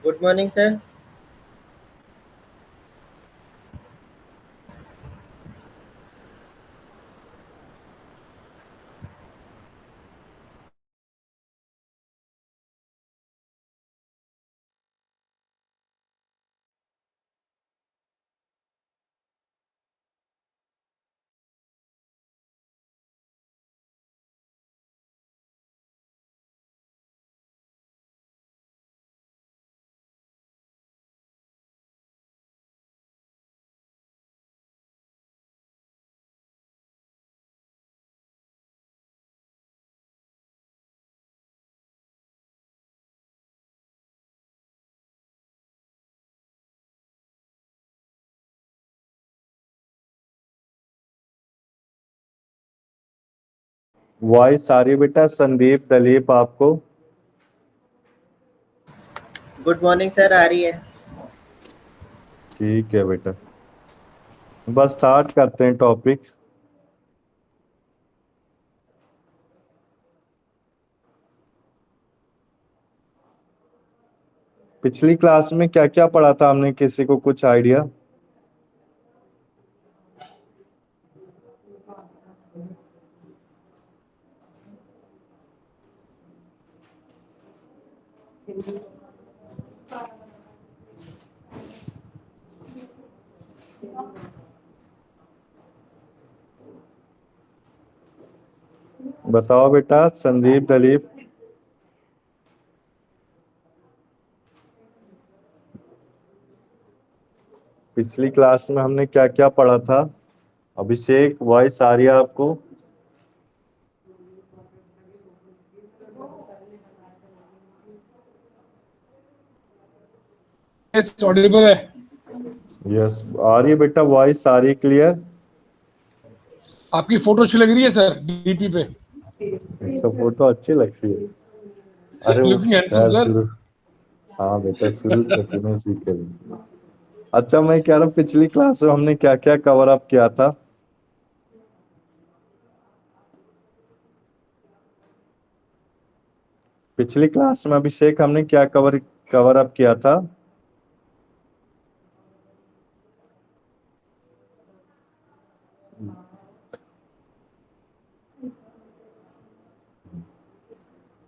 Good morning, sir. Voice आ रही है बेटा? संदीप दलीप आपको? गुड मॉर्निंग सर, आ रही है। ठीक है बेटा, बस स्टार्ट करते हैं टॉपिक। पिछली क्लास में क्या क्या पढ़ा था हमने, किसी को कुछ आइडिया? बताओ बेटा संदीप दलीप। पिछली क्लास में हमने क्या क्या पढ़ा था? अभिषेक, वॉइस आ रही है आपको? यस ऑडिबल है। यस आ रही है बेटा, वॉइस आ रही है क्लियर? आपकी फोटो अच्छी लग रही है सर डीपी पे। अच्छा, फोटो अच्छी लगती है। अरे वो लुकिंग हैंडसम खैर सर। शुरू, हाँ बेटा शुरू से तुम्हें सीख लेंगे। अच्छा, मैं कह रहा हूँ पिछली क्लास में हमने क्या क्या कवर अप किया था? पिछली क्लास में अभिषेक हमने क्या कवर कवर अप किया था?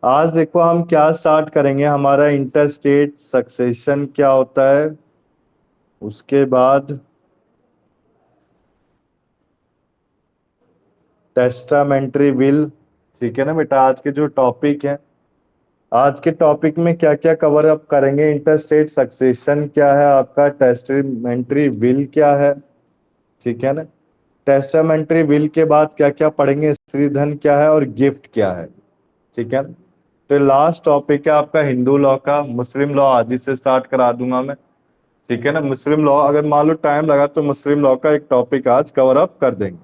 आज देखो हम क्या स्टार्ट करेंगे, हमारा इंटर स्टेट सक्सेशन क्या होता है, उसके बाद टेस्टामेंट्री विल। ठीक है ना बेटा? आज के जो टॉपिक है, आज के टॉपिक में क्या क्या कवर अप करेंगे? इंटर स्टेट सक्सेशन क्या है आपका, टेस्टामेंट्री विल क्या है, ठीक है ना? टेस्टामेंट्री विल के बाद क्या क्या पढ़ेंगे, स्त्रीधन क्या है और गिफ्ट क्या है, ठीक है ना? तो लास्ट टॉपिक है आपका हिंदू लॉ का। मुस्लिम लॉ आज ही से स्टार्ट करा दूंगा मैं, ठीक है ना? मुस्लिम लॉ अगर मान लो टाइम लगा तो मुस्लिम लॉ का एक टॉपिक आज कवर अप कर देंगे।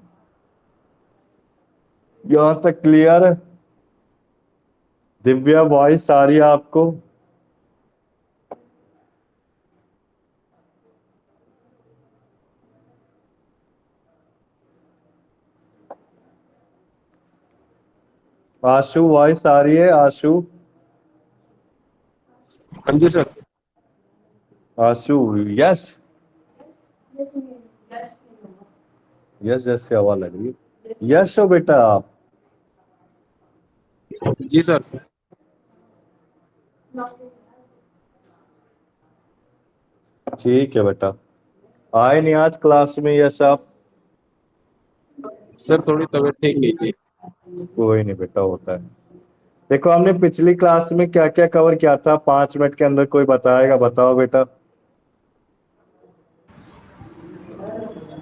यहां तक क्लियर है? दिव्या, वॉइस आ रही है आपको? आशु, वॉइस आ रही है आशु? हाँ जी सर। आशु, यस यस जैसे हवा लग रही है। यस हो बेटा आप? जी सर। ठीक है बेटा। आए नहीं आज क्लास में यस आप? सर थोड़ी तबीयत ठीक नहीं थी। कोई नहीं बेटा, होता है। देखो हमने पिछली क्लास में क्या क्या कवर किया था, 5 मिनट के अंदर कोई बताएगा? बताओ बेटा,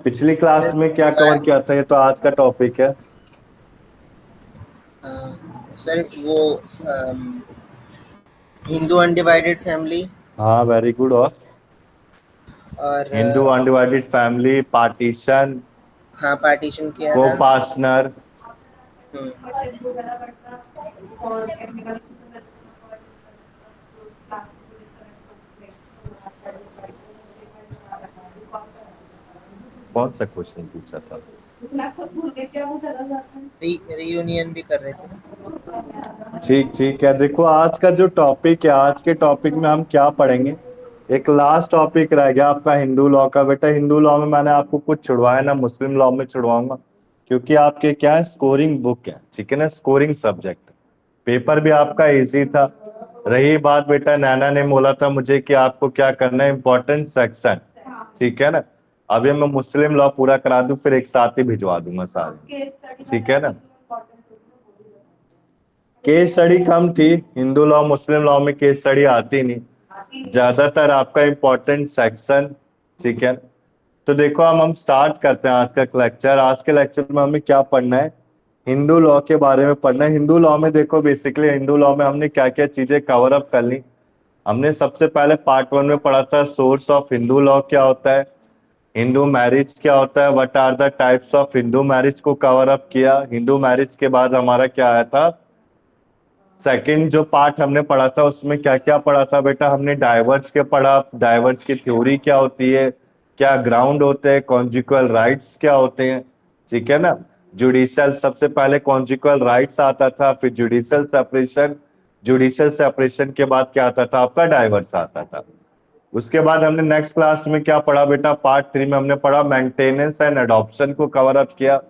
पिछली क्लास सर में क्या कवर किया था? ये तो आज का टॉपिक है। अ, सर वो हिंदू अनडिवाइडेड फैमिली हाँ वेरी गुड। और और हिंदू अनडिवाइडेड फैमिली, पार्टीशन, हाँ, पार्टीशन किया को था। पार्टनर। हम्म, कौन सा क्वेश्चन पूछा था? रीयूनियन भी कर रहे थे ना। ठीक ठीक है। देखो आज का जो टॉपिक है, आज के टॉपिक में हम क्या पढ़ेंगे, एक लास्ट टॉपिक रह गया आपका हिंदू लॉ का। बेटा हिंदू लॉ में मैंने आपको कुछ छुड़वाया ना, मुस्लिम लॉ में छुड़वाऊंगा, क्योंकि आपके क्या है, स्कोरिंग बुक है, ठीक है ना, स्कोरिंग सब्जेक्ट। पेपर भी आपका इजी था। रही बात बेटा, नैना ने बोला था मुझे कि आपको क्या करना है, इंपॉर्टेंट सेक्शन, ठीक है ना। अभी मैं मुस्लिम लॉ पूरा करा दूं, फिर एक साथ ही भिजवा दूंगा सारे, ठीक है ना। केस स्टडी कम थी हिंदू लॉ, मुस्लिम लॉ में केस स्टडी आती नहीं, ज्यादातर आपका इंपॉर्टेंट सेक्शन, ठीक है। तो देखो हम स्टार्ट करते हैं आज का लेक्चर। आज के लेक्चर में हमें क्या पढ़ना है, हिंदू लॉ के बारे में पढ़ना है। हिंदू लॉ में देखो बेसिकली हिंदू लॉ में हमने क्या क्या चीजें कवर अप कर ली। हमने सबसे पहले पार्ट 1 में पढ़ा था सोर्स ऑफ हिंदू लॉ क्या होता है, हिंदू मैरिज क्या होता है, what are the types of Hindu marriage को कवर अप किया। हिंदू मैरिज के बाद हमारा क्या आया था, सेकंड जो पार्ट हमने पढ़ा था उसमें क्या क्या पढ़ा था बेटा, हमने डाइवर्स के पढ़ा, डाइवर्स की थ्योरी क्या होती है, क्या ग्राउंड होते हैं, कॉन्जुगल राइट्स क्या होते हैं, ठीक है ना। जुडिशियल, सबसे पहले कॉन्जुगल राइट्स आता था, फिर जुडिशियल सेपरेशन, जुडिशियल सेपरेशन के बाद क्या आता था आपका, डाइवर्स आता था। उसके बाद हमने नेक्स्ट क्लास में क्या पढ़ा बेटा, पार्ट 3 में हमने पढ़ा मेंटेनेंस एंड अडॉप्शन को कवर अप किया।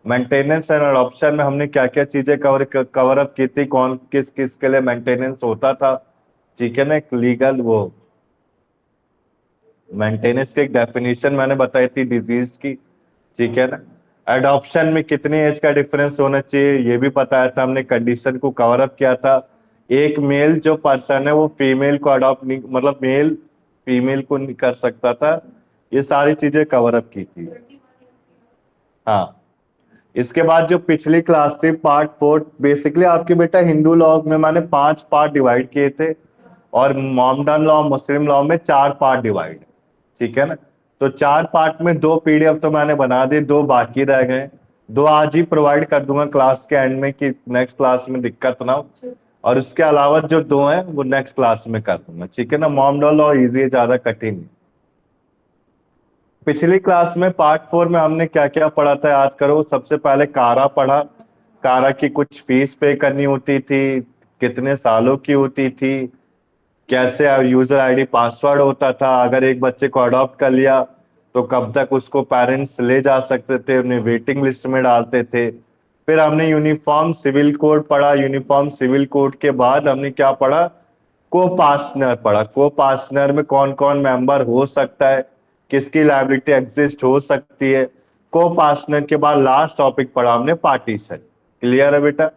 मेंटेनेंस एंड अडॉप्शन में हमने क्या क्या चीजें कवर अप की थी, कौन किस किस के लिए मेंटेनेंस होता था, ठीक है ना। एक लीगल वो मेंटेनेंस की एक डेफिनेशन मैंने बताई थी डिजीज की, ठीक है ना। एडॉप्शन में कितने एज का डिफरेंस होना चाहिए ये भी बताया था हमने, कंडीशन को कवर अप किया था। एक मेल जो पर्सन है वो फीमेल को अडॉप्ट नहीं, मतलब मेल फीमेल को नहीं कर सकता था, ये सारी चीजें कवर अप की थी। हाँ, इसके बाद जो पिछली क्लास थी पार्ट 4, बेसिकली आपके बेटा हिंदू लॉ में मैंने 5 पार्ट डिवाइड किए थे, और मोहम्मडन लॉ मुस्लिम लॉ में 4 पार्ट डिवाइड, ठीक है ना। तो 4 पार्ट में 2 पीडीएफ तो मैंने बना दी, 2 बाकी रह गए। 2 आज ही प्रोवाइड कर दूंगा क्लास के एंड में, कि नेक्स्ट क्लास में दिक्कत ना हो। और उसके अलावा जो 2 हैं वो नेक्स्ट क्लास में कर दूंगा, ठीक है ना। मोहम्मडन लॉ इजी है, ज्यादा कठिन नहीं। पिछली क्लास में पार्ट 4 में हमने क्या क्या पढ़ा था याद करो। सबसे पहले कारा पढ़ा, कारा की कुछ फीस पे करनी होती थी, कितने सालों की होती थी, कैसे यूजर आईडी पासवर्ड होता था, अगर एक बच्चे को अडॉप्ट कर लिया तो कब तक उसको पेरेंट्स ले जा सकते थे, उन्हें वेटिंग लिस्ट में डालते थे। फिर हमने यूनिफॉर्म सिविल कोड पढ़ा, यूनिफॉर्म सिविल कोड के बाद हमने क्या पढ़ा, को पार्टनर पढ़ा। को पार्टनर में कौन कौन मेंबर हो सकता है, किसकी लायबिलिटी एग्जिस्ट हो सकती है। को पार्टनर के बाद लास्ट टॉपिक पढ़ा हमने पार्टीशन। क्लियर है बेटा।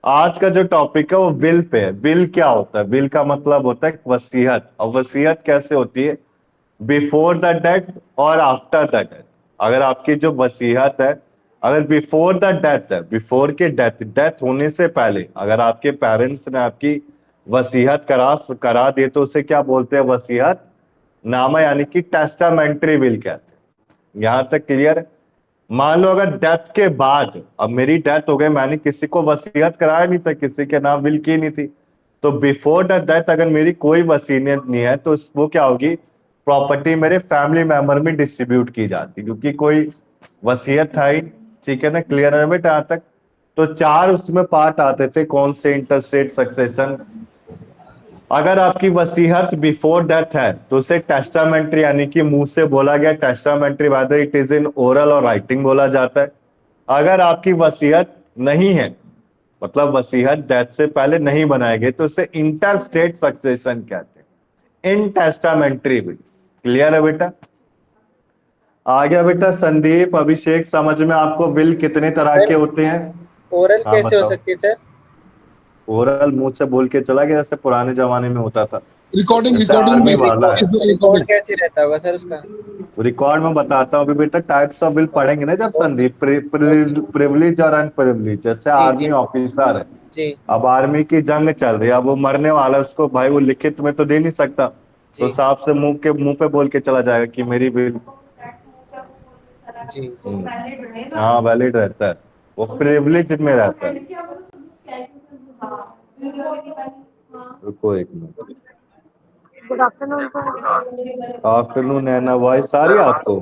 आज का जो टॉपिक है वो विल पे है। विल क्या होता है, विल का मतलब होता है वसीयत। और वसीयत कैसे होती है, बिफोर द डेथ और आफ्टर द डेथ। अगर आपकी जो वसीयत है, अगर बिफोर द डेथ है, बिफोर के डेथ, डेथ होने से पहले अगर आपके पेरेंट्स ने आपकी वसीयत करा दिए तो उसे क्या बोलते हैं, वसीयत नामा, यानी कि टेस्टामेंट्री विल कहते हैं। यहां तक क्लियर है। मान लो अगर डेथ के बाद, अब मेरी डेथ हो गई, मैंने किसी को वसीयत कराया नहीं था, किसी के नाम विल की नहीं थी, तो बिफोर द डेथ अगर मेरी कोई वसीयत नहीं है तो वो क्या होगी, प्रॉपर्टी मेरे फैमिली मेंबर में डिस्ट्रीब्यूट की जाती, क्योंकि कोई वसीयत था ही, ठीक है ना। क्लियर है बेटा यहाँ तक। तो 4 उसमें पार्ट आते थे, कौन से, इंटरस्टेट सक्सेशन। अगर आपकी वसीयत बिफोर डेथ है तो उसे टेस्टामेंट्री, यानी कि मुंह से बोला गया testamentary, whether it is in oral और राइटिंग बोला जाता है। अगर आपकी वसीयत नहीं है, मतलब वसीयत डेथ से पहले नहीं बनाए गए, तो उसे इंटरस्टेट सक्सेशन कहते हैं, इन टेस्टामेंट्री विल। क्लियर है बेटा। आ गया बेटा संदीप, अभिषेक, समझ में आपको विल कितने तरह सर के होते हैं। ओरल हाँ कैसे हो बताओ। सकती है सर? ओरल मुंह से बोल के चला गया, जैसे पुराने जमाने में होता था, रिकॉर्डिंग जैसे रिकॉर्डिंग में आर्मी वाला है। Record record recording. कैसे रहता होगा सर उसका? रिकॉर्ड में बताता हूँ अभी बेटा, टाइप्स ऑफ विल पढ़ेंगे ना जब ओके संदीप, ओके। प्रिविलेज और अनप्रिविलेज। जैसे जी आर्मी जी ऑफिसर है, जी अब आर्मी की जंग चल रही है, अब वो मरने वाला है, उसको भाई वो लिखित में तो दे नहीं सकता, तो जी साहब से मुंह पे बोल के चला जाएगा कि मेरी विल। जी जी। हाँ वैलिड रहता है, वो प्रिविलेज में रहता है। रुको एक minute. Good afternoon sir. Afternoon है ना, वॉइस आ रही है आपको?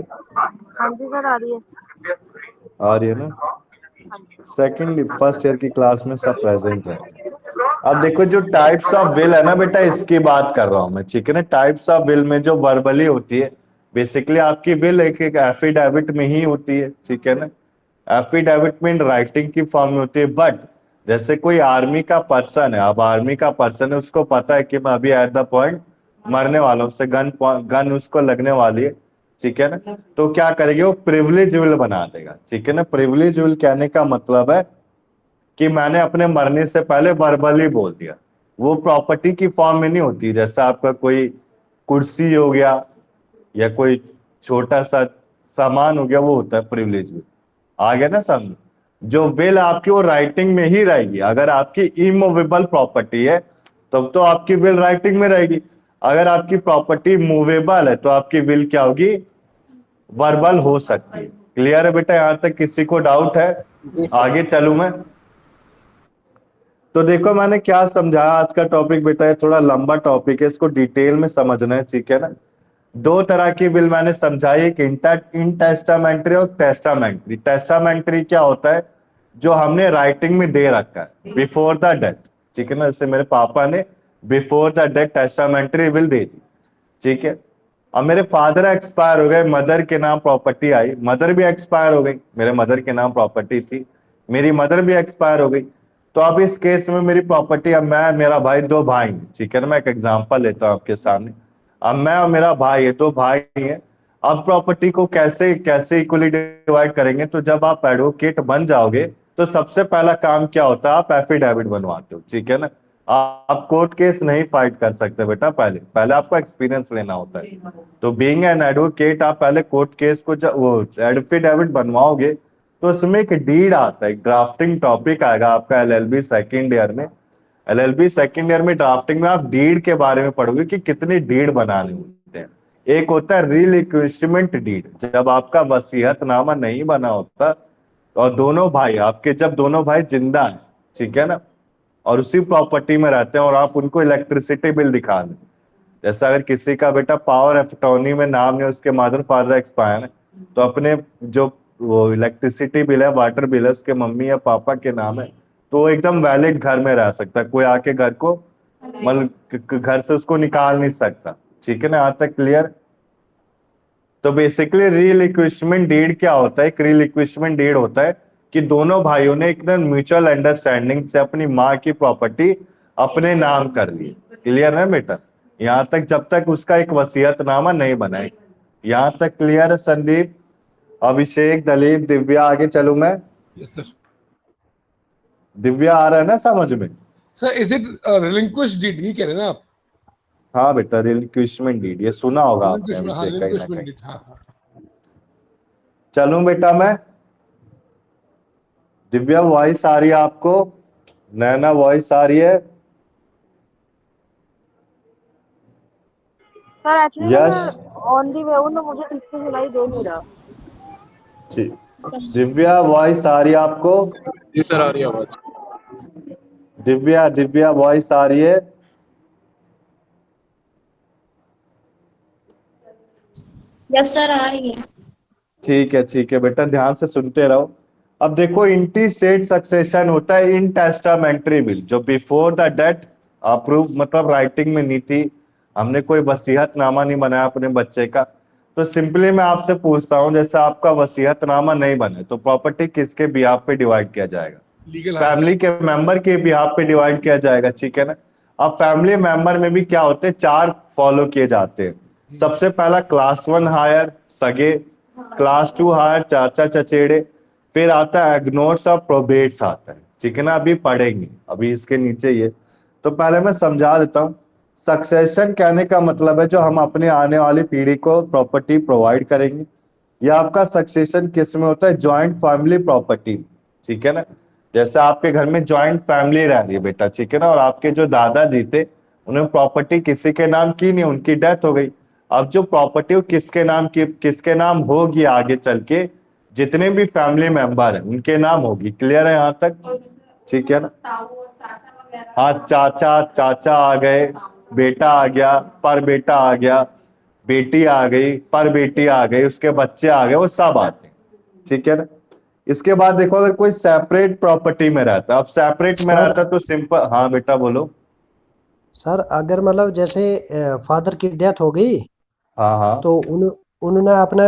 हाँ जी सर, आ रही है। आ रही है ना। सेकेंड फर्स्ट ईयर की क्लास में सब प्रेजेंट है। अब देखो जो टाइप्स ऑफ विल है ना बेटा, इसकी बात कर रहा हूं मैं, ठीक है ना। टाइप्स ऑफ विल में जो वर्बली होती है, बेसिकली आपकी विल एक एक एफिडेविट में ही होती है, ठीक है ना। एफिडेविट में राइटिंग की फॉर्म में होती है, बट जैसे कोई आर्मी का पर्सन है, अब आर्मी का पर्सन है, उसको पता है कि मैं अभी एट द पॉइंट मरने वाला हूं, उससे गन उसको लगने वाली है, ठीक है ना। तो क्या करेगी, वो प्रिविलेज विल बना देगा, ठीक है ना। प्रिविलेज विल कहने का मतलब है कि मैंने अपने मरने से पहले वर्बली बोल दिया। वो प्रॉपर्टी की फॉर्म में नहीं होती, जैसे आपका कोई कुर्सी हो गया या कोई छोटा सा सामान हो गया, वो होता है प्रिविलेज विल। आ गया ना समझ। जो विल आपकी वो राइटिंग में ही रहेगी। अगर आपकी इमूवेबल प्रॉपर्टी है तब तो आपकी विल राइटिंग में रहेगी। अगर आपकी प्रॉपर्टी मूवेबल है तो आपकी विल क्या होगी, वर्बल हो सकती है। क्लियर है बेटा, यहां तक किसी को डाउट है? जी सर। आगे चलूं मैं? तो देखो मैंने क्या समझाया। आज का टॉपिक बेटा ये थोड़ा लंबा टॉपिक है, इसको डिटेल में समझना है, ठीक है ना। दो तरह की विल मैंने समझाई, एक इंटेस्टामेंट्री और टेस्टामेंट्री। टेस्टामेंट्री क्या होता है, जो हमने राइटिंग में दे रखा है बिफोर द डेथ, ठीक है ना। जैसे मेरे पापा ने before the death testamentary will दे दी, ठीक है। अब मेरे फादर एक्सपायर हो गए, मदर के नाम प्रॉपर्टी आई, मदर भी एक्सपायर हो गई, मेरे मदर के नाम प्रॉपर्टी थी, मेरी मदर भी एक्सपायर हो गई। तो अब इस केस में मेरी प्रॉपर्टी, अब मैं मेरा भाई, दो भाई हैं, ठीक है ना। मैं एक एग्जांपल लेता हूं आपके सामने। अब मैं और मेरा भाई है, दो भाई हैं। अब प्रॉपर्टी को कैसे कैसे इक्वली डिवाइड करेंगे, तो जब आप एडवोकेट बन जाओगे तो सबसे पहला काम क्या होता है, आप एफिडेविट बनवाते हो, ठीक है ना। आप कोर्ट केस नहीं फाइट कर सकते बेटा, पहले पहले आपको एक्सपीरियंस लेना होता है। तो बीइंग एन एडवोकेट आप पहले कोर्ट केस को वो एफिडेविट बनवाओगे, तो उसमें एक डीड आता है, एक ड्राफ्टिंग टॉपिक आएगा आपका एलएलबी सेकेंड ईयर में। एलएलबी सेकेंड ईयर में ड्राफ्टिंग में आप डीड के बारे में पढ़ोगे कि कितनी डीड बनाने होते हैं। एक होता है रिलिक्विशमेंट डीड, जब आपका वसीयतनामा नहीं बना होता और दोनों भाई आपके, जब दोनों भाई जिंदा हैं, ठीक है ना, और उसी प्रॉपर्टी में रहते हैं और आप उनको इलेक्ट्रिसिटी बिल दिखा दें। जैसे अगर किसी का बेटा पावर ऑफ अटॉर्नी में नाम है, उसके मदर फादर एक्सपायर है, तो अपने जो वो इलेक्ट्रिसिटी बिल है, वाटर बिल है, उसके मम्मी या पापा के नाम है, तो वो एकदम वैलिड घर में रह सकता है। कोई आके घर को मतलब घर से उसको निकाल नहीं सकता, ठीक है ना। यहाँ तक क्लियर? तो बेसिकली रिलिक्विशमेंट डीड क्या होता है, एक रिलिक्विशमेंट डीड होता है कि दोनों भाइयों ने एक म्यूचुअल अंडरस्टैंडिंग से अपनी माँ की प्रॉपर्टी अपने नाम कर ली। क्लियर है बेटा? यहाँ तक जब तक उसका एक वसीयतनामा नहीं बनाए। यहाँ तक क्लियर है संदीप, अभिषेक, दलीप, दिव्या? आगे चलूं मैं? Yes sir. दिव्या आ रहा है ना समझ में? Sir is it relinquish deed, ये कह रहे हैं ना आप? हाँ बेटा, रिलिक्विशमेंट डीड, ये सुना होगा आपने रिलिंक्विशमेंट, हाँ अभिषेक कहीं ना रिलिंक्विशमेंट कहीं। डीड, हाँ हाँ। चलूं बेटा मैं? दिव्या वॉइस आ रही है आपको? नैना वॉइस आ रही है? सर एक्चुअली यश? मैं ऑन दी वे हूँ ना, मुझे ठीक से सुनाई दे नहीं रहा। ठीक। दिव्या वॉइस आ रही है आपको? जी सर, आ रही है आवाज। दिव्या, दिव्या वॉइस आ रही है? यस सर, आ रही है। ठीक है बेटा, ध्यान से सुनते रहो। अब देखो, इंटी स्टेट सक्सेशन होता है इन टेस्टामेंट्री विल, जो बिफोर द डेथ अप्रूव, मतलब राइटिंग में नहीं थी, हमने कोई वसीयतनामा नहीं बनाया अपने बच्चे का। तो सिंपली मैं आपसे पूछता हूं, जैसे आपका वसीयतनामा नहीं बने तो प्रॉपर्टी किसके बिहाफ पे डिवाइड किया जाएगा? लीगल फैमिली के मेंबर के बिहाफ पे डिवाइड किया जाएगा, ठीक है ना। अब फैमिली मेंबर में भी क्या होते हैं, चार फॉलो किए जाते हैं। सबसे पहला क्लास 1 हायर, सगे। क्लास 2 हायर, चाचा चचेड़े। फिर आता है एग्नोट्स और प्रोबेट्स आता है, ठीक है ना। अभी पढ़ेंगे, अभी इसके नीचे ये। तो पहले मैं समझा देता हूँ। सक्सेशन कहने का मतलब है जो हम अपने आने वाली पीढ़ी को प्रॉपर्टी प्रोवाइड करेंगे। या आपका सक्सेशन किस में होता है, ज्वाइंट फैमिली प्रॉपर्टी, ठीक है ना। जैसे आपके घर में ज्वाइंट फैमिली रह रही है बेटा, ठीक है ना, और आपके जो दादाजी थे उन्हें प्रॉपर्टी किसी के नाम की नहीं, उनकी डेथ हो गई। अब जो प्रॉपर्टी किसके नाम की, किसके नाम होगी आगे चल के, जितने भी फैमिली मेंबर हैं उनके नाम होगी। क्लियर है यहाँ तक? ठीक है ना। हाँ, चाचा, चाचा आ गए, बेटा आ गया, पर बेटा आ गया, बेटी आ गई, पर बेटी आ गई, उसके बच्चे आ गए, वो सब आते हैं, ठीक है ना। इसके बाद देखो अगर कोई सेपरेट प्रॉपर्टी में रहता है, अब सेपरेट में सर रहता है तो सिंपल, हाँ बेटा बोलो। सर अगर मतलब जैसे फादर की डेथ हो गई हाँ हाँ तो उन्होंने अपने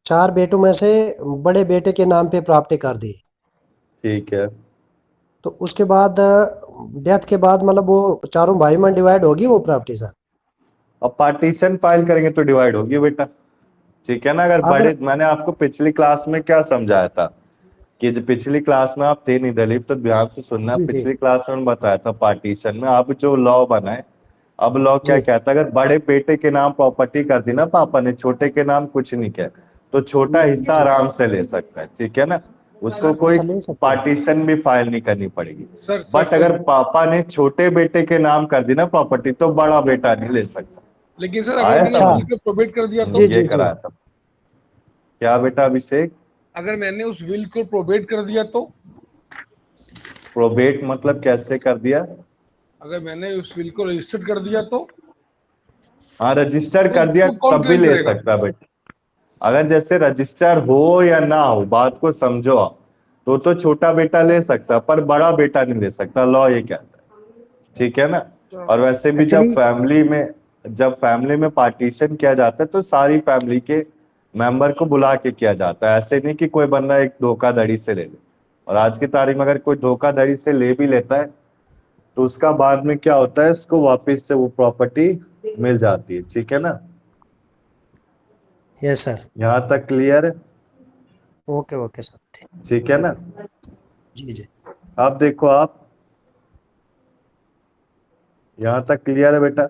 4 बेटों में से बड़े बेटे के नाम पे प्रॉपर्टी कर दी। ठीक है। तो उसके बाद डेथ के बाद मतलब वो चारों भाई में डिवाइड होगी वो प्रॉपर्टी सर। अब पार्टीशन फाइल करेंगे तो डिवाइड होगी बेटा, ठीक है ना। अगर अगर बड़े, मैंने आपको पिछली क्लास में क्या समझाया था कि जो पिछली क्लास में आप थे नहीं दलीप, तो ध्यान से सुनना। जी जी पिछली क्लास में बताया था पार्टीशन में अब जो लॉ बना है, अब लॉ क्या जी कहता है, अगर बड़े बेटे के नाम प्रॉपर्टी कर दी ना पापा ने, छोटे के नाम कुछ नहीं किया, तो छोटा हिस्सा जी आराम से ले सकता है, ठीक है ना। उसको कोई अच्छा ले सकते हैं। पार्टीशन भी फाइल नहीं करनी पड़ेगी। सर सर बट सर अगर पापा ने छोटे बेटे के नाम कर दी ना प्रॉपर्टी, तो बड़ा बेटा नहीं ले सकता। लेकिन सर अगर आया मैंने अच्छा समझ? विल को प्रोबेट कर दिया तो, जी ये जी जी कराया था। क्या बेटा अभिषेक? अगर मैंने उस विल को प्रोबेट कर दिया तो, प्रोबेट मतलब कैसे कर दिया? अगर मैंने उस विल को रजिस्टर्ड कर दिया तो हाँ रजिस्टर कर दिया तो कौन तब भी क्लेम ले करेगा? सकता बेटा। अगर जैसे रजिस्टर हो या ना हो, बात को समझो आप, तो छोटा बेटा ले सकता पर बड़ा बेटा नहीं ले सकता, लॉ ये कहता है, ठीक है ना। और वैसे भी एक्चुअली जब फैमिली में पार्टीशन किया जाता है तो सारी फैमिली के मेंबर को बुला के किया जाता है, ऐसे नहीं कि कोई बंदा एक धोखाधड़ी से ले ले। और आज की तारीख में अगर कोई धोखाधड़ी से ले भी लेता है तो उसका बाद में क्या होता है, उसको वापस से वो प्रॉपर्टी मिल जाती है, ठीक है ना। Yes sir. यहाँ तक क्लियर है? Okay okay sir. ठीक है ना। जी जी अब देखो आप, यहां तक क्लियर है बेटा।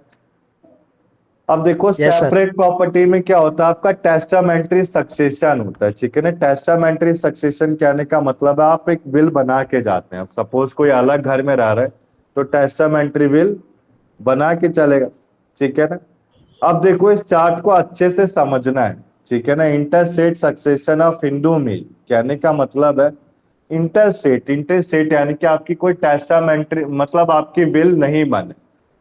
अब देखो यस सर। सेपरेट प्रॉपर्टी में क्या होता है, आपका टेस्टामेंट्री सक्सेशन होता है, ठीक है ना। टेस्टामेंट्री सक्सेशन कहने का मतलब है आप एक विल बना के जाते हैं। अब सपोज कोई अलग घर में रह रहा है तो टेस्टामेंट्री विल बना के चलेगा, ठीक है ना। अब देखो इस चार्ट को अच्छे से समझना है, ठीक है ना। इंटरस्टेट सक्सेशन ऑफ हिंदू मिल कहने का मतलब है, इंटरस्टेट यानी कि आपकी कोई टेस्टामेंट्री मतलब आपकी विल नहीं बने,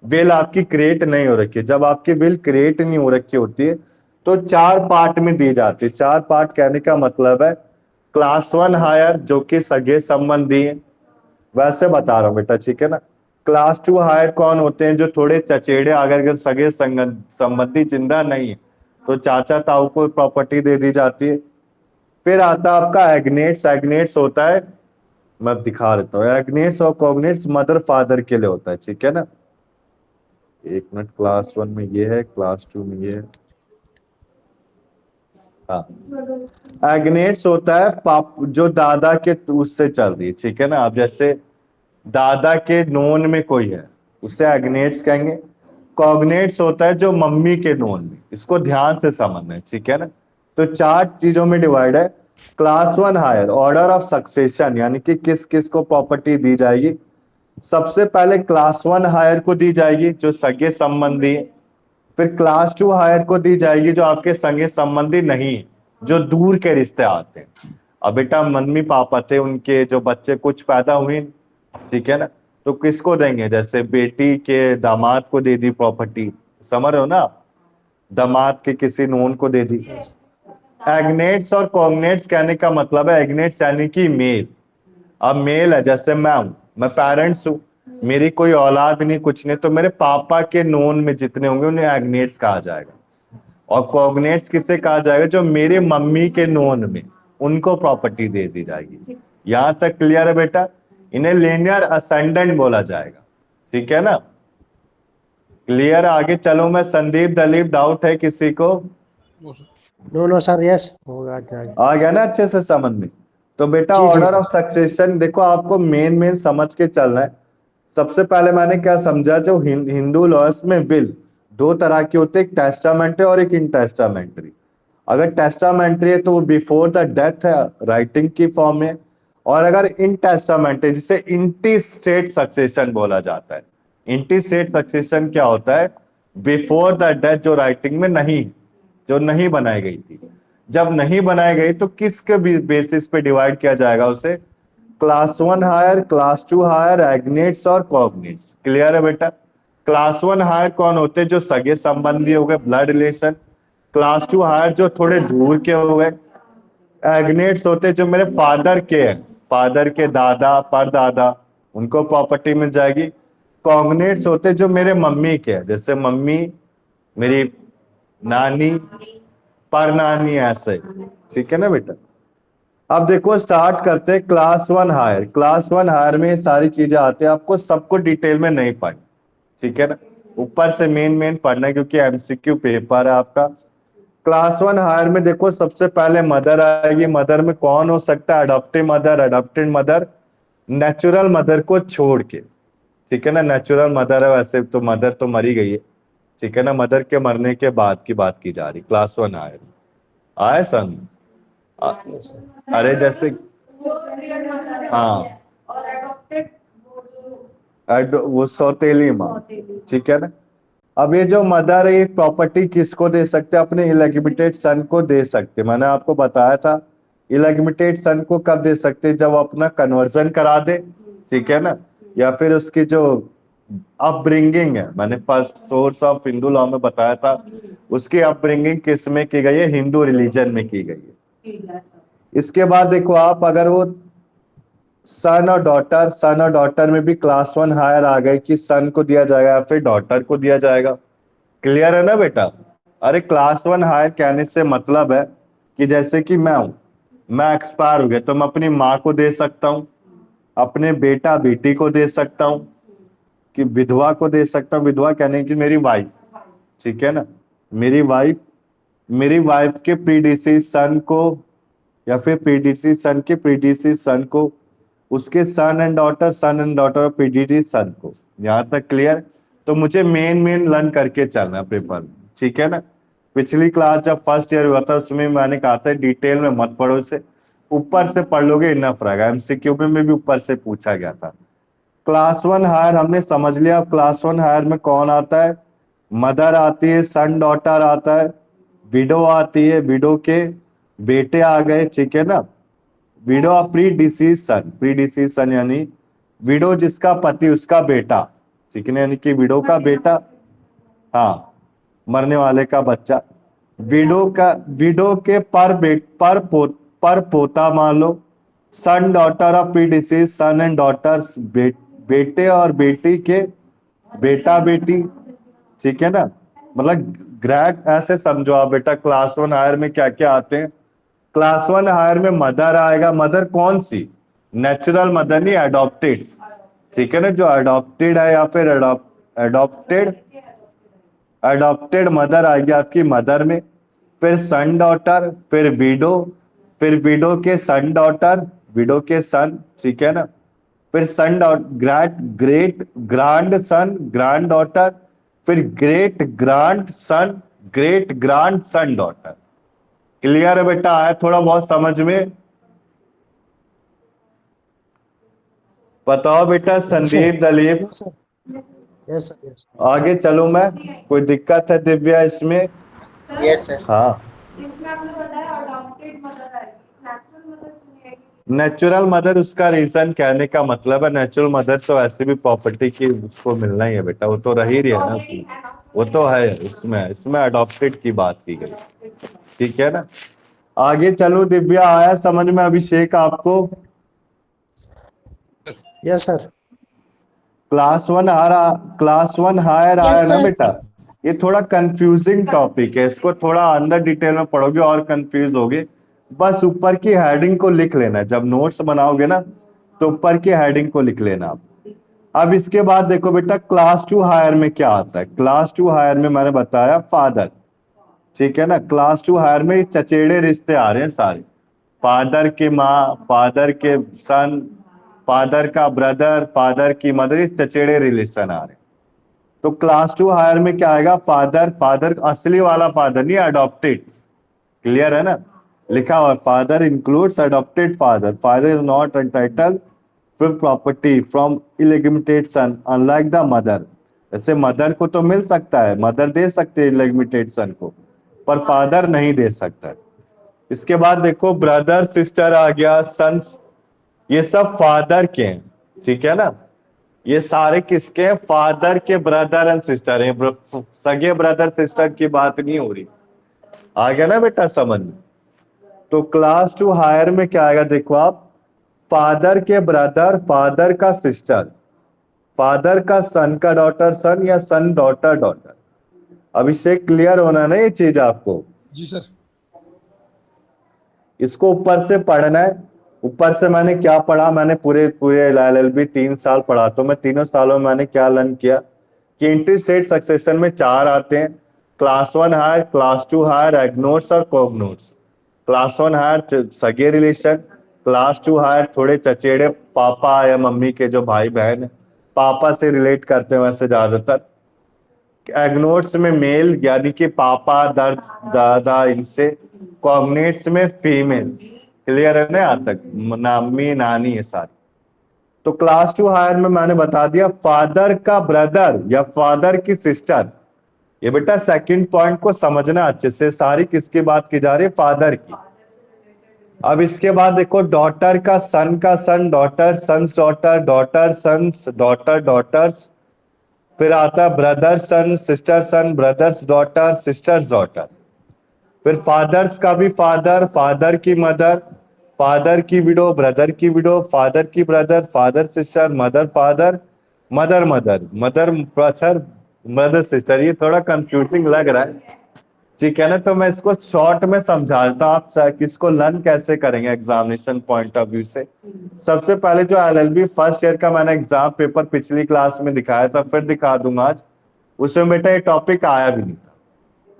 विल आपकी क्रिएट नहीं हो रखी है। जब आपकी विल क्रिएट नहीं हो रखी होती है तो 4 पार्ट में दी जाती है। 4 पार्ट कहने का मतलब है क्लास 1 हायर जो कि सगे संबंधी है, वैसे बता रहा हूं बेटा, ठीक है ना। क्लास 2 हायर कौन होते हैं, जो थोड़े चचेड़े, अगर सगे संबंधी जिंदा नहीं है तो चाचा ताऊ को प्रॉपर्टी दे दी जाती है। फिर आता है आपका एग्नेट्स। एग्नेट्स होता है, मैं दिखा देता हूँ, एग्नेट्स और कॉग्नेट्स मदर फादर के लिए होता है, ठीक है ना। एक मिनट, क्लास 1 में ये है, क्लास 2 में ये है। हाँ एग्नेट्स होता है पाप जो दादा के उससे चल रही है, ठीक है ना। अब जैसे दादा के नोन में कोई है उसे एग्नेट्स कहेंगे। कॉग्नेट्स होता है जो मम्मी के नोन में, इसको ध्यान से समझना है, ठीक है ना। तो 4 चीजों में डिवाइड है। Class 1 higher, order of succession यानी कि किस किस को प्रॉपर्टी दी जाएगी। सबसे पहले क्लास 1 हायर को दी जाएगी जो सगे संबंधी है। फिर क्लास 2 हायर को दी जाएगी जो आपके संगे संबंधी नहीं, जो दूर के रिश्ते आते हैं। अब बेटा मम्मी पापा थे, उनके जो बच्चे कुछ पैदा हुए, ठीक है ना, तो किसको देंगे, जैसे बेटी के दामाद को दे दी प्रॉपर्टी, समझ रहे हो ना आप? दामाद के किसी नोन को दे दी। यस एग्नेट्स और कॉग्नेट्स कहने का मतलब है, एग्नेट्स यानी कि मेल। अब मेल है, जैसे मैं पेरेंट्स हूं, मेरी कोई औलाद नहीं कुछ नहीं, तो मेरे पापा के नोन में जितने होंगे उन्हें एग्नेट्स कहा जाएगा। और कॉग्नेट्स किसे कहा जाएगा, जो मेरे मम्मी के नोन में उनको प्रॉपर्टी दे दी जाएगी। यहां तक क्लियर है बेटा? इन्हें लीनियर असेंडेंट बोला जाएगा, ठीक है ना। क्लियर? आगे चलो मैं संदीप दलीप, डाउट है किसी को? वो सर। नो सर यस होगा आगे। आ गया ना अच्छे से समझ में? तो बेटा जी जी ऑर्डर सर। ऑफ सक्सेशन देखो, आपको मेन समझ के चलना है। सबसे पहले मैंने क्या समझा, जो हिंदू लॉस में विल 2 तरह की होती है, एक टेस्टामेंट्री और एक इंटेस्टामेंट्री। अगर टेस्टामेंट्री है तो वो बिफोर द डेथ है, राइटिंग की फॉर्म में। और अगर इंटेस्टामेंट्री जिसे इंटी स्टेट सक्सेशन बोला जाता है। इंटी स्टेट सक्सेशन क्या होता है, बिफोर द डेथ, जो राइटिंग में नहीं, जो नहीं बनाई गई थी। जब नहीं बनाई गई तो किसके बेसिस पे डिवाइड किया जाएगा उसे, क्लास 1 हायर, क्लास 2 हायर, एग्नेट्स और कॉग्नेट्स। क्लियर है बेटा? क्लास 1 हायर कौन होते हैं, जो सगे संबंधी हो गए, ब्लड रिलेशन। क्लास 2 हायर जो थोड़े दूर के हो गए, एग्नेट्स होते जो मेरे फादर के हैं, फादर के दादा परदादा, उनको प्रॉपर्टी मिल जाएगी। कॉग्नेट्स होते जो मेरे मम्मी के हैं, जैसे मम्मी, मेरी नानी, परनानी, ऐसे। ठीक है ना बेटा। अब देखो स्टार्ट करते हैं क्लास 1 हायर। क्लास 1 हायर में ये सारी चीजें आती है, आपको सबको डिटेल में नहीं पढ़, ठीक है ना, ऊपर से मेन पढ़ना है क्योंकि एमसीक्यू पेपर है आपका। क्लास 1 हायर में देखो सबसे पहले मदर आएगी। मदर में कौन हो सकता है? Adoptive mother, adopted mother, natural mother को छोड़ के, ठीक है ना। नेचुरल मदर है, वैसे तो मदर तो मरी गई है, ठीक है ना। मदर के मरने के बाद की बात की जा रही। क्लास 1 हायर आए सन अरे जैसे हाँ, वो सौतेली माँ, ठीक है ना। अब ये जो मदर है, ये प्रॉपर्टी किसको दे सकते हैं? अपने इलेगिमिटेड सन को दे सकते हैं। मैंने आपको बताया था इलेगिमिटेड सन को कब दे सकते हैं? जब वो अपना कन्वर्जन करा दे, ठीक है ना, या फिर उसकी जो अपब्रिंगिंग है, मैंने first source of Hindu law में बताया था, उसकी अपब्रिंगिंग किस में की गई है? हिंदू रिलीजन में की गई है। इसके बाद देखो आप, अगर वो सन और डॉटर में भी क्लास 1 हायर आ गए कि सन को दिया जाएगा या फिर डॉटर को दिया जाएगा। क्लियर है ना बेटा? अरे क्लास 1 हायर कहने से मतलब है कि जैसे कि मैं एक्सपायर हो गया तो मैं अपनी माँ को दे सकता हूँ, अपने बेटा बेटी को दे सकता हूँ, कि विधवा को दे सकता हूँ। विधवा कहने की मेरी वाइफ, ठीक है ना, मेरी वाइफ के प्रीडिसीज सन को, या फिर प्रीडिसीज सन के प्रीडिसीज सन को, उसके सन एंड डॉटर और प्रीडिसीज सन को। यहां तक क्लियर? तो मुझे मेन लर्न करके चलना पेपर में, ठीक है ना। पिछली क्लास जब फर्स्ट ईयर हुआ था उसमें मैंने कहा था डिटेल में मत पढ़ो, इसे ऊपर से पढ़ लोगे इनफ रहेगा। एमसीक्यू में भी ऊपर से पूछा गया था। क्लास 1 हायर हमने समझ लिया। अब क्लास 1 हायर में कौन आता है? मदर आती है, सन डॉटर आता है, विडो आती है, विडो के बेटे आ गए, ठीक है ना। विडो ऑफ प्री डिसीज सन यानी विडो जिसका पति उसका बेटा, ठीक है ना, यानी कि विडो का बेटा, हाँ, मरने वाले का बच्चा। विडो के पर पोता मान लो। Son daughter of predeceased son and daughters, बेटे और बेटी के बेटा बेटी, ठीक है ना। मतलब ग्रैंड, ऐसे समझो आप बेटा। क्लास 1 हायर में क्या क्या आते हैं? क्लास 1 हायर में मदर आएगा। मदर कौन सी? नेचुरल मदर नहीं, अडॉप्टेड, ठीक है ना, जो अडॉप्टेड है, या फिर अडॉप्टेड मदर आएगी आपकी मदर में। फिर सन डॉटर, फिर विडो के सन डॉटर, विडो के सन, ठीक है ना। फिर सन ग्रेट ग्रांड सन, ग्रांड डॉटर, फिर great grand son daughter. Clear है बेटा? आया थोड़ा बहुत समझ में? बताओ बेटा संदीप, दलीप, यस सर। आगे चलो मैं, कोई दिक्कत है दिव्या इसमें? Yes sir. हाँ, इसमें आपने बताया अडॉप्टेड मदर आएगी, नेचुरल मदर क्यों नहीं आएगी? नेचुरल मदर, उसका रीजन कहने का मतलब है नेचुरल मदर तो ऐसे भी प्रॉपर्टी की उसको मिलना ही है बेटा, वो तो रह ही रही है ना उसमें, वो तो है इसमें अडॉप्टेड की बात की गई, ठीक है ना। आगे चलो दिव्या, आया समझ में? अभिषेक आपको? Yes sir. क्लास 1 हायर आया ना sir. बेटा? ये थोड़ा कंफ्यूजिंग टॉपिक है, इसको थोड़ा अंदर डिटेल में पढ़ोगे और कंफ्यूज होगे। बस ऊपर की हेडिंग को लिख लेना, जब नोट्स बनाओगे ना तो ऊपर की हेडिंग को लिख लेना आप। अब इसके बाद देखो बेटा क्लास 2 हायर में क्या आता है। क्लास 2 हायर में मैंने बताया फादर, ठीक है ना। क्लास 2 हायर में चचेड़े रिश्ते आ रहे हैं सारे, फादर के माँ, फादर के सन, फादर का ब्रदर, फादर की मदर, इस चचेड़े रिलेशन आ रहे हैं। तो क्लास 2 हायर में क्या आएगा? फादर असली वाला फादर नहीं, अडॉप्टेड। क्लियर है ना? लिखा हुआ father includes adopted father is not entitled for property from illegitimate son unlike the mother. ऐसे मदर को तो मिल सकता है, मदर दे सकते हैं इलेगिमिटेड सन को, पर फादर नहीं दे सकता। इसके बाद देखो ब्रदर सिस्टर आ गया, सन्स, ये सब फादर के हैं, ठीक है ना। ये सारे किसके हैं? फादर के ब्रदर एंड सिस्टर हैं। सगे ब्रदर सिस्टर की बात नहीं हो रही। आ गया ना बेटा समझ में? तो क्लास 2 हायर में क्या आएगा देखो आप, फादर के ब्रदर, फादर का सिस्टर, फादर का सन का डॉटर सन, या सन डॉटर डॉटर। अभिषेक क्लियर होना ना ये चीज आपको। जी सर। इसको ऊपर से पढ़ना है। ऊपर से मैंने क्या पढ़ा, मैंने पूरे पूरे LLB 3 साल पढ़ा, तो मैं तीनों सालों में मैंने क्या लर्न किया कि इंटरस्टेट सक्सेशन में 4 आते हैं, क्लास 1 हायर, क्लास 2 हायर, एग्नोट्स और कोगनोट्स। क्लास 1 हायर सगे रिलेशन, क्लास 2 हायर थोड़े चचेड़े पापा या मम्मी के जो भाई बहन है, पापा से रिलेट करते हैं वैसे ज्यादातर। एग्नोट्स में मेल यानी कि पापा दर्द दादा इनसे, कॉग्नेट्स में फीमेल। क्लियर है ना यहाँ तक, मम्मी नानी ये सारी। तो क्लास 2 हायर में मैंने बता दिया फादर का ब्रदर या फादर की सिस्टर। ये बेटा सेकंड पॉइंट को समझना अच्छे से, सारी किसकी बात की जा रही है, फादर की। अब इसके बाद देखो डॉटर का son daughter, sons daughter, daughter sons, daughter daughters. फिर आता है brother son, brothers daughter, sisters daughter. फिर फादर्स का भी फादर, फादर की मदर, फादर की विडो, ब्रदर की विडो, फादर की brother, father sister, mother father, mother mother, mother brother, mother sister. ये थोड़ा कंफ्यूजिंग लग रहा है, ठीक है ना। तो मैं इसको शॉर्ट में समझाता हूँ, आप किसको लर्न कैसे करेंगे एग्जामिनेशन पॉइंट ऑफ व्यू से। सबसे पहले जो LLB फर्स्ट ईयर का मैंने एग्जाम पेपर पिछली क्लास में दिखाया था, फिर दिखा दूंगा आज, उसमें बेटा ये टॉपिक आया भी नहीं था,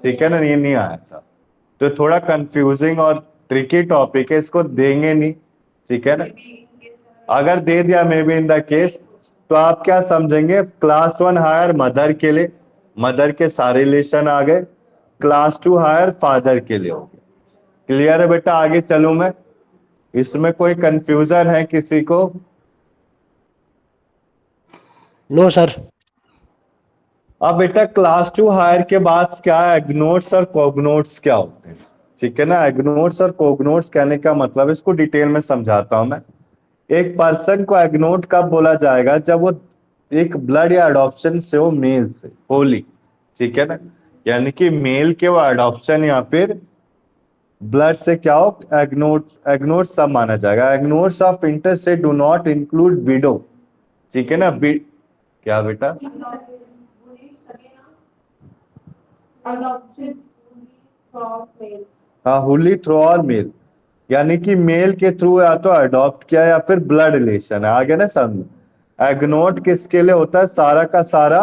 ठीक है ना, ये नहीं आया था। तो थोड़ा कंफ्यूजिंग और ट्रिकी टॉपिक है, इसको देंगे नहीं, ठीक है ना। अगर दे दिया may be in the case, तो आप क्या समझेंगे, क्लास 1 हायर मदर के लिए, मदर के सारे रिलेशन आ गए, क्लास 2 हायर फादर के लिए हो गए। क्लियर है बेटा, आगे चलूं मैं, इसमें कोई कंफ्यूजन है किसी को? No sir. अब बेटा क्लास 2 हायर के बाद क्या है, एग्नोट्स और कोगनोट्स क्या होते हैं, ठीक है ना। एग्नोट्स और कोगनोट्स कहने का मतलब, इसको डिटेल में समझाता हूं मैं। एक पर्सन को एग्नोट कब बोला जाएगा, जब वो एक ब्लड या अडॉप्शन से हो मेल से, होली, ठीक है ना, यानी कि मेल के वो अडॉप्शन या फिर ब्लड से क्या हो, एग्नोट सब माना जाएगा। एग्नोट्स ऑफ इंटरेस्ट से डू नॉट इंक्लूड विडो, ठीक है ना। क्या बेटा, adoption from male. हाँ, हुली थ्रू और मेल, यानी कि मेल के थ्रू या तो अडॉप्ट किया या फिर ब्लड रिलेशन है, आगे ना समझ। एग्नोट किसके लिए होता है, सारा का सारा,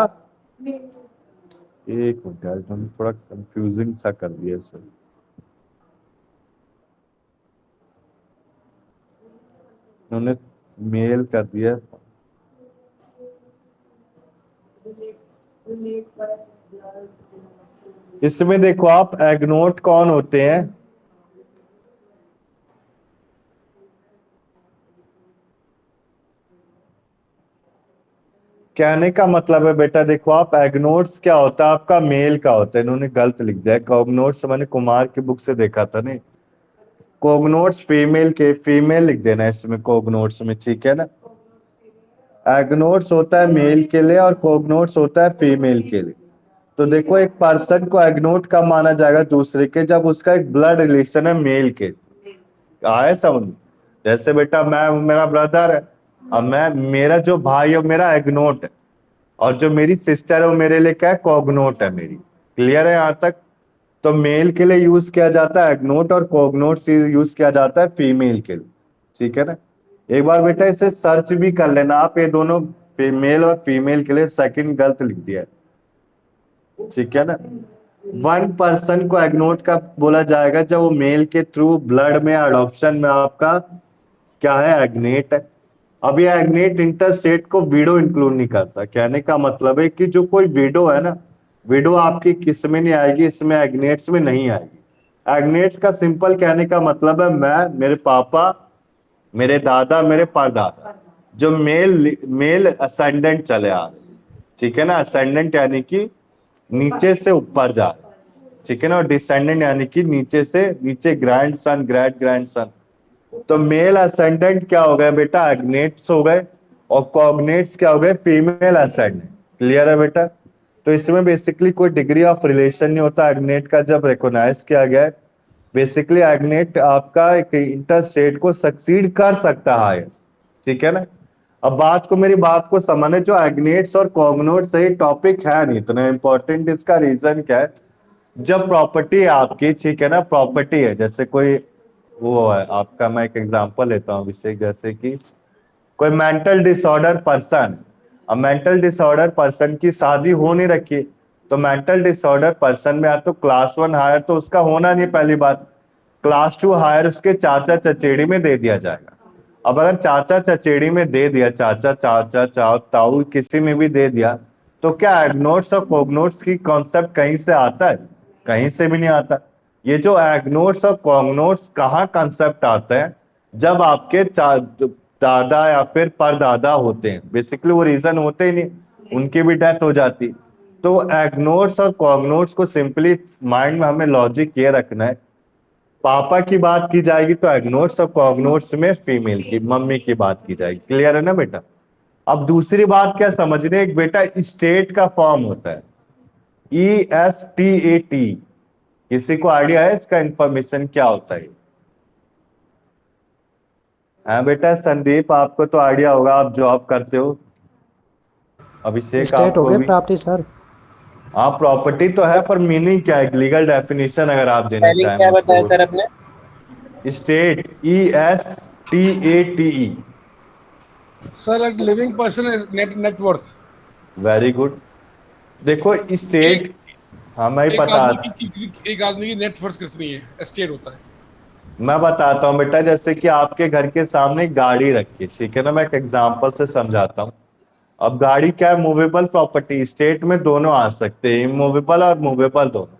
एक मिनट यार, तुमने थोड़ा कंफ्यूजिंग सा कर दिया सर। उन्होंने मेल कर दिया। इसमें देखो आप, एग्नोट कौन होते हैं, कहने का मतलब है बेटा, देखो आप, एग्नोट्स क्या होता है आपका, मेल का होता है। इन्होंने गलत लिख दिया है, कॉग्नोट्स मैंने कुमार की बुक से देखा था, नहीं, कोगनोट्स फीमेल के, फीमेल लिख देना इसमें कोगनोट्स में, ठीक है ना। एग्नोट्स होता है मेल के लिए और कोगनोट्स होता है फीमेल के लिए। तो देखो एक पर्सन को एग्नोट कब माना जाएगा, दूसरे के, जब उसका एक ब्लड रिलेशन है मेल के, आए समझ। जैसे बेटा मैं, मेरा ब्रदर है, अब मैं, मेरा जो भाई है मेरा एग्नोट है, और जो मेरी सिस्टर है वो मेरे लिए क्या है, कोगनोट है मेरी। क्लियर है यहाँ तक। तो मेल के लिए यूज किया जाता है एग्नोट, और कोगनोट यूज किया जाता है फीमेल के लिए, ठीक है ना। एक बार बेटा इसे सर्च भी कर लेना आप, ये दोनों मेल और फीमेल के लिए, सेकंड गलत लिख दिया है, ठीक है ना। वन पर्सन को एग्नोट का बोला जाएगा जब वो मेल के थ्रू ब्लड में, अडॉप्शन में आपका क्या है, एग्नेट है। अब ये एग्नेट इंटरस्टेट को विडो इंक्लूड नहीं करता। कहने का मतलब है कि जो कोई विडो है ना, विडो आपकी किस में नहीं आएगी, इसमें एग्नेट्स में नहीं आएगी। एग्नेट्स का सिंपल कहने का मतलब है मैं, मेरे पापा, मेरे दादा, मेरे परदादा, जो मेल असेंडेंट चले आ रहे, ठीक है ना। असेंडेंट यानी कि नीचे से ऊपर जा रहे, ठीक है ना, और डिसेंडेंट यानी कि नीचे से नीचे, grand son, grand grand son. तो मेल असेंडेंट क्या हो गए बेटा, एग्नेट्स हो गए, और कॉग्नेट्स क्या हो गए, फीमेल असेंडेंट। क्लियर है बेटा। तो इसमें बेसिकली कोई डिग्री ऑफ रिलेशन नहीं होता, एग्नेट का जब रिकॉग्नाइज किया गया है बेसिकली एग्नेट आपका एक इंटरस्टेट को सक्सीड कर सकता है, ठीक है ना। अब मेरी बात को समझने, जो एग्नेट्स और कॉग्नोट्स सही टॉपिक है नहीं इतना इंपॉर्टेंट। इसका रीजन क्या है, जब प्रॉपर्टी है आपकी, ठीक है ना, प्रॉपर्टी है, जैसे कोई वो है आपका, मैं एक एग्जांपल लेता हूँ अभिषेक, जैसे कि कोई मेंटल डिसऑर्डर पर्सन, अब मेंटल डिसऑर्डर पर्सन की शादी हो नहीं रखी, तो मेंटल डिसऑर्डर पर्सन में या तो क्लास 1 हायर तो उसका होना नहीं, पहली बात। क्लास 2 हायर उसके चाचा चचेड़ी में दे दिया जाएगा। अब अगर चाचा चचेड़ी में दे दिया, चाचा चाचा चाव ताऊ किसी में भी दे दिया, तो क्या एग्नोट्स और कोग्नोट्स की कॉन्सेप्ट कहीं से आता है? कहीं से भी नहीं आता। ये जो एग्नोट्स और कॉग्नोट्स कहाँ कंसेप्ट आते हैं, जब आपके दादा या फिर परदादा होते हैं, बेसिकली वो रीजन होते ही नहीं, उनकी भी डेथ हो जाती। तो एग्नोट्स और कॉग्नोट्स को सिंपली माइंड में हमें लॉजिक ये रखना है, पापा की बात की जाएगी तो एग्नोट्स और कॉग्नोट्स में फीमेल की, मम्मी की बात की जाएगी। क्लियर है ना बेटा? अब दूसरी बात क्या समझने, एक बेटा स्टेट का फॉर्म होता है, ESTAT। किसी को आइडिया है इसका इंफॉर्मेशन क्या होता है? हाँ बेटा संदीप, आपको तो आइडिया होगा, आप जॉब करते हो। अभिषेक स्टेट हो आपको गए भी? Property sir. हाँ प्रॉपर्टी तो है, पर मीनिंग क्या है, लीगल डेफिनेशन अगर आप देना स्पेलिंग चाहें क्या बताया मुझको। सर आपने? State, ESTATE। सर एक living person net worth. Very good. देखो स्टेट, हाँ मैं एक पता, एक आदमी की नेटवर्थ कितनी है, एस्टेट होता है। मैं बताता हूँ बेटा, जैसे कि आपके घर के सामने एक गाड़ी रखी है, ठीक है ना, मैं एक एग्जांपल से समझाता हूँ। अब गाड़ी क्या है, मूवेबल प्रॉपर्टी, स्टेट में दोनों आ सकते हैं, इमूवेबल और मूवेबल दोनों।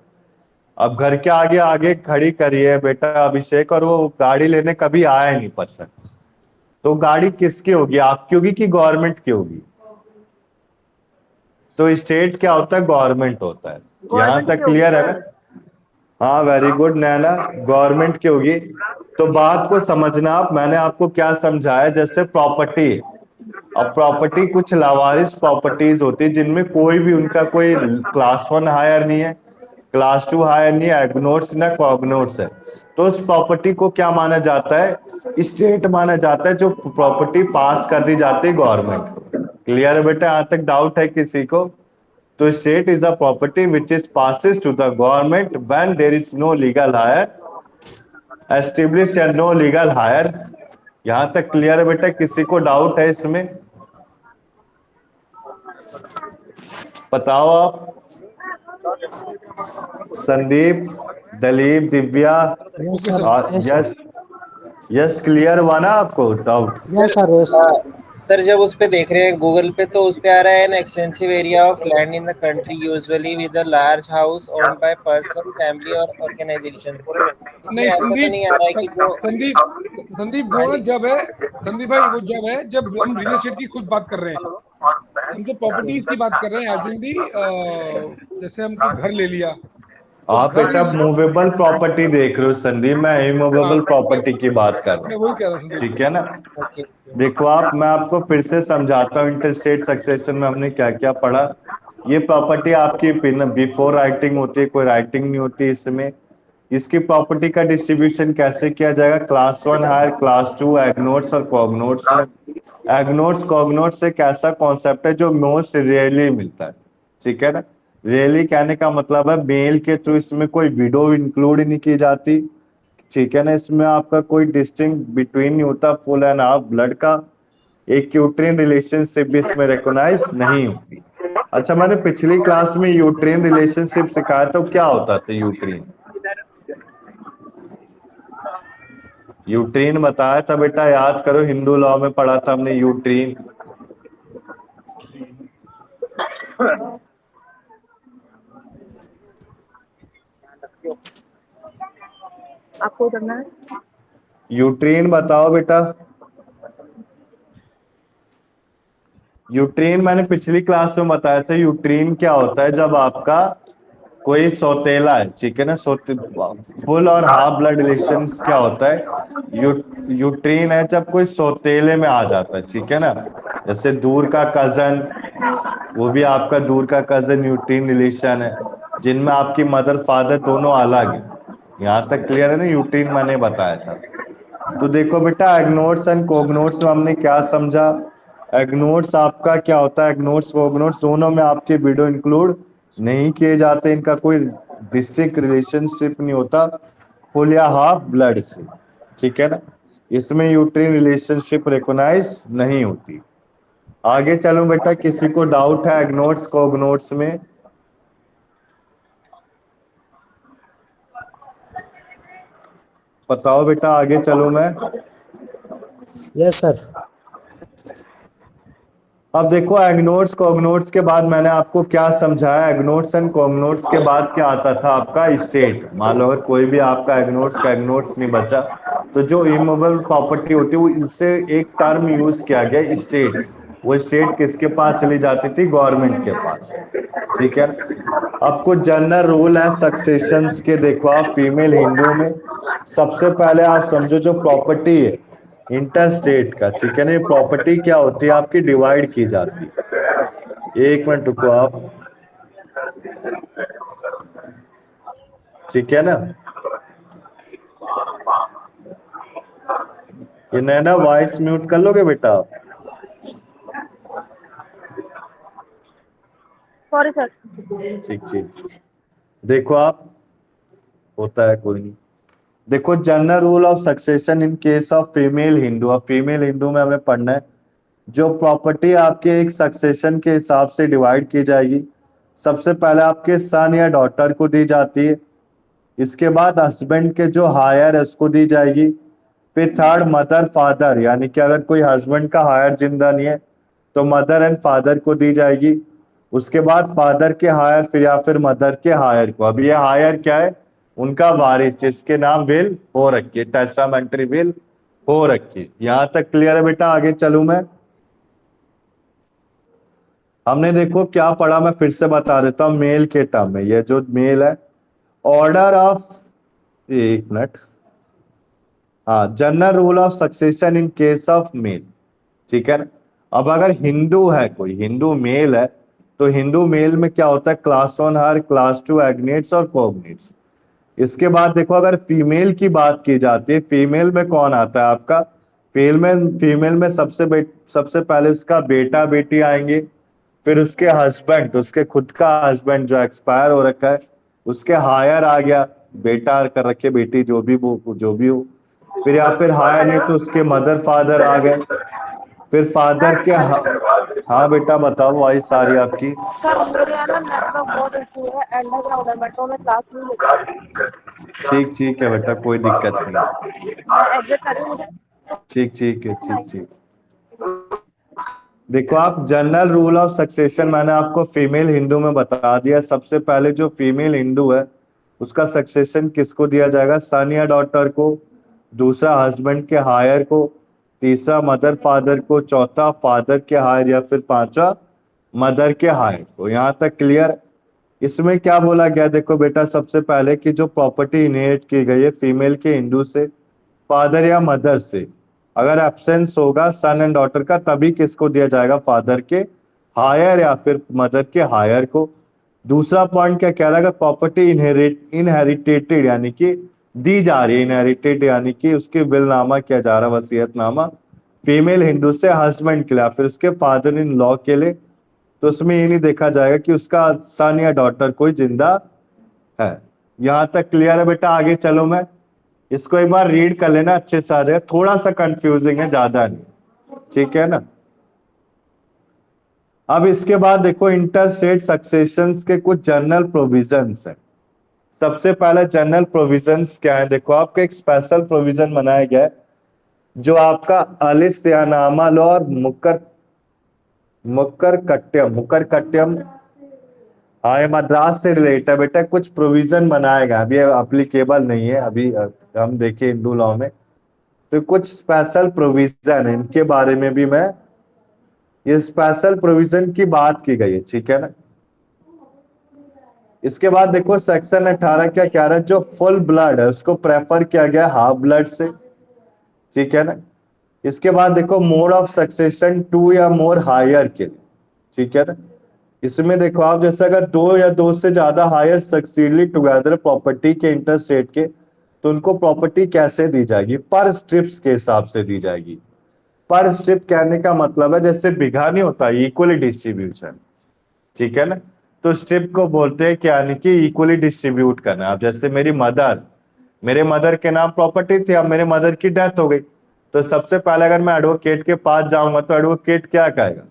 अब घर के आगे आगे खड़ी करिए बेटा अभिषेक, और वो गाड़ी लेने कभी आया नहीं पर्सन, तो गाड़ी किसकी होगी, आपकी होगी कि गवर्नमेंट की होगी? तो स्टेट क्या होता है, गवर्नमेंट होता है। यहां तक क्लियर है ना? हाँ वेरी गुड नैना, गवर्नमेंट की होगी। तो बात को समझना आप, मैंने आपको क्या समझाया, जैसे प्रॉपर्टी, अब प्रॉपर्टी कुछ लावारिस प्रॉपर्टीज होती है जिनमें कोई भी उनका कोई क्लास 1 हायर नहीं है, क्लास 2 हायर नहीं है, एग्नोट्स ना कॉग्नोट्स है, तो उस प्रॉपर्टी को क्या माना जाता है, स्टेट माना जाता है, जो प्रॉपर्टी पास कर दी जाती है गवर्नमेंट को। क्लियर है बेटा? यहां तक डाउट है किसी को? तो state is a property which is passes to the government when there is no legal hire established and no legal hire। यहां तक क्लियर है बेटा? किसी को डाउट है इसमें? बताओ आप। Sandeep, Daleep, Divya, yes sir, yes yes, clear हुआ ना आपको doubt? Yes sir, yes. Sir जब उस पे देख रहे हैं गूगल पे, तो उस पे आ रहा है an extensive area of land in the country usually with a large house owned by person, family और ऑर्गेनाइजेशन। इसमें नहीं ऐसा तो संदीप, नहीं आ रहा है कि जो संदीप हाँ वो जी, जब है, संदीप भाई वो जब है जब हम रियल एस्टेट की खुद बात कर रहे हैं, हम तो प्रॉपर्टीज की बात कर रहे हैं, एज इन दी जैसे हम कोई घर ले लिया तो आप घर बेटा मूवेबल प्रॉपर्टी देख रहे हो संदीप, मैं इमूवेबल प्रॉपर्टी की बात कर रहा मैं हूँ, वही कह रहा हूँ संदीप। ठीक है ना। ओके। देखो आप, मैं आपको फिर से समझाता हूँ इंटरस्टेट सक्सेशन में हमने क्या क्या पढ़ा। ये प्रॉपर्टी आपकी बिफोर राइटिंग होती है, कोई राइटिंग नहीं होती इसमें। इसकी प्रॉपर्टी का डिस्ट्रीब्यूशन कैसे किया जाएगा, क्लास 1 हायर, क्लास 2, एग्नोट्स और कॉग्नोट्स है। एग्नोट्स कॉग्नोट्स एक ऐसा कॉन्सेप्ट है जो मोस्ट रेयरली मिलता है, ठीक है ना। रेयरली कहने का मतलब है मेल के थ्रू इसमें कोई विडो इंक्लूड नहीं की जाती, ठीक है ना। इसमें आपका कोई डिस्टिंक्ट बिटवीन नहीं होता, फुल एंड हाफ ब्लड का एक यूट्रिन रिलेशनशिप भी इसमें रिकॉग्नाइज नहीं होती। अच्छा, मैंने पिछली क्लास में यूट्रिन रिलेशनशिप सिखाया तो क्या होता था यूट्रिन? यूट्रिन बताया था बेटा, याद करो, हिंदू लॉ में पढ़ा था हमने यूट्रिन। आपको करना है। यूट्रिन बताओ बेटा। यूट्रिन मैंने पिछली क्लास में बताया था, यूट्रिन क्या होता है, जब आपका कोई सौतेला है, ठीक है ना, फुल और हाफ ब्लड रिलेशन क्या होता है, यूट्रिन है जब कोई सौतेले में आ जाता है, ठीक है ना। जैसे दूर का कजन, वो भी आपका दूर का कजन यूट्रिन रिलेशन है, जिनमें आपकी मदर फादर दोनों अलग है, यहाँ तक क्लियर है ना, यूटीन मैंने बताया था। तो देखो बेटा, एग्नोट्स एंड कोगनोट्स में हमने क्या समझा। एग्नोट्स आपका क्या होता है, एग्नोट्स कोगनोट्स दोनों में आपके वीडियो इंक्लूड नहीं किए जाते, इनका कोई डिस्ट्रिक्ट रिलेशनशिप नहीं होता फुल या हाफ ब्लड से, ठीक है ना। इसमें यूट्रीन रिलेशनशिप रिकॉग्नाइज नहीं होती। आगे चलो बेटा, किसी को डाउट है एग्नोट्स कोगनोट्स में? बताओ बेटा, आगे चलो मैं। Yes sir. अब देखो, एग्नोट्स कोगनोट्स के बाद मैंने आपको क्या समझाया। एग्नोट्स एंड कोगनोट्स के बाद क्या आता था आपका स्टेट। मान लो अगर कोई भी आपका एग्नोट्स का एग्नोट्स नहीं बचा, तो जो इमूवेबल प्रॉपर्टी होती है वो इससे एक टर्म यूज किया गया, स्टेट। वो स्टेट किसके पास चली जाती थी? गवर्नमेंट के पास, ठीक है। अब कुछ जनरल रूल है सक्सेशंस के। देखो आप, फीमेल हिंदू में सबसे पहले आप समझो जो प्रॉपर्टी है इंटरस्टेट का, ठीक है ना, प्रॉपर्टी क्या होती है आपकी? डिवाइड की जाती है। एक मिनट रुको आप, ठीक है ना। ये नैना वॉइस म्यूट कर लोगे बेटा आप? Sorry sir. ठीक ठीक। देखो आप, होता है कोई नहीं। देखो, general rule of succession in case of female Hindu. अब फीमेल हिंदू में हमें पढ़ना है जो प्रॉपर्टी आपके एक सक्सेशन के हिसाब से डिवाइड की जाएगी। सबसे पहले आपके सन या डॉटर को दी जाती है, इसके बाद हस्बैंड के जो हायर है उसको दी जाएगी, फिर थर्ड मदर फादर, यानी कि अगर कोई हस्बैंड का हायर जिंदा नहीं है तो मदर एंड फादर को दी जाएगी। उसके बाद फादर के हायर, फिर या फिर मदर के हायर को। अब ये हायर क्या है? उनका वारिस, जिसके नाम विल हो रखी है, टेस्टामेंट्री विल हो रखी है। यहां तक क्लियर है बेटा? आगे चलूं मैं। हमने देखो क्या पढ़ा, मैं फिर से बता देता हूं मेल के टर्म में। ये जो मेल है, ऑर्डर ऑफ, एक मिनट, हाँ, general rule of succession in case of male, ठीक है ना। अब अगर हिंदू है, कोई हिंदू मेल है, तो हिंदू मेल में क्या होता है? क्लास 1 हायर, क्लास 2 एग्नेट्स और कोगनेट्स। इसके बाद देखो, अगर फीमेल की बात की जाती है, फीमेल में कौन आता है आपका? फीमेल में सबसे पहले उसका बेटा बेटी आएंगे, फिर उसके हस्बैंड, उसके खुद का हस्बैंड जो एक्सपायर हो रखा है, उसके हायर आ गया, बेटा कर रखे, बेटी जो भी हो। फिर या फिर हायर नहीं तो उसके मदर फादर आ गए, फिर फादर के हाँ बेटा बताओ, वॉइस आ रही है आपकी। सर मेरे यहाँ ना नेटवर्क बहुत इशू है, अंडरग्राउंड है, मेट्रो में क्लास नहीं लेता। ठीक ठीक है बेटा, कोई दिक्कत नहीं। मैं एग्जिट कर रही हूँ, मुझे ठीक ठीक है, ठीक ठीक। देखो आप, जनरल रूल ऑफ सक्सेशन मैंने आपको फीमेल हिंदू में बता दिया। सबसे पहले जो फीमेल हिंदू है उसका सक्सेशन किसको दिया जाएगा? सन या डॉटर को, दूसरा हस्बैंड के हायर को, तीसरा मदर फादर को, चौथा फादर के हायर, या फिर पांचवा मदर के हायर को। यहाँ तक क्लियर? इसमें क्या बोला गया? देखो बेटा, सबसे पहले कि जो प्रॉपर्टी इनहेरिट की गई है फीमेल के हिंदू से, फादर या मदर से, अगर एब्सेंस होगा सन एंड डॉटर का, तभी किसको दिया जाएगा? फादर के हायर या फिर मदर के हायर को। दूसरा पॉइंट क्या कह रहा है? अगर प्रॉपर्टी इनहेरिटेटेड यानी कि दी जा रही है, इनहेरिटेड यानी कि उसके विलनामा किया जा रहा है, वसीयतनामा, फीमेल हिंदू से हस्बैंड के लिए फिर उसके फादर इन लॉ के लिए, तो उसमें ये नहीं देखा जाएगा कि उसका सन या डॉटर कोई जिंदा है। यहां तक क्लियर है बेटा? आगे चलो, मैं इसको एक बार रीड कर लेना, अच्छे से आ जाएगा। थोड़ा सा कंफ्यूजिंग है, ज्यादा नहीं, ठीक है ना। अब इसके बाद देखो, इंटरस्टेट सक्सेशंस के कुछ जनरल प्रोविजंस हैं। सबसे पहले जनरल प्रोविजंस क्या है? देखो, आपका एक स्पेशल प्रोविजन बनाया गया है जो आपका अलिस्यानामा लॉ और मुकर कट्यम, हाँ, ये मद्रास से रिलेटेड है बेटा। कुछ प्रोविजन बनाया गया, अभी अप्लीकेबल नहीं है, अभी हम देखें हिंदू लॉ में तो कुछ स्पेशल प्रोविजन है, इनके बारे में भी मैं, ये स्पेशल प्रोविजन की बात की गई है, ठीक है ना। इसके बाद देखो, सेक्शन 18 क्या कह रहा है? जो फुल ब्लड है उसको प्रेफर किया गया हाफ ब्लड से, ठीक है ना। इसके बाद देखो, मोड ऑफ सक्सेशन 2 या मोर हायर के लिए, ठीक है ना। इसमें देखो आप, जैसे अगर 2 या 2 से ज्यादा हायर सक्सीडली टुगेदर प्रॉपर्टी के इंटरस्टेट के, तो उनको प्रॉपर्टी कैसे दी जाएगी? पर स्ट्रिप्स के हिसाब से दी जाएगी। पर स्ट्रिप कहने का मतलब है जैसे बीघा नहीं होता, इक्वली डिस्ट्रीब्यूशन, ठीक है ना? तो स्ट्रिप को बोलते हैं कि यानी कि इक्वली डिस्ट्रीब्यूट करना। अब जैसे मेरे मदर के नाम प्रॉपर्टी थी, अब मेरे मदर की डेथ हो गई, तो सबसे पहले अगर मैं एडवोकेट के पास जाऊंगा तो एडवोकेट क्या कहेगा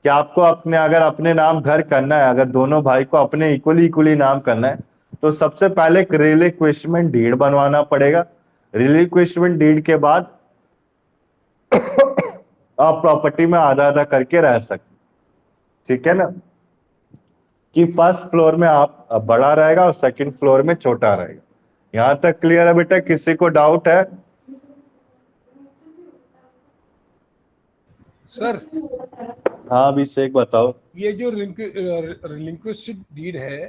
कि आपको अगर अपने नाम घर करना है, अगर दोनों भाई को अपने इक्वली नाम करना है, तो सबसे पहले एक रिलिक्विशमेंट डीड बनवाना पड़ेगा। रिलिक्विशमेंट डीड के बाद आप प्रॉपर्टी में आधा आधा करके रह सकते, ठीक है ना? कि फर्स्ट फ्लोर में आप बड़ा रहेगा और सेकंड फ्लोर में छोटा रहेगा। यहां तक क्लियर है बेटा? किसी को डाउट है? सर हाँ अभिषेक बताओ। ये जो रिलिंक्विश्ड डीड है,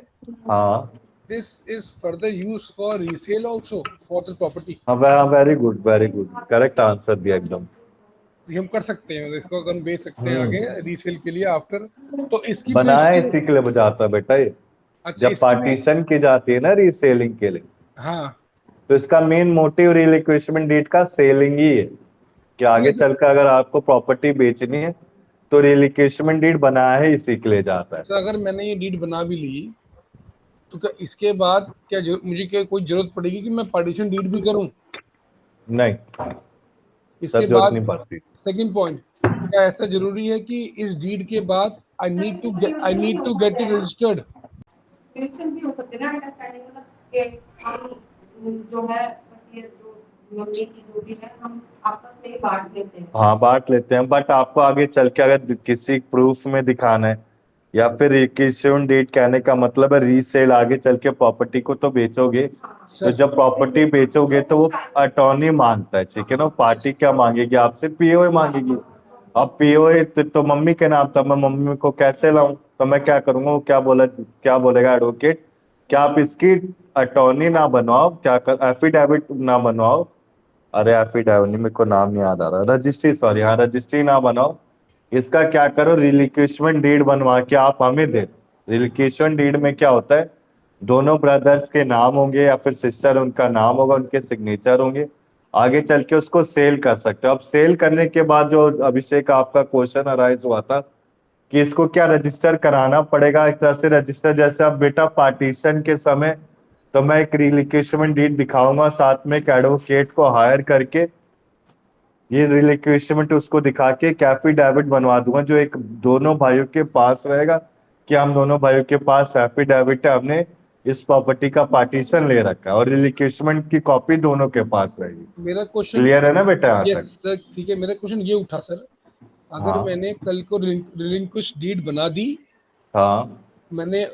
हाँ this is further used for resale also for the property. हाँ, वेरी गुड करेक्ट आंसर दिया एकदम। तो हम कर सकते हैं, इसको अगर बेच सकते हैं आगे रीसेल के लिए आफ्टर। तो इसकी बनाया बेसिस- इसी के लिए बुझाता है बेटा ये। अच्छा, जब इसकी भी- पार्टीशन की जाती है ना रीसेलिंग के लिए, हाँ तो इसका मेन मोटिव रिलिक्विशमेंट डीड का सेलिंग ही है कि आगे चलकर अगर आपको प्रॉपर्टी बेचनी है तो रिलिक्विशमेंट डीड बनाया है इसी के लिए जाता है। तो अगर मैंने ये डीड बना भी ली तो क्या इसके बाद मुझे क्या कोई जरूरत पड़ेगी कि मैं पार्टीशन डीड भी करूं? नहीं, सब इसके जरूरत बाद नहीं पड़ती। सेकंड पॉइंट, क्या ऐसा जरूरी है कि इस डीड के बाद I need to get it registered? Tension भी हो सकती है ना अंडरस्टैंडिंग, मतलब कि हम जो है वसीयत जो मम्मी की जो भी है हम आपस में ही बांट लेते हैं। हाँ बांट लेते हैं, बट आपको आगे चल के अगर किसी प्रूफ में दिखाना है या फिर रिक्विजिशन डीड कहने का मतलब है रीसेल, आगे चल के प्रॉपर्टी को तो बेचोगे, तो जब प्रॉपर्टी बेचोगे तो वो अटॉर्नी मांगता है, ठीक है ना? पार्टी क्या मांगेगी आपसे? पीओए मांगेगी। अब पीओए तो मम्मी के नाम था, मैं मम्मी को कैसे लाऊं? तो मैं क्या करूंगा? वो क्या बोलेगा एडवोकेट, क्या आप इसकी अटॉर्नी ना बनवाओ, क्या कर एफिडेविट ना बनवाओ, अरे एफिडेविट मेरे को नाम नहीं याद आ रहा, रजिस्ट्री, सॉरी, हाँ रजिस्ट्री ना बनाओ, इसका क्या करो रिलिक्विशमेंट डीड बनवा के आप हमें दे। रिलिक्विशमेंट डीड में क्या होता है, दोनों ब्रदर्स के नाम होंगे या फिर सिस्टर उनका नाम होगा, उनके सिग्नेचर होंगे, आगे चल के उसको सेल कर सकते हो। अब सेल करने के बाद जो अभिषेक आपका क्वेश्चन अराइज हुआ था कि इसको क्या रजिस्टर कराना पड़ेगा, एक तरह से रजिस्टर जैसे अब बेटा पार्टीशन के समय तो मैं एक रिलिक्विशमेंट डीड दिखाऊंगा, साथ में एक एडवोकेट को हायर करके ये रिलिक्विशमेंट उसको दिखा के एफिडेविट बनवा दूंगा, जो एक दोनों भाइयों के पास रहेगा कि हम दोनों भाइयों के पास एफिडेविट है, हमने इस प्रॉपर्टी का पार्टीशन ले रखा है, और रिलिक्विशमेंट की कॉपी दोनों के पास रहेगी। मेरा क्वेश्चन क्लियर है ना बेटा? यहाँ यस तक? सर, ठीक है। मेरा क्वेश्चन ये उठा सर, अगर हाँ। मैंने कल को रिलिंक्विश डीड बना दी, हाँ मैंने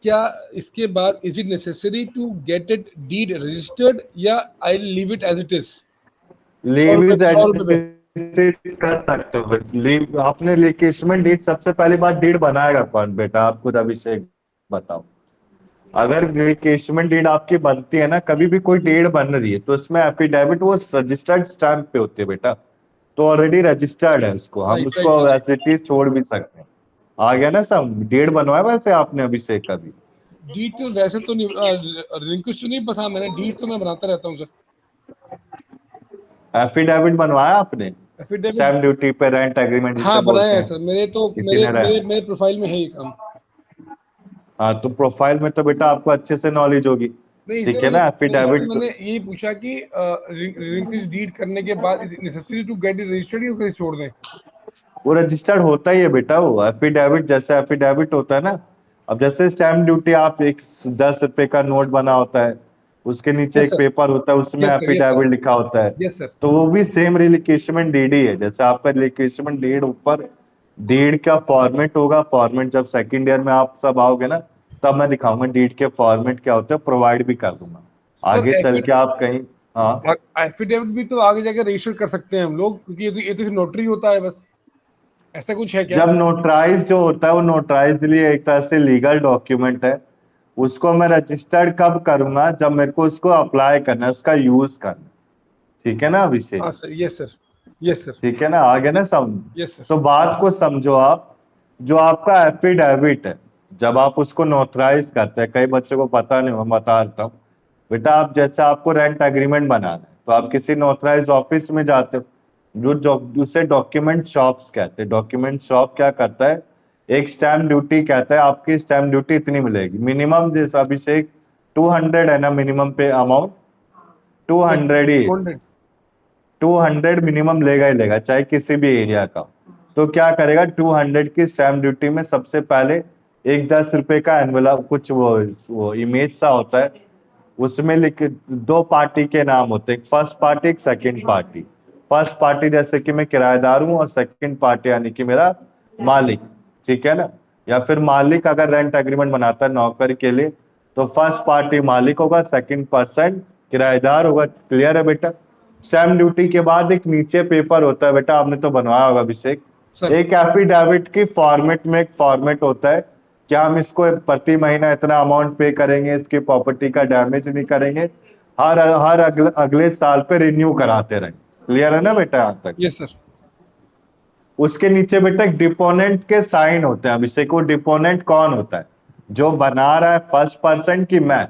क्या इसके बाद is it necessary to get it deed registered या I leave it as it is? Leave is कर सकते हो। लीव आपने रिलिक्विशमेंट डीड, सबसे पहली बात डीड बनाएगा कौन बेटा? आप खुद अभिषेक बताओ। अगर रिलिक्विशमेंट डीड आपकी बनती है ना, कभी भी कोई डीड बन रही है तो उसमें एफिडेविट वो रजिस्टर्ड स्टैंप पे होती है बेटा, तो ऑलरेडी रजिस्टर्ड है उसको, हम Right, उसको right, एज इट इज छोड़ भी सकते हैं। आ गया ना सब? डीड बनवाया वैसे आपने अभिषेक कभी? डीड तो वैसे तो नहीं, रिलिंक्विश तो नहीं बता मैंने, डीड तो मैं बनाता रहता हूँ सर। एफिडेविट बनवाया आपने? एफिडेविट स्टैम्प ड्यूटी पे रेंट एग्रीमेंट जिसे हाँ बोलते बनाया है हैं। सर, मेरे तो किसी मेरे ने रहा? मेरे मेरे प्रोफाइल में है ये काम। हाँ तो प्रोफाइल में तो बेटा आपको अच्छे से नॉलेज होगी, नहीं ठीक इसलिए है ना? इसलिए एफिडेविट मैंने यही पूछा कि रिलिंक्विश डीड करने के बाद is it necessary to get it registered या उसको छोड़ दें? वो रजिस्टर्ड होता ही है बेटा, वो एफिडेविट जैसे एफिडेविट होता है ना। अब जैसे स्टैम्प ड्यूटी, आप एक 10 रुपए का नोट बना होता है, उसके नीचे Yes, एक sir. पेपर होता है, उसमें Yes, sir. Yes, affidavit sir. लिखा होता है, यस सर। तो वो भी सेम रिलिक्विशमेंट डीड ही है। जैसे आपका रिलिक्विशमेंट डीड ऊपर डीड का फॉर्मेट होगा, फॉर्मेट जब सेकंड ईयर में आप सब आओगे ना तब मैं दिखाऊंगा डीड के फॉर्मेट क्या होते हैं, प्रोवाइड भी कर दूंगा आगे चल के आप कहीं। हाँ एफिडेविट भी तो आगे जाकर रजिस्टर कर सकते हैं हम लोग, क्योंकि ये तो नोटरी होता है बस, ऐसा कुछ है क्या? जब नोटराइज जो होता है वो नोटराइज लिए एक तरह से लीगल डॉक्यूमेंट है, उसको मैं रजिस्टर्ड कब करूंगा? जब मेरे को उसको अप्लाई करना है, उसका यूज करना है, ठीक है ना अभिषेक? हाँ sir, yes sir, yes sir, ठीक है ना? आगे ना समझ? Yes sir. तो बात को समझो आप, जो आपका एफिडेविट है जब आप उसको नोटराइज करते हैं, कई बच्चों को पता नहीं, मैं बता देता हूँ, बेटा आप जैसे आपको रेंट एग्रीमेंट बनाना है तो आप किसी नॉथराइज ऑफिस में जाते हो, जो उसे डॉक्यूमेंट शॉप्स कहते हैं। डॉक्यूमेंट शॉप क्या करता है, एक स्टैम्प ड्यूटी कहता है आपकी स्टैम्प ड्यूटी इतनी मिलेगी मिनिमम, जैसे अभिषेक 200 है ना मिनिमम पे अमाउंट, 200 ही 200 200 मिनिमम लेगा ही लेगा चाहे किसी भी एरिया का। तो क्या करेगा, 200 की स्टैम्प ड्यूटी में सबसे पहले एक 10 रुपए का एनवेलप कुछ वो इमेज सा होता है, उसमें लिख 2 पार्टी के नाम होते हैं, फर्स्ट पार्टी एक सेकंड पार्टी। फर्स्ट पार्टी जैसे कि मैं किराएदार हूँ और सेकंड पार्टी यानी कि मेरा मालिक, ठीक है ना। या फिर मालिक अगर रेंट एग्रीमेंट बनाता है नौकर के लिए तो फर्स्ट पार्टी मालिक होगा, सेकंड पर्सन किराएदार होगा। क्लियर है बेटा। स्टैम्प ड्यूटी के बाद एक नीचे पेपर होता है बेटा, आपने तो बनवाया होगा अभिषेक, सर। एक एफिडेविट की फॉर्मेट में एक फॉर्मेट होता है क्या हम इसको प्रति महीना इतना अमाउंट पे करेंगे, इसकी प्रॉपर्टी का डैमेज नहीं करेंगे, हर अगले साल पे रिन्यू कराते रहें। क्लियर है ना बेटा यहाँ तक। Yes sir. उसके नीचे बेटा डिपोनेंट के साइन होते हैं अभिषेक। वो डिपोनेंट कौन होता है, जो बना रहा है फर्स्ट पर्सन की मैं,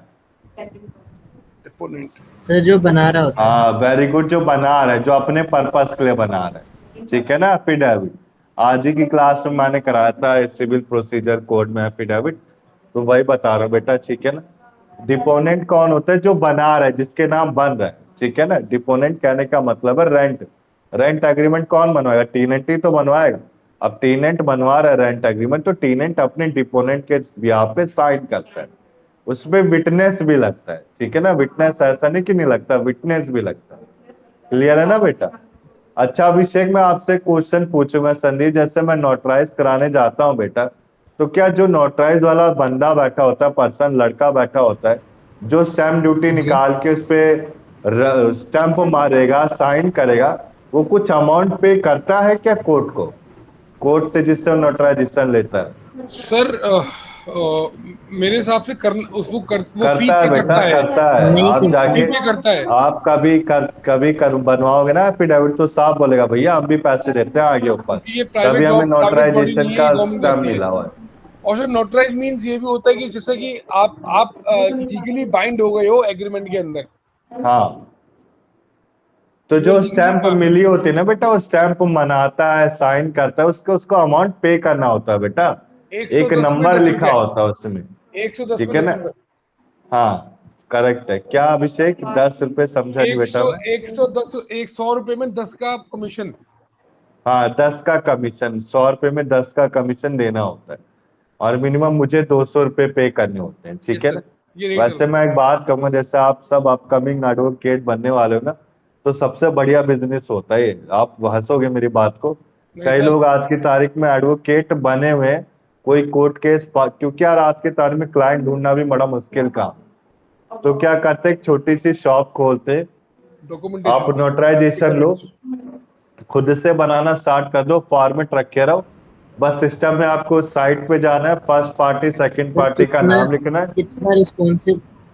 डिपोनेंट सर जो बना रहा होता है। हाँ वेरी गुड, जो बना रहा है, जो अपने पर्पस के लिए बना रहा है, ठीक है ना। एफिडेविट आज ही की क्लास में मैंने कराया था सिविल प्रोसीजर कोड में एफिडेविट, तो वही बता रहा हूँ बेटा, ठीक है ना। डिपोनेंट कौन होता है, जो बना रहा है, जिसके नाम बन रहा है, ठीक है ना। डिपोनेंट कहने का मतलब है रेंट। रेंट एग्रीमेंट कौन बनवाएगा, टीनेंट ही तो बनवाएगा। अब टीनेंट बनवा रहा है रेंट एग्रीमेंट तो टीनेंट अपने डिपोनेंट के बिहाफ पे साइन करता है, उसमें विटनेस भी लगता है, ठीक है ना। विटनेस ऐसा नहीं कि नहीं लगता, विटनेस भी लगता है। क्लियर है ना बेटा। अच्छा अभिषेक मैं आपसे क्वेश्चन पूछूंगा संदीप, जैसे मैं नोटराइज कराने जाता हूँ बेटा, तो क्या जो नोटराइज वाला बंदा बैठा होता है, पर्सन लड़का बैठा होता है, जो स्टैम्प ड्यूटी निकाल के उस पे स्टैंप मारेगा, साइन करेगा, वो कुछ अमाउंट पे करता है क्या कोर्ट को, कोर्ट से जिससे नोटराइजेशन लेता है? सर मेरे हिसाब से उसको वो फी करता है पे बेटा, करता है। करता है। नहीं आप करता जाके फी पे करता है। आप कभी बनवाओगे ना एफिडेविट तो साफ बोलेगा भैया हम भी पैसे देते हैं आगे ऊपर, ये तभी प्राइवेट हमें जॉब, प्राइवेट बॉडी नोटराइजेशन नहीं है, का ये गवर्नमेंट स्टैम्प देती है। मिला हुआ है। और सर नोटराइज मीन्स ये भी होता है कि जैसे कि आप लीगली बाइंड हो गए हो एग्रीमेंट के अंदर। हाँ तो वो जो legally स्टैंप काम- मिली होती है ना बेटा, वो स्टैंप मनाता है, साइन करता है, उसको अमाउंट पे करना होता है बेटा। एक 110 में नंबर 10 लिखा रुपए, होता है उसमें, 110 ठीक में है 10 ना। रुपए। हाँ करेक्ट है। क्या अभिषेक 10 रुपए समझा नहीं बेटा मैं? 110, 100 रुपए में 10 का कमीशन। हाँ 10 का कमीशन, 100 रुपए में 10 का कमीशन देना होता है, और मिनिमम मुझे 200 रुपए पे करने होते हैं, ठीक यस है सर, ना। ये रेट वैसे मैं एक बात कहूंगा, जैसे आप सब अपकमिंग एडवोकेट बनने वाले हो ना, तो सबसे बढ़िया बिजनेस होता है ये। आप हंसोगे मेरी बात को, नहीं कई सर। लोग आज की तारीख में एडवोकेट बने हुए हैं, कोई कोर्ट केस क्योंकि यार आज की तारीख में क्लाइंट ढूंढना भी बड़ा मुश्किल काम। तो क्या करते, एक छोटी सी शॉप खोलते, आप डॉक्यूमेंटेशन। नोटराइजेशन लो, खुद से बनाना स्टार्ट कर दो, फॉर्मेट रखे रहो, बस सिस्टम में आपको साइट पे जाना है, first party second sir party का नाम लिखना है।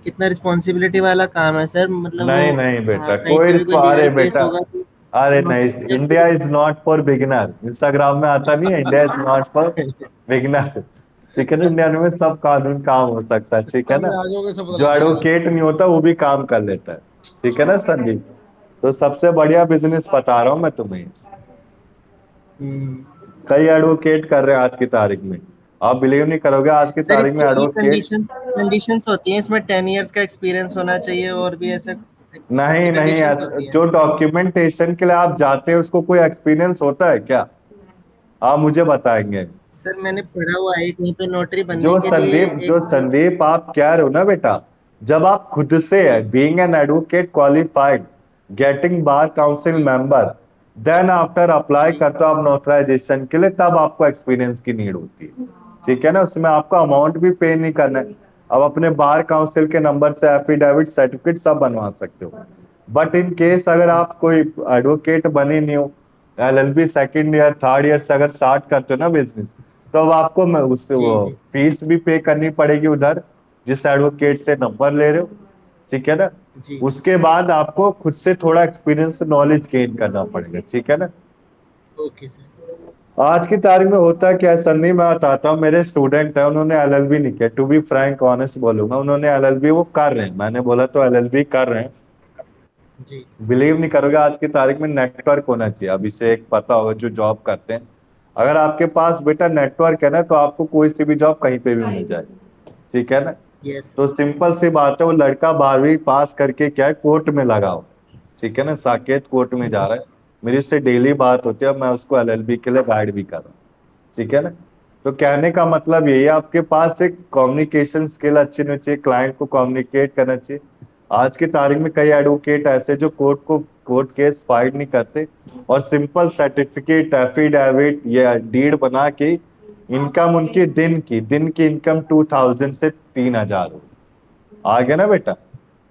कितना रिस्पॉन्सिबिलिटी वाला काम है सर, मतलब नहीं वो नहीं बेटा कहीं पे भी कोई अरे लीगल केस बेटा, होगा तो अरे नहीं, notarize India is not for beginner, Instagram में आता नहीं है India is not for beginner, ठीक है ना। इंडिया में सब कानून काम हो सकता है, ठीक है सामने ना। आ जाओगे सब पता जो लग जाएगा। एडवोकेट नहीं होता वो भी काम कर लेता है, ठीक है ना संदीप। तो सबसे बढ़िया बिजनेस बता रहा हूँ मैं तुम्हें, कई एडवोकेट कर रहे हैं आज की तारीख में, आप बिलीव नहीं करोगे आज की सर तारीख में इसकी ये एडवोकेट। कंडीशंस होती हैं, इसमें 10 इयर्स का एक्सपीरियंस होना चाहिए और भी ऐसे नहीं काफी नहीं कंडीशंस होती हैं। जो डॉक्यूमेंटेशन के लिए आप जाते हैं उसको कोई एक्सपीरियंस होता है क्या, आप मुझे बताएंगे। सर मैंने पढ़ा हुआ है कहीं पे नोटरी बनने के लिए जो संदीप आप कह रहे हो ना बेटा, जब आप खुद से है being an advocate qualified, getting bar council member, then after apply करते हो आप नोटराइजेशन के लिए, तब आपको एक्सपीरियंस की नीड होती है, ठीक है ना। उसमें आपको अमाउंट भी पे नहीं करना है, अब अपने बार काउंसिल के नंबर से एफिडेविट सर्टिफिकेट सब बनवा सकते हो। बट इन केस अगर आप कोई एडवोकेट बने नहीं हो, LLB second year third year से अगर स्टार्ट करते हो ना बिजनेस, तो अब आपको उससे जी वो जी फीस भी पे करनी पड़ेगी उधर, जिस एडवोकेट से नंबर ले रहे हो, ठीक है ना। जी। उसके बाद आपको खुद से थोड़ा एक्सपीरियंस नॉलेज गेन करना पड़ेगा, ठीक है ना। Okay sir. आज की तारीख में होता क्या है सन्नी, मैं बताता हूँ। मेरे स्टूडेंट है, उन्होंने एलएलबी नहीं किया, टू बी फ्रैंक ऑनेस्ट बोलूंगा, उन्होंने एलएलबी वो कर रहे हैं, मैंने बोला तो एलएलबी कर रहे हैं। जी बिलीव नहीं करोगे, आज की तारीख में नेटवर्क होना चाहिए। अभिषेक पता होगा जो जॉब करते हैं, अगर आपके पास बेटा नेटवर्क है ना, तो आपको कोई सी भी जॉब कहीं पे भी मिल जाएगी, ठीक है ना। यस तो सिंपल सी बात है, वो लड़का 12वीं पास करके क्या है, कोर्ट में लगा हो, ठीक है ना, साकेत कोर्ट में जा रहा है। मेरी उससे डेली बात होती है, मैं उसको एलएलबी के लिए गाइड भी कर रहा हूँ, ठीक है ना। तो कहने का मतलब यही है, आपके पास एक कम्युनिकेशन स्किल अच्छी होनी चाहिए, क्लाइंट को कम्युनिकेट करना चाहिए। आज की तारीख में कई एडवोकेट ऐसे जो कोर्ट केस फाइल नहीं करते, और सिंपल सर्टिफिकेट एफिडेविट या डीड बना के इनकम उनकी दिन की इनकम 2000 से 3000 हो, आ गया ना बेटा।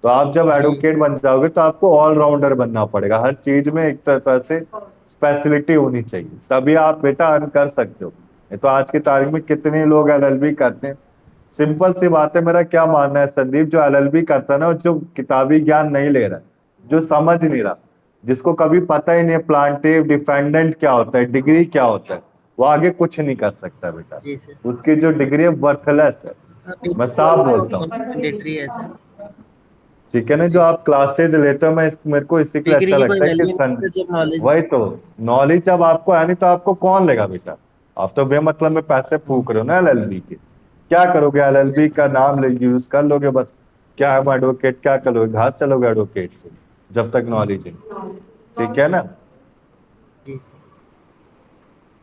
तो आप जब जी एडवोकेट बन जाओगे तो आपको ऑलराउंडर बनना पड़ेगा, हर चीज में एक तरह से स्पेशलिटी होनी चाहिए, तभी आप बेटा अर्न कर सकते हो। नहीं तो आज की तारीख में कितने लोग एलएलबी करते हैं। सिंपल सी बात है, मेरा क्या मानना है संदीप, जो एलएलबी करता है ना, जो किताबी ज्ञान नहीं ले रहा है, जो समझ नहीं रहा, जिसको कभी पता ही नहीं है प्लांटिव डिफेंडेंट क्या होता है, डिग्री क्या होता है, वो आगे कुछ नहीं कर सकता बेटा। जी सर। उसकी जो डिग्री है वर्थलेस है, मैं साफ बोलता हूँ, मैंडेटरी है सर। ठीक है ना। जो जी आप क्लासेज लेते हो, मेरे को इसी के लिए डिग्री अच्छा की कोई लगता है कि वैल्यू नहीं सर जब नॉलेज। वही तो, नॉलेज जब आपको है नहीं तो आपको कौन लेगा बेटा। आप तो बेमतलब में पैसे फूक रहे हो ना एलएलबी के, क्या करोगे, एलएलबी का नाम ले यूज कर लोगे बस, क्या है एडवोकेट, क्या करोगे, घास चलोगे एडवोकेट से, जब तक नॉलेज है, ठीक है ना। जी सर।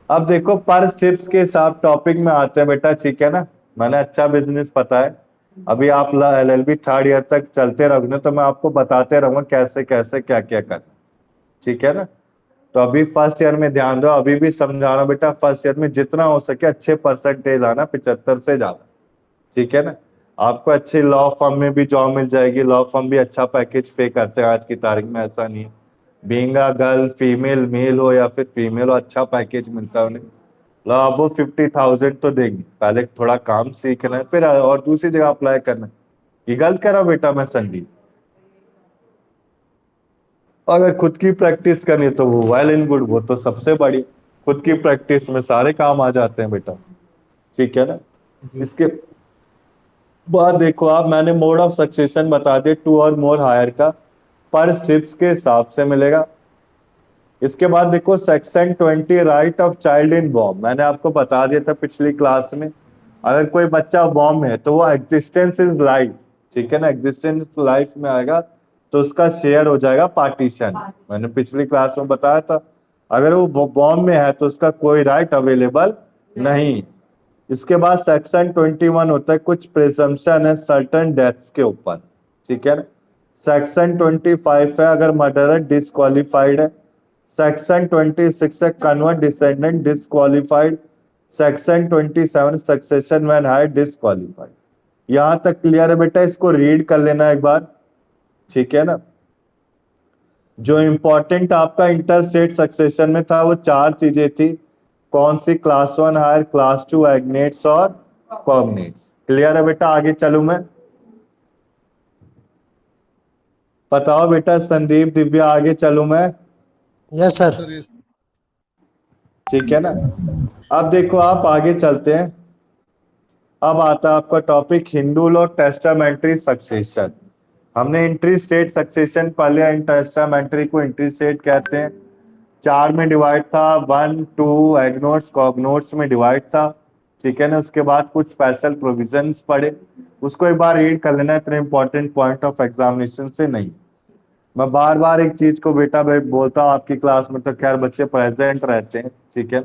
अब देखो पर स्टेप्स के हिसाब टॉपिक में आते हैं बेटा, ठीक है ना। मैंने अच्छा बिजनेस पता है, अभी आप एलएलबी 3rd ईयर तक चलते रहोगे तो मैं आपको बताते रहूंगा कैसे कैसे क्या क्या करना, ठीक है ना। तो अभी फर्स्ट ईयर में ध्यान दो, अभी भी समझा रहा हूं बेटा, फर्स्ट ईयर में जितना हो सके अच्छे परसेंटेज लाना, 75 से ज्यादा, ठीक है ना। आपको अच्छे लॉ फर्म में भी जॉब मिल जाएगी, लॉ फर्म भी अच्छा पैकेज पे करते हैं आज की तारीख में, ऐसा नहीं है। Being a girl, female male हो या फिर फीमेल हो, अच्छा पैकेज मिलता है उन्हें। लो अब वो 50,000 तो देंगे, पहले थोड़ा काम सीखना है, फिर और दूसरी जगह अप्लाई करना है। ये गलत करा बेटा मैं संदीप। अगर खुद की प्रैक्टिस करनी है तो वो वेल एंड गुड, वो तो सबसे बड़ी, खुद की प्रैक्टिस में सारे काम आ जाते हैं बेटा, ठीक है ना। जी इसके बाद देखो आप, मैंने मोड ऑफ सक्सेशन बता दिया, 2 और मोर हायर का पर स्ट्रिप्स के हिसाब से मिलेगा। इसके बाद देखो section 20 right of child in वॉर्म, मैंने आपको बता दिया था पिछली क्लास में, अगर कोई बच्चा वॉर्म है तो वो एग्जिस्टेंस इज लाइफ, ठीक है ना, एग्जिस्टेंस लाइफ में आएगा तो उसका शेयर हो जाएगा पार्टीशन, मैंने पिछली क्लास में बताया था। अगर वो वॉर्म में है तो उसका कोई राइट अवेलेबल नहीं। इसके बाद सेक्शन 21 होता है कुछ प्रिजम्पशन है सर्टन डेथ्स के ऊपर, ठीक है ना। सेक्शन 25 है अगर मर्डरर डिसक्वालिफाइड है। सेक्शन 26 है convert descendant disqualified. Section 27 succession when heir disqualified. यहां तक क्लियर है बेटा, इसको रीड कर लेना एक बार, ठीक है ना। जो इंपॉर्टेंट आपका इंटरस्टेट सक्सेशन में था वो 4 चीजें थी, कौन सी, क्लास 1 हायर, क्लास 2 एग्नेट्स और कॉग्नेट्स। क्लियर है बेटा, आगे चलूं मैं, बताओ बेटा संदीप दिव्या, आगे चलूं मैं, यस सर। सर ये ठीक है ना। अब देखो आप आगे चलते हैं, अब आता है आपका topic Hindu law testamentary succession. हमने इंट्री स्टेट सक्सेशन पढ़ लिया, टेस्टामेंट्री को इंट्री स्टेट कहते हैं। 4 में डिवाइड था, 1 2 एग्नोट्स कॉग्नोट्स में डिवाइड था, ठीक है ना। उसके बाद कुछ स्पेशल प्रोविजंस पढ़े, उसको एक बार रीड कर लेना, इतने इंपॉर्टेंट पॉइंट ऑफ एग्जामिनेशन से नहीं। मैं बार बार एक चीज को बेटा भाई बोलता हूँ, आपकी क्लास में तो खैर बच्चे प्रेजेंट रहते हैं, ठीक है।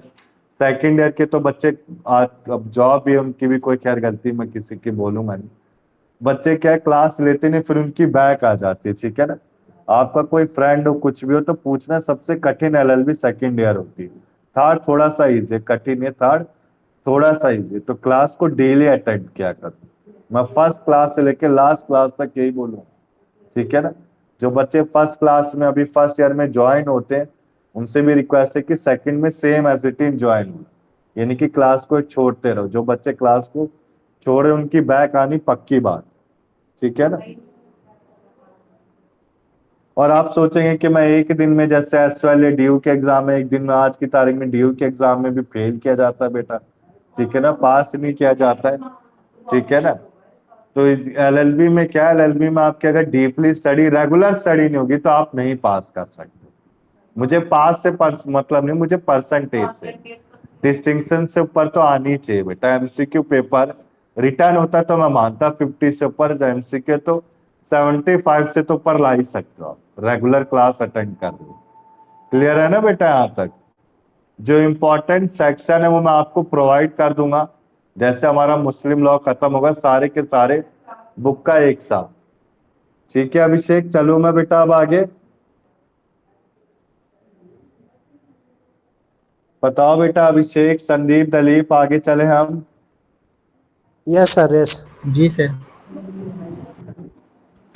सेकेंड ईयर के तो बच्चे अब जॉब भी उनकी भी कोई खैर गलती मैं किसी की बोलूंगा नहीं, बच्चे क्या क्लास लेते नहीं फिर उनकी बैक आ जाती है, ठीक है ना। आपका कोई फ्रेंड हो कुछ भी हो तो पूछना, सबसे कठिन एलएलबी सेकेंड ईयर होती है, थर्ड थोड़ा सा इजी है, कठिन है थर्ड थोड़ा सा इजी, तो क्लास को डेली अटेंड किया करो। मैं फर्स्ट क्लास से लेके लास्ट क्लास तक यही बोलूँ, ठीक है ना। जो बच्चे फर्स्ट क्लास में अभी फर्स्ट ईयर में ज्वाइन होते हैं उनसे भी रिक्वेस्ट है कि सेकंड में same age it is join हो, यानी कि क्लास को छोड़ते रहो। जो बच्चे क्लास को छोड़ रहे उनकी बैक आनी पक्की बात, ठीक है ना। और आप सोचेंगे कि मैं एक दिन में जैसे एसवाल या डीयू के एग्जाम में एक दिन में आज की तारीख में डीयू के एग्जाम में भी फेल किया जाता है बेटा, ठीक है ना, पास नहीं किया जाता है, ठीक है ना। तो एलएलबी में क्या है, एलएलबी में आपकी अगर डीपली स्टडी रेगुलर स्टडी नहीं होगी तो आप नहीं पास कर सकते। मुझे पास से मतलब नहीं, मुझे परसेंटेज से, डिस्टिंक्शन से ऊपर तो आनी चाहिए बेटा। एमसीक्यू पेपर रिटर्न होता तो मैं मानता 50 से ऊपर, एमसीक्यू तो 75 से तो ऊपर ला ही सकते हो आप, रेगुलर क्लास अटेंड कर लो। क्लियर है ना बेटा? यहाँ तक जो इम्पोर्टेंट सेक्शन है वो मैं आपको प्रोवाइड कर दूंगा। जैसे हमारा मुस्लिम लॉ खत्म होगा सारे के सारे बुक का एक साथ, ठीक है अभिषेक? चलो मैं बेटा अब आगे बताओ बेटा, अभिषेक, संदीप, दलीप, आगे चले हम। Yes sir, yes. जी सर।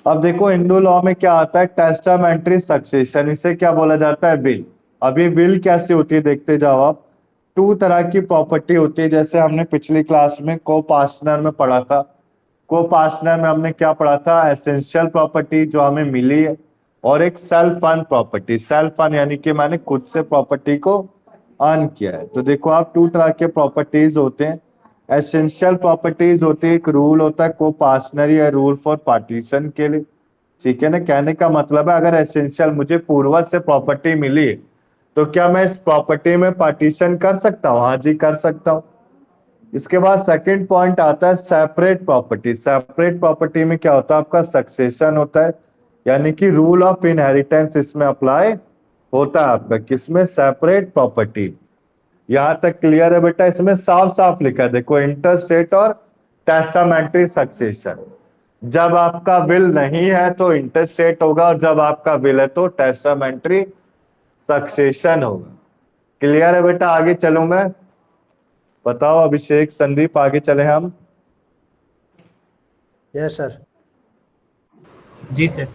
अब देखो हिंदू लॉ में क्या आता है, टेस्टामेंट्री सक्सेशन, इसे क्या बोला जाता है, विल। अभी विल कैसे होती है देखते जाओ आप। 2 तरह की प्रॉपर्टी होती है, जैसे हमने पिछली क्लास में को-पार्टनर में पढ़ा था। को-पार्टनर में हमने क्या पढ़ा था, एसेंशियल प्रॉपर्टी जो हमें मिली है, और एक self earn property. Self earn यानी कि मैंने खुद से प्रॉपर्टी को अर्न किया है। तो देखो आप 2 तरह के प्रॉपर्टीज होते हैं। एसेंशियल प्रॉपर्टीज होती है, एक रूल होता है को-पार्टनरी या रूल फॉर पार्टीशन के लिए, ठीक है ना। कहने का मतलब है अगर एसेंशियल मुझे पूर्वज से प्रॉपर्टी मिली है तो क्या मैं इस प्रॉपर्टी में पार्टीशन कर सकता हूँ? हाँ जी, कर सकता हूँ। इसके बाद सेकंड पॉइंट आता है सेपरेट प्रॉपर्टी। सेपरेट प्रॉपर्टी में क्या होता है, आपका सक्सेशन होता है, यानी कि रूल ऑफ इनहेरिटेंस इसमें अप्लाई होता है आपका, किसमें, सेपरेट प्रॉपर्टी। यहां तक क्लियर है बेटा? इसमें साफ साफ लिखा है देखो, इंटरस्टेट और टेस्टामेंट्री सक्सेशन। जब आपका विल नहीं है तो इंटरस्टेट होगा, और जब आपका विल है तो टेस्टामेंट्री सक्सेशन होगा। क्लियर है बेटा? आगे चलूं मैं, बताओ अभिषेक, संदीप, आगे चले हम। Yes sir. जी सर।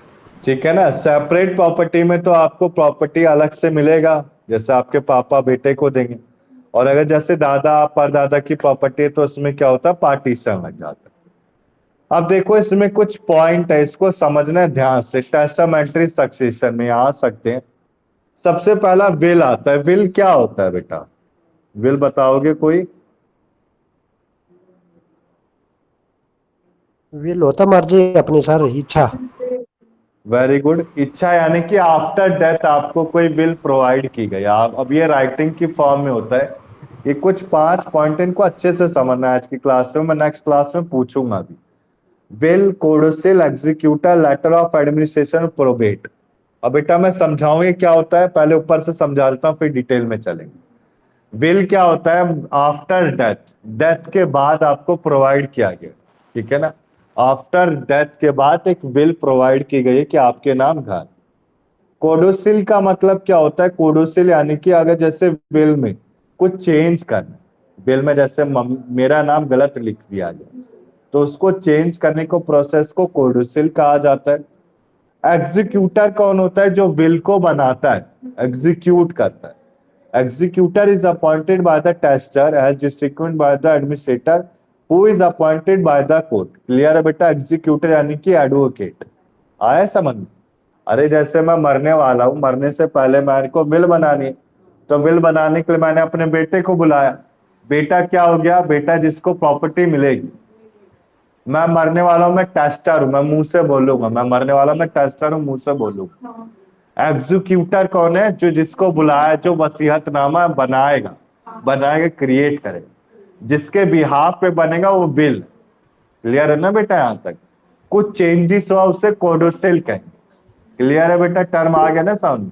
ठीक है ना। सेपरेट प्रॉपर्टी में तो आपको प्रॉपर्टी अलग से मिलेगा, जैसे आपके पापा बेटे को देंगे, और अगर जैसे दादा परदादा की प्रॉपर्टी है तो उसमें क्या होता है, पार्टीशन लग जाता है। अब देखो इसमें कुछ पॉइंट है, इसको समझना है ध्यान से। टेस्टामेंट्री सक्सेशन में आ सकते हैं। सबसे पहला विल आता है। विल क्या होता है बेटा, विल बताओगे कोई? विल होता मर्जी अपनी सर, इच्छा। Very good. इच्छा यानी कि आफ्टर डेथ आपको कोई विल प्रोवाइड की गई, आप अब ये राइटिंग की फॉर्म में होता है। ये कुछ 5 पॉइंट, इनको अच्छे से समझना है आज की क्लास में, मैं नेक्स्ट क्लास में पूछूंगा भी। Will, codicil, executor, letter of administration, probate. अब बेटा मैं समझाऊं ये क्या होता है, पहले ऊपर से समझा देता हूं फिर डिटेल में चलेंगे। विल क्या होता है, आफ्टर डेथ, डेथ के बाद आपको प्रोवाइड किया गया, ठीक है ना। आफ्टर डेथ के बाद एक विल प्रोवाइड की गई कि आपके नाम घर। कोडोसिल का मतलब क्या होता है, कोडोसिल यानी कि अगर जैसे विल में कुछ चेंज करना, विल में जैसे मेरा नाम गलत लिख दिया गया तो उसको चेंज करने को प्रोसेस को कोडोसिल कहा जाता है। एग्जीक्यूटर कौन होता है, जो विल को बनाता है, एग्जीक्यूट करता है। Executor is appointed by the tester as distinguished by the administrator who is appointed by the court. Clear है बेटा? Executor यानी कि एडवोकेट। आया समझ में? अरे जैसे मैं मरने वाला हूं, मरने से पहले मेरे को विल बनानी है, तो विल बनाने के लिए मैंने अपने बेटे को बुलाया। बेटा क्या हो गया, बेटा जिसको प्रॉपर्टी मिलेगी। मैं मरने वाला हूं, मैं टेस्टर हूं, मैं मुंह से बोलूंगा, मैं मरने वाला, मैं टेस्टर हूं, मुंह से बोलूंगा। एग्जीक्यूटर कौन है, जो जिसको बुलाया, जो वसीयतनामा बनाएगा, क्रिएट करेगा, जिसके बिहाफ पे बनेगा वो विल। क्लियर है ना बेटा? यहां तक कुछ चेंजेस हुआ उसे कोडोसिल कहेंगे। क्लियर है बेटा? टर्म आ गया ना साउंड।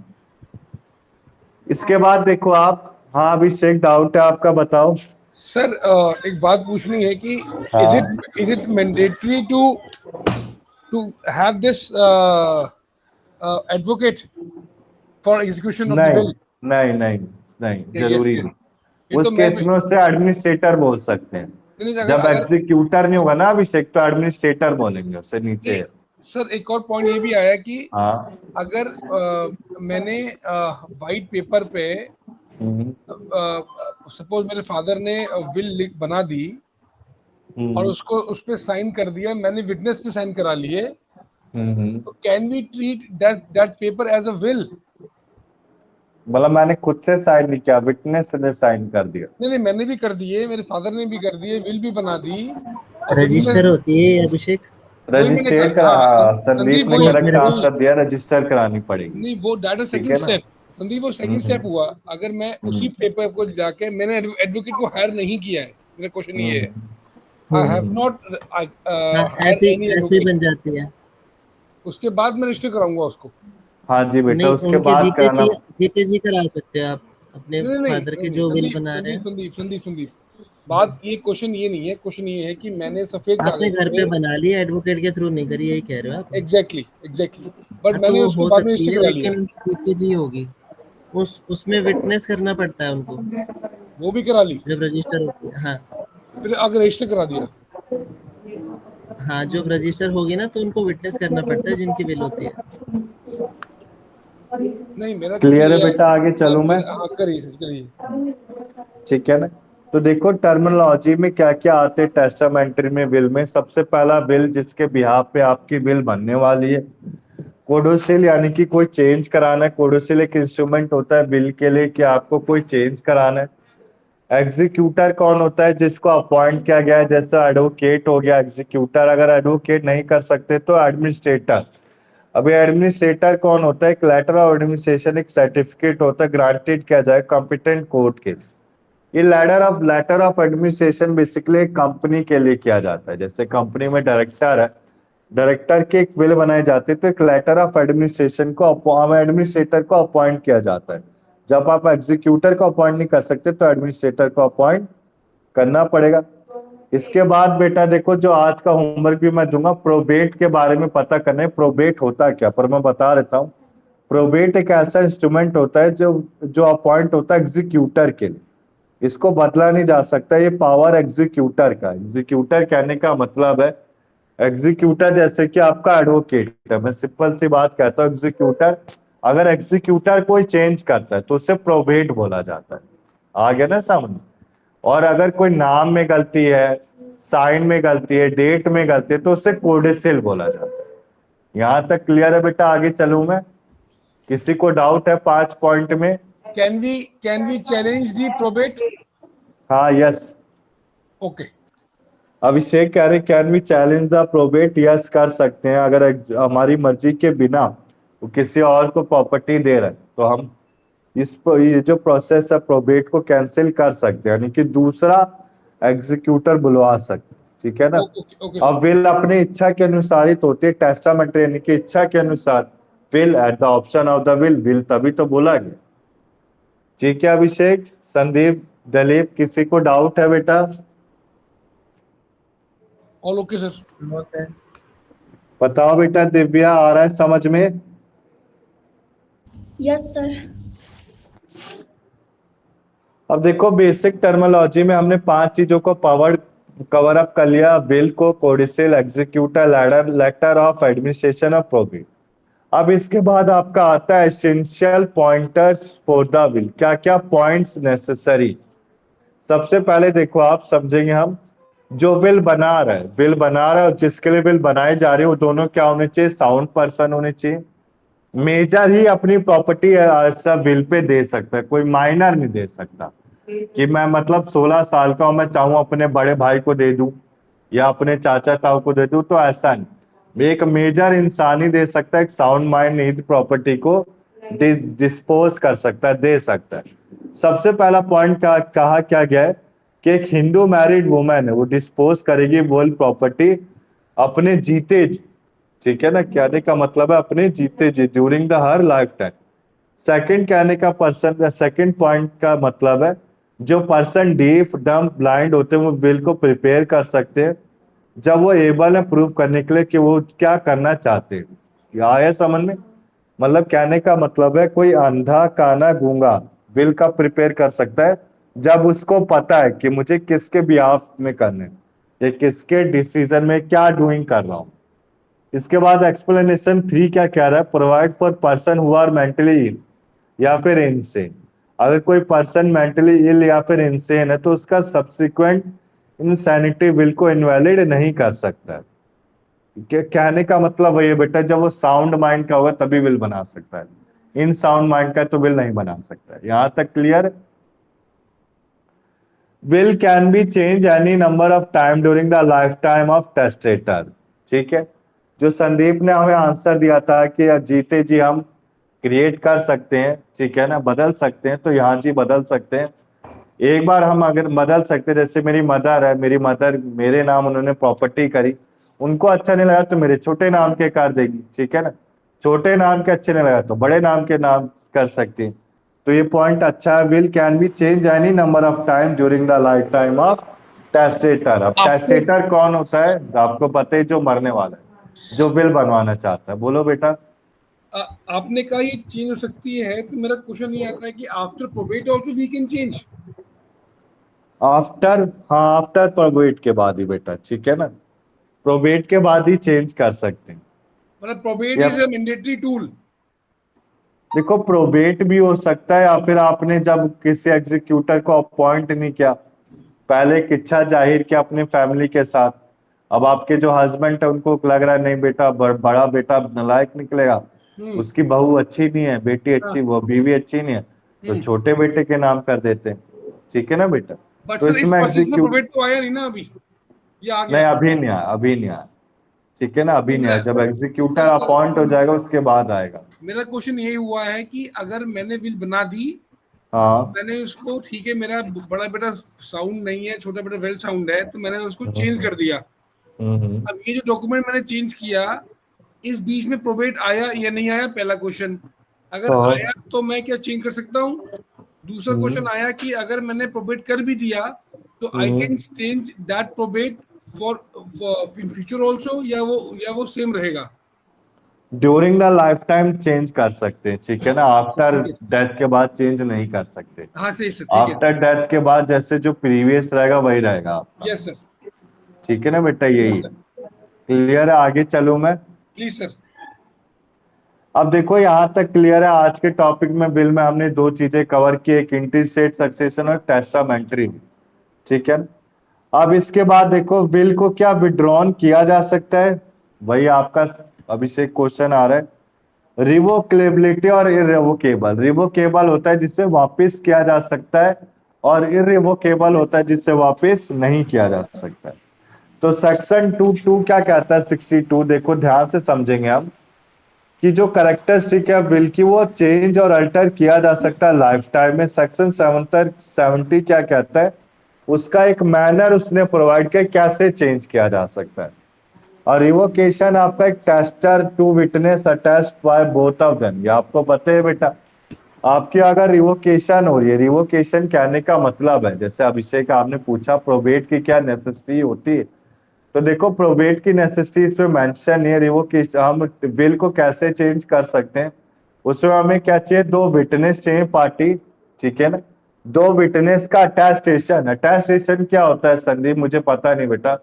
इसके बाद देखो आप, हाँ अभिषेक, डाउट है आपका, बताओ। सर एक बात पूछनी है कि हाँ। Is it mandatory to have this advocate for execution of the नहीं विल? नहीं नहीं नहीं, जरूरी यस, नहीं। ये तो उस केस में उसे एडमिनिस्ट्रेटर बोल सकते हैं। नहीं, जब अगर एग्जीक्यूटर नहीं होगा ना अभिषेक, तो एडमिनिस्ट्रेटर बोलेंगे, उससे नीचे। नहीं, सर एक और पॉइंट ये भी आया कि हाँ। अगर मैंने वाइट पेपर पे सपोज मेरे फादर ने विल बना दी और उसको उस पे साइन कर दिया, मैंने विटनेस पे साइन करा लिए, तो can we treat that paper as a will? मतलब मैंने खुद से साइन नहीं किया, विटनेस ने साइन कर दिया। नहीं नहीं, मैंने भी कर दिए, मेरे फादर ने भी कर दिए, विल भी बना दी। और रजिस्टर होती है अभिषेक। वही मैंने रजिस्ट्रेट कहा, करा, हाँ, हाँ, संदीप संदीप ने वही करेक्ट वही आंसर दिया, रजिस्टर करानी पड़ेगी। नहीं, वो दैट इज ठीक सेकंड है ना? स्टेप संदीप, वो सेकंड स्टेप हुआ। अगर मैं उसी पेपर को जाके, मैंने एडवोकेट को हायर नहीं किया है, मेरा क्वेश्चन ये है, आई हैव नॉट हाँ, हायर ऐसे एनी ऐसे एडवोकेट। बन जाती है। उसके बाद मैं रजिस्टर कराऊंगा उसको। हाँ जी बेटा, नहीं, उसके उनके बाद कराना। जीके जी करा सकते हो आप अपने नहीं नहीं फादर नहीं के नहीं, जो विल संदीप बना रहे संदीप हैं। संदीप संदीप संदीप बात ये, क्वेश्चन ये नहीं है, क्वेश्चन ये है कि मैंने सफेद आपने कागज घर पे पे, बना लिया, एडवोकेट के थ्रू नहीं करी, यही कह रहे हो आप? एग्जैक्टली एग्जैक्टली, बट हाँ, तो मैंने वो उसको हो बाद में सकती रजिस्टर है, करा लिया। लेकिन जीके जी होगी। उसमें विटनेस करना पड़ता है उनको, वो भी करा ली, जब रजिस्टर होती है। हाँ फिर आगे रजिस्टर करा दिया। हाँ, जब रजिस्टर होगी ना तो उनको विटनेस करना पड़ता है जिनकी विल होती है। नहीं, मेरा क्वेश्चन क्लियर है ये है। बेटा, आगे हाँ, चलूं मैं? हाँ, करिए सर, करिए। ठीक है ना? तो देखो टर्मिनोलॉजी में क्या क्या आते हैं टेस्टामेंट्री में, विल में। सबसे पहला, विल जिसके बिहाफ पे आपकी विल बनने वाली है। कोडोसिल यानी कि कोई चेंज कराना है। कोडोसिल एक इंस्ट्रूमेंट होता है विल के लिए कि आपको कोई चेंज कराना है। एग्जीक्यूटर कौन होता है? जिसको अपॉइंट किया गया है, जैसे एडवोकेट हो गया एग्जीक्यूटर। अगर एडवोकेट नहीं कर सकते तो एडमिनिस्ट्रेटर। अभी एडमिनिस्ट्रेटर कौन होता है? एक लेटर ऑफ एडमिनिस्ट्रेशन, एक सर्टिफिकेट होता है, ग्रांटेड किया जाए कॉम्पिटेंट कोर्ट के। ये लेटर ऑफ एडमिनिस्ट्रेशन बेसिकली एक कंपनी के लिए किया जाता है। जैसे कंपनी में डायरेक्टर है, डायरेक्टर के एक विल बनाए जाते हैं, तो एक लेटर ऑफ एडमिनिस्ट्रेशन को एडमिनिस्ट्रेटर को अपॉइंट किया जाता है। जब आप एग्जीक्यूटर को अपॉइंट नहीं कर सकते तो एडमिनिस्ट्रेटर को अपॉइंट करना पड़ेगा। इसके बाद बेटा देखो, जो आज का होमवर्क भी मैं दूंगा, प्रोबेट के बारे में पता करना है। प्रोबेट होता क्या, पर मैं बता देता हूँ। प्रोबेट एक ऐसा इंस्ट्रूमेंट होता है जो जो अपॉइंट होता है एग्जीक्यूटर के लिए। इसको बदला नहीं जा सकता, ये पावर एग्जीक्यूटर का। एग्जीक्यूटर कहने का मतलब है, एग्जीक्यूटर जैसे कि आपका एडवोकेट है। मैं सिंपल सी बात कहता हूँ, एग्जीक्यूटर, अगर एग्जीक्यूटर कोई चेंज करता है तो उसे प्रोबेट बोला जाता है। आ गया ना समझ? और अगर कोई नाम में गलती है, साइन में गलती है, डेट में गलती है, तो उसे कोडेसिल बोला जाता है। यहां तक क्लियर है बेटा? आगे चलूं मैं? किसी को डाउट है 5 पॉइंट में? Can we challenge the probate? हाँ, यस। ओके। अभिषेक कह रहे can we challenge the probate? Yes, कर सकते हैं। अगर हमारी मर्जी के बिना वो किसी और को प्रॉपर्टी दे रहा है तो हम ये जो प्रोसेस है प्रोबेट को कैंसिल कर सकते हैं, यानी कि दूसरा एग्जीक्यूटर बुलवा सकते हैं। ठीक है ना? ओके ओके अब विल अपनी इच्छा के अनुसार ही तो होती है। टेस्टामेंट्री यानी कि इच्छा के अनुसार। Will at the option of the will तभी तो बोला गया। ठीक है अभिषेक, संदीप, दलीप, किसी को डाउट है बेटा? All okay sir. बताओ बेटा, दिव्या, आ रहा है समझ में? Yes sir. अब देखो, बेसिक टर्मिनोलॉजी में हमने 5 चीजों को कवर अप कर लिया। विल को, कोडिसिल, एग्जीक्यूटर, लेटर ऑफ एडमिनिस्ट्रेशन और प्रोबेट। अब इसके बाद आपका आता है essential pointers for the will. क्या क्या पॉइंट्स नेसेसरी? सबसे पहले देखो, आप समझेंगे हम, जो विल बना रहा है और जिसके लिए विल बनाए जा रहे हो, दोनों क्या होने चाहिए? साउंड पर्सन होने चाहिए। मेजर ही अपनी प्रॉपर्टी सब विल पे दे सकता है, कोई माइनर नहीं दे सकता। कि मैं मतलब 16 साल का हूं, मैं चाहूं अपने बड़े भाई को दे दूं या अपने चाचा ताऊ को दे दूं, तो ऐसा नहीं। एक मेजर इंसान ही दे सकता है, एक साउंड माइंड नीड प्रॉपर्टी को डिस्पोज कर सकता है, दे सकता है। सबसे पहला पॉइंट कहा क्या गया है कि एक हिंदू मैरिड वुमेन है, वो डिस्पोज करेगी वर्ल्ड प्रॉपर्टी अपने जीते जी। ठीक है ना? कहने का मतलब है अपने जीते जी, during the her life time. Second point का मतलब है, जो पर्सन डीफ, डम, ब्लाइंड होते हैं वो विल को प्रिपेयर कर सकते हैं जब वो एबल है प्रूव करने के लिए कि वो क्या करना चाहते हैं। आया समझ में? मतलब कहने का मतलब है, कोई अंधा, काना, गूंगा विल का प्रिपेयर कर सकता है जब उसको पता है कि मुझे किसके बिहाफ में करने, या किसके डिसीजन में क्या डूइंग कर रहा हूं। इसके बाद एक्सप्लेनेशन 3 क्या कह रहा है? Provide for person who are mentally ill या फिर इनसेन। अगर कोई पर्सन मेंटली इल या फिर इनसेन है तो उसका सब्सिक्वेंट इंसैनिटी विल को इनवैलिड नहीं कर सकता है। कहने का मतलब वही है बेटा, जब वो साउंड माइंड का होगा तभी विल बना सकता है, इन साउंड माइंड का तो विल नहीं बना सकता है। यहां तक clear? Will can be change any number of time during the life time of testator. ठीक है, जो संदीप ने हमें आंसर दिया था कि जीते जी हम क्रिएट कर सकते हैं, ठीक है ना, बदल सकते हैं, तो यहाँ जी बदल सकते हैं। एक बार हम अगर बदल सकते, जैसे मेरी मदर है, मेरी मदर मेरे नाम उन्होंने प्रॉपर्टी करी, उनको अच्छा नहीं लगा तो मेरे छोटे नाम के कर देगी, ठीक है ना, छोटे नाम के अच्छे नहीं लगा तो बड़े नाम के नाम कर सकती है। तो ये पॉइंट अच्छा है, will can be change any number of time during the life time of testator. अब टेस्टेटर कौन होता है? आपको पता है, जो मरने वाला है, जो विल बनवाना चाहता है। बोलो बेटा। आपने कहा ये चेंज हो सकती है, तो मेरा क्वेश्चन ये आता है कि after probate also we can change. After, हाँ आफ्टर प्रोबेट के बाद ही बेटा, ठीक है ना, प्रोबेट के बाद ही चेंज कर सकते हैं। मतलब probate Yep. Is a mandatory tool. देखो प्रोबेट भी हो सकता है, या फिर आपने जब किसी एग्जीक्यूटर को अपॉइंट नहीं किया, पहले एक इच्छा जाहिर किया अपने फैमिली के साथ, अब आपके जो हस्बैंड है उनको लग रहा है नहीं बेटा बड़ा बेटा नालायक निकलेगा, उसकी बहू अच्छी नहीं है, बेटी अच्छी, वो बीवी अच्छी नहीं है, तो छोटे बेटे के नाम कर देते हैं, ठीक है ना बेटा। बट तो सर इस इसमें प्रोसेस में एग्जीक्यूट, प्रोबेट तो आया नहीं ना अभी, ये आ नहीं गया। अभी नहीं आया, अभी नहीं आया, ठीक है ना, अभी नहीं आया, जब एग्जीक्यूटर सर, अपॉइंट हो जाएगा उसके बाद आएगा। मेरा क्वेश्चन यही हुआ है कि अगर मैंने विल बना दी, हाँ मैंने उसको, ठीक है मेरा बड़ा बेटा साउंड नहीं है, छोटा बेटा वेल साउंड है, तो मैंने उसको चेंज कर दिया। हम्म। अब ये जो डॉक्यूमेंट मैंने चेंज किया, इस बीच में प्रोबेट आया या नहीं आया, पहला क्वेश्चन। अगर तो आया तो मैं क्या चेंज कर सकता हूँ? दूसरा क्वेश्चन आया कि अगर मैंने प्रोबेट कर भी दिया तो I can change that probate for in future also, या वो सेम रहेगा? During the life time change कर सकते हैं, ठीक है ना, आफ्टर डेथ के बाद चेंज नहीं कर सकते। हाँ सही सर, ठीक है। आफ्टर डेथ के बाद जैसे जो प्रीवियस रहेगा वही रहेगा आपका, यस सर, ठीक है ना बेटा, यही यस सर, क्लियर है। आगे चलूं मैं? Please sir. अब देखो यहाँ तक क्लियर है। आज के टॉपिक में बिल में हमने दो चीजें कवर की, एक इंटीस्टेट सक्सेशन और टेस्टामेंट्री, ठीक है। अब इसके बाद देखो विल को क्या विड्रॉन किया जा सकता है, वही आपका अभिषेक क्वेश्चन आ रहा है। रिवोकेबिलिटी और इरेवोकेबल। रिवोकेबल होता है जिससे वापस किया जा सकता है, और इरेवोकेबल होता है जिससे वापस नहीं किया जा सकता है। तो सेक्शन 2(2) क्या कहता है? 62 देखो ध्यान से समझेंगे हम, कि जो कैरेक्टरिस्टिक है विल की वो चेंज और अल्टर किया जा सकता है लाइफ टाइम में। सेक्शन 70 क्या कहता है? उसका एक मैनर उसने प्रोवाइड किया कैसे चेंज किया जा सकता है। और रिवोकेशन आपका एक tester two witness attached by both of them. ये आपको पता है बेटा, आपकी अगर रिवोकेशन हो रही है, रिवोकेशन कहने का मतलब है, जैसे अभिषेक आपने पूछा प्रोबेट की क्या नेसेसिटी होती है, तो देखो प्रोबेट की नेसेसिटी इसमें मेंशन है। रिवोकेशन हम विल को कैसे चेंज कर सकते हैं, उसमें हमें क्या चाहिए? दो विटनेस चाहिए पार्टी, ठीक है ना, दो विटनेस का अटेस्टेशन। अटेस्टेशन क्या होता है संदीप? मुझे पता नहीं बेटा,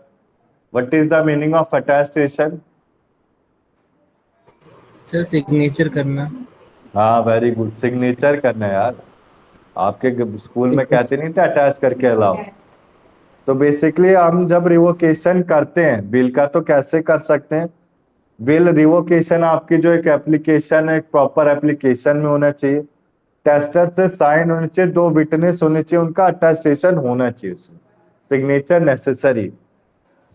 what is the meaning of attestation? Sir signature करना। हाँ वेरी गुड, सिग्नेचर करना है यार। आपके स्कूल में कहते नहीं थे अटैच करके अलाउ? तो बेसिकली हम जब रिवोकेशन करते हैं विल का, तो कैसे कर सकते हैं? विल रिवोकेशन आपकी जो एक एप्लीकेशन है, एक प्रॉपर एप्लीकेशन में होना चाहिए, टेस्टर से साइन होने चाहिए, दो विटनेस होने चाहिए, उनका अटेस्टेशन होना चाहिए, उसमें सिग्नेचर नेसेसरी।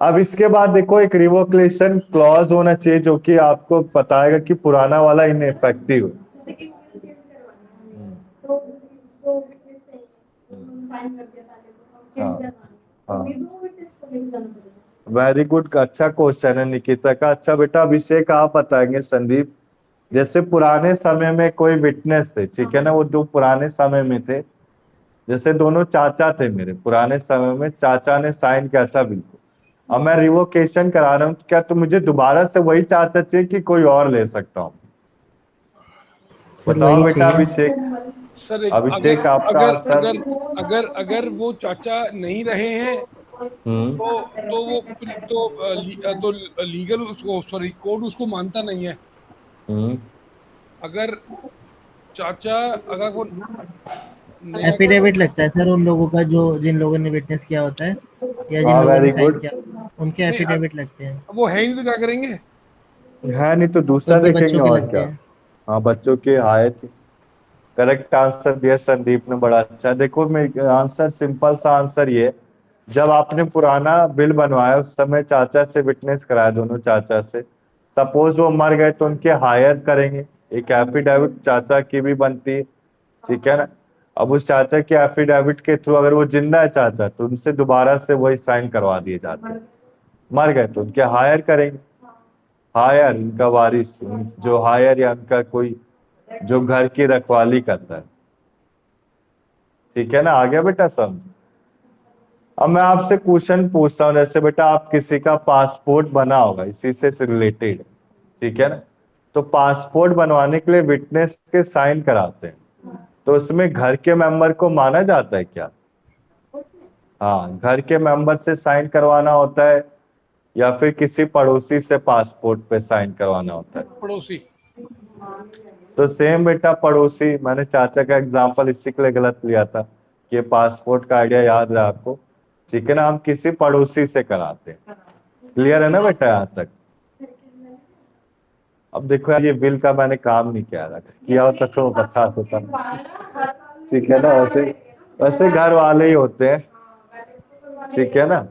अब इसके बाद देखो एक रिवोकेशन क्लॉज होना चाहिए जो कि आपको बताएगा कि पुराना वाला इनइफेक्टिव है। जैसे कि will change करवाना है, तो उसको witness चाहिए, तो हम sign कर दिया पहले, तो हम change करवाना है, तो हाँ। हमें दो witness को लेके जाना पड़ेगा। वेरी गुड, अच्छा क्वेश्चन है निकिता का। अच्छा बेटा अभिषेक आप बताएंगे संदीप, जैसे पुराने समय में कोई विटनेस थे, ठीक है ना, वो जो पुराने समय में थे, जैसे दोनों चाचा थे मेरे, पुराने समय में चाचा ने साइन किया था बिल्कुल, अब मैं रिवोकेशन करा रहा हूँ, क्या तो मुझे दोबारा से वही चाचा चाहिए कि कोई और ले सकता हूँ? सर बताओ वही बेटा चाहिए। अभिषेक। सर अभिषेक आपका अगर आंसर। अगर अगर अगर वो चाचा नहीं रहे हैं, तो वो तो लीगल उसको, सॉरी कोर्ट उसको मानता नहीं है। अगर चाचा अगर को नया एफिडेविट लगता है सर उन लोगों का जो जिन लोगों ने विटनेस किया होता है, या जिन हाँ लोगों ने वेरी साइन गुड, किया, उनके नहीं, एफिडेविट लगते हैं, अब वो है ही नहीं तो क्या करेंगे? है नहीं तो तो दूसरा उनके देखेंगे बच्चों के और लगते क्या। हैं। हाँ, बच्चों के हायर के। करेक्ट आंसर दिया संदीप ने, बड़ा अच्छा। देखो मैं आंसर, सिंपल सा आंसर ये, जब आपने पुराना बिल बनवाया उस समय चाचा से विटनेस कराया, दोनों चाचा से। सपोज वो मर गए तो उनके हायर करेंगे, एक एफिडेविट चाचा की भी बनती है, ठीक है ना। अब उस चाचा के एफिडेविट के थ्रू अगर वो जिंदा है चाचा, तो उनसे दोबारा से वही साइन करवा दिए जाते हैं। मर गए तो उनके हायर करेंगे, हायर उनका वारिस, जो हायर या उनका कोई जो घर की रखवाली करता है, ठीक है ना। आ गया बेटा समझ। अब मैं आपसे क्वेश्चन पूछता हूँ, जैसे बेटा आप किसी का पासपोर्ट बना होगा इसी से रिलेटेड, ठीक है ना। तो पासपोर्ट बनवाने के लिए विटनेस के साइन कराते हैं, तो उसमें घर के मेंबर को माना जाता है क्या? हाँ, घर के मेंबर से साइन करवाना होता है या फिर किसी पड़ोसी से पासपोर्ट पे साइन करवाना होता है? पड़ोसी। तो सेम बेटा पड़ोसी, मैंने चाचा का एग्जांपल इसी के लिए गलत लिया था कि पासपोर्ट का आइडिया याद रहा आपको, ठीक है ना। हम किसी पड़ोसी से कराते हैं, क्लियर है ना बेटा यहाँ तक। अब देखो यार, ये बिल का मैंने काम नहीं किया होता तो बता होता, ठीक है ना। वैसे वैसे घर वाले ही होते हैं, ठीक है ना,